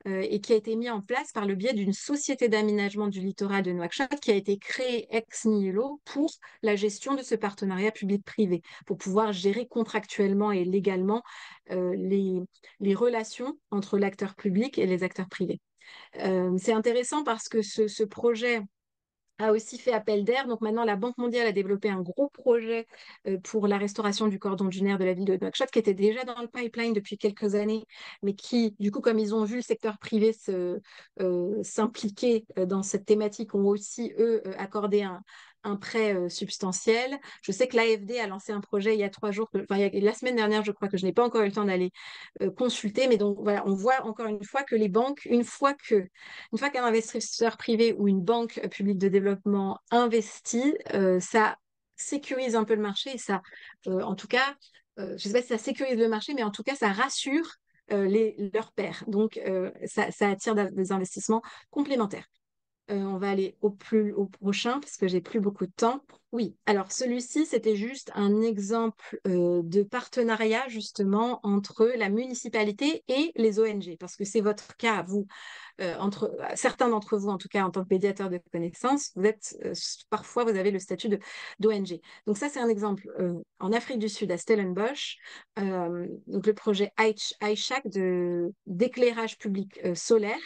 Et qui a été mis en place par le biais d'une société d'aménagement du littoral de Nouakchott qui a été créée ex nihilo pour la gestion de ce partenariat public-privé, pour pouvoir gérer contractuellement et légalement les relations entre l'acteur public et les acteurs privés. C'est intéressant parce que ce projet a aussi fait appel d'air. Donc maintenant, la Banque mondiale a développé un gros projet pour la restauration du cordon dunaire de la ville de Nouakchott, qui était déjà dans le pipeline depuis quelques années, mais qui, du coup, comme ils ont vu le secteur privé s'impliquer dans cette thématique, ont aussi, eux, accordé un prêt substantiel. Je sais que l'AFD a lancé un projet il y a 3 jours, la semaine dernière, je crois que je n'ai pas encore eu le temps d'aller consulter, mais donc voilà, on voit encore une fois que les banques, une fois qu'un investisseur privé ou une banque publique de développement investit, ça sécurise un peu le marché et ça, en tout cas, je ne sais pas si ça sécurise le marché, mais en tout cas, ça rassure leurs pairs. Donc, ça attire des investissements complémentaires. On va aller au prochain parce que j'ai plus beaucoup de temps. Oui, alors celui-ci, c'était juste un exemple de partenariat justement entre la municipalité et les ONG, parce que c'est votre cas, vous, certains d'entre vous, en tout cas en tant que médiateur de connaissances, parfois vous avez le statut d'ONG. Donc ça, c'est un exemple en Afrique du Sud, à Stellenbosch, donc le projet iShack d'éclairage public solaire,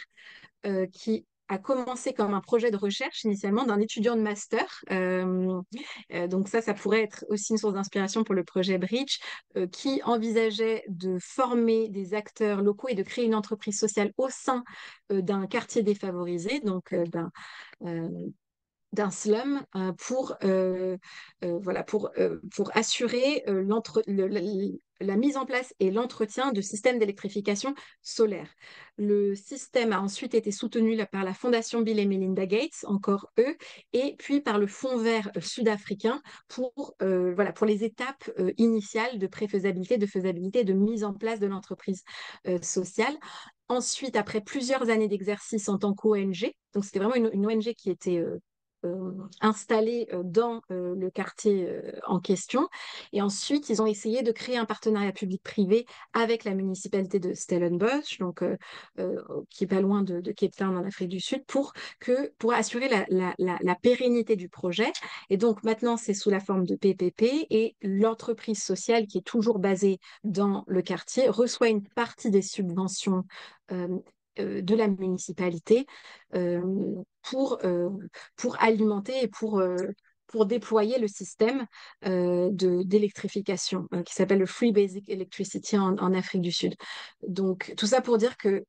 qui a commencé comme un projet de recherche initialement d'un étudiant de master. Donc ça pourrait être aussi une source d'inspiration pour le projet Bridge, qui envisageait de former des acteurs locaux et de créer une entreprise sociale au sein d'un quartier défavorisé, donc d'un slum pour assurer la mise en place et l'entretien de systèmes d'électrification solaire. Le système a ensuite été soutenu par la Fondation Bill et Melinda Gates, encore eux, et puis par le Fonds vert sud-africain pour les étapes initiales de préfaisabilité, de faisabilité et de mise en place de l'entreprise sociale. Ensuite, après plusieurs années d'exercice en tant qu'ONG, donc c'était vraiment une ONG qui était installés dans le quartier en question. Et ensuite, ils ont essayé de créer un partenariat public-privé avec la municipalité de Stellenbosch, donc, qui est pas loin de Cape Town en Afrique du Sud, pour assurer la pérennité du projet. Et donc maintenant, c'est sous la forme de PPP et l'entreprise sociale qui est toujours basée dans le quartier reçoit une partie des subventions de la municipalité pour alimenter et pour déployer le système d'électrification qui s'appelle le Free Basic Electricity en Afrique du Sud. Donc, tout ça pour dire que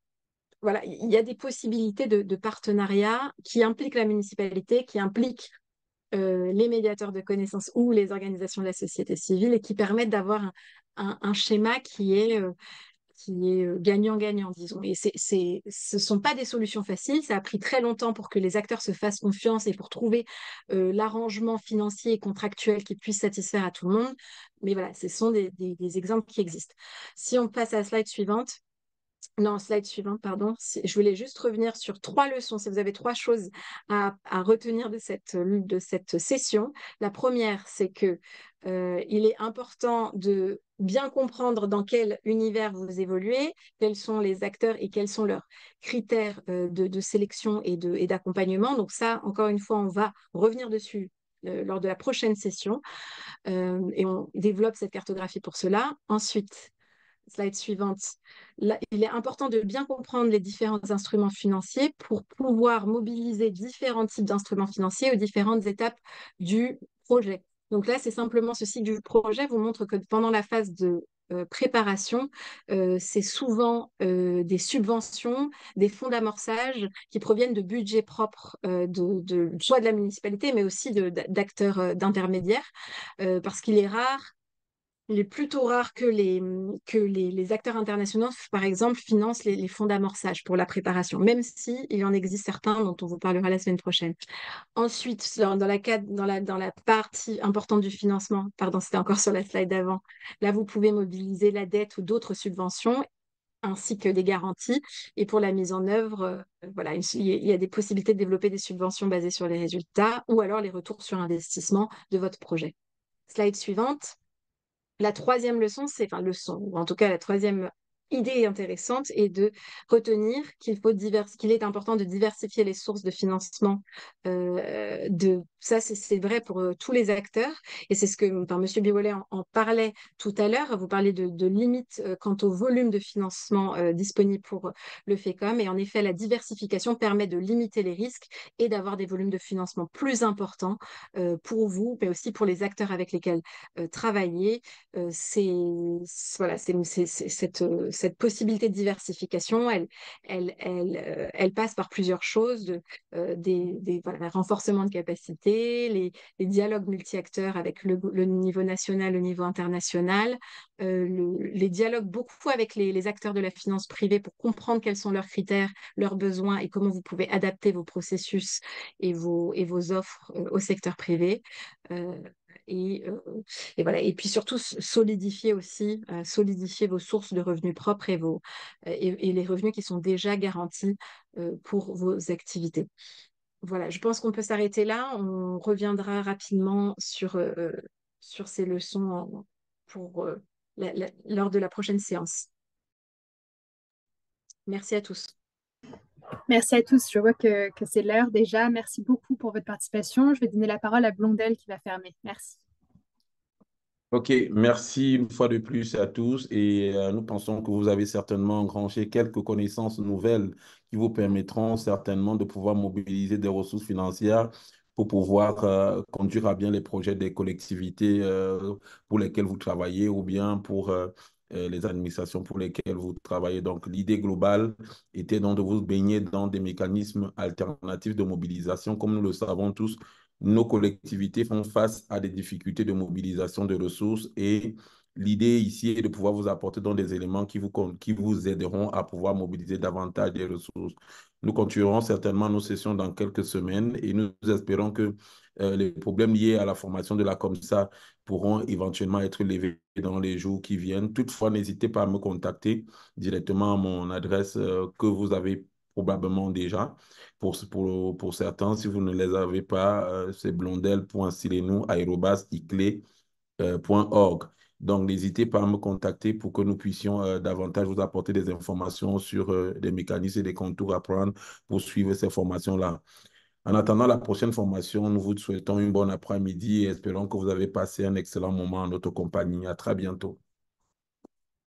voilà, il y a des possibilités de partenariat qui impliquent la municipalité, qui impliquent les médiateurs de connaissances ou les organisations de la société civile et qui permettent d'avoir un schéma qui est gagnant-gagnant, disons. Et ce ne sont pas des solutions faciles. Ça a pris très longtemps pour que les acteurs se fassent confiance et pour trouver l'arrangement financier et contractuel qui puisse satisfaire à tout le monde. Mais voilà, ce sont des exemples qui existent. Si on passe à la slide suivante, pardon. Je voulais juste revenir sur 3 leçons. Si vous avez 3 choses à retenir de cette session. La première, c'est que il est important de bien comprendre dans quel univers vous évoluez, quels sont les acteurs et quels sont leurs critères de sélection et d'accompagnement. Donc ça, encore une fois, on va revenir dessus lors de la prochaine session et on développe cette cartographie pour cela. Ensuite, slide suivante. Là, il est important de bien comprendre les différents instruments financiers pour pouvoir mobiliser différents types d'instruments financiers aux différentes étapes du projet. Donc là, c'est simplement ce cycle du projet vous montre que pendant la phase de préparation, c'est souvent des subventions, des fonds d'amorçage qui proviennent de budgets propres, soit de la municipalité, mais aussi d'acteurs d'intermédiaires, parce qu'il est rare. Il est plutôt rare que les acteurs internationaux, par exemple, financent les fonds d'amorçage pour la préparation, même si il en existe certains dont on vous parlera la semaine prochaine. Ensuite, dans la partie importante du financement, pardon, c'était encore sur la slide d'avant, là, vous pouvez mobiliser la dette ou d'autres subventions ainsi que des garanties. Et pour la mise en œuvre, voilà, il y a des possibilités de développer des subventions basées sur les résultats ou alors les retours sur investissement de votre projet. Slide suivante. La troisième leçon, ou en tout cas la troisième idée intéressante est de retenir qu'il est important de diversifier les sources de financement. Ça, c'est vrai pour tous les acteurs. Et c'est ce que M. Biolay en parlait tout à l'heure. Vous parlez de limites quant au volume de financement disponible pour le FECOM. Et en effet, la diversification permet de limiter les risques et d'avoir des volumes de financement plus importants pour vous, mais aussi pour les acteurs avec lesquels travailler. Cette possibilité de diversification, elle passe par plusieurs choses, le renforcement de capacités, les dialogues multi-acteurs avec le niveau national, le niveau international, les dialogues beaucoup avec les acteurs de la finance privée pour comprendre quels sont leurs critères, leurs besoins et comment vous pouvez adapter vos processus et vos offres au secteur privé. Et voilà. Et puis surtout, solidifier vos sources de revenus propres et les revenus qui sont déjà garantis pour vos activités. Voilà, je pense qu'on peut s'arrêter là. On reviendra rapidement sur ces leçons lors de la prochaine séance. Merci à tous. Merci à tous. Je vois que c'est l'heure déjà. Merci beaucoup pour votre participation. Je vais donner la parole à Blondel qui va fermer. Merci. OK, merci une fois de plus à tous et nous pensons que vous avez certainement engrangé quelques connaissances nouvelles qui vous permettront certainement de pouvoir mobiliser des ressources financières pour pouvoir conduire à bien les projets des collectivités pour lesquelles vous travaillez ou bien pour les administrations pour lesquelles vous travaillez. Donc, l'idée globale était donc de vous baigner dans des mécanismes alternatifs de mobilisation. Comme nous le savons tous, nos collectivités font face à des difficultés de mobilisation de ressources et l'idée ici est de pouvoir vous apporter donc des éléments qui vous aideront à pouvoir mobiliser davantage des ressources. Nous continuerons certainement nos sessions dans quelques semaines et nous espérons que les problèmes liés à la formation de la COMSA pourront éventuellement être levés dans les jours qui viennent. Toutefois, n'hésitez pas à me contacter directement à mon adresse que vous avez probablement déjà. Pour certains, si vous ne les avez pas, c'est blondel.silenou@iclé.org. Donc, n'hésitez pas à me contacter pour que nous puissions davantage vous apporter des informations sur des mécanismes et des contours à prendre pour suivre ces formations-là. En attendant la prochaine formation, nous vous souhaitons une bonne après-midi et espérons que vous avez passé un excellent moment en notre compagnie. À très bientôt.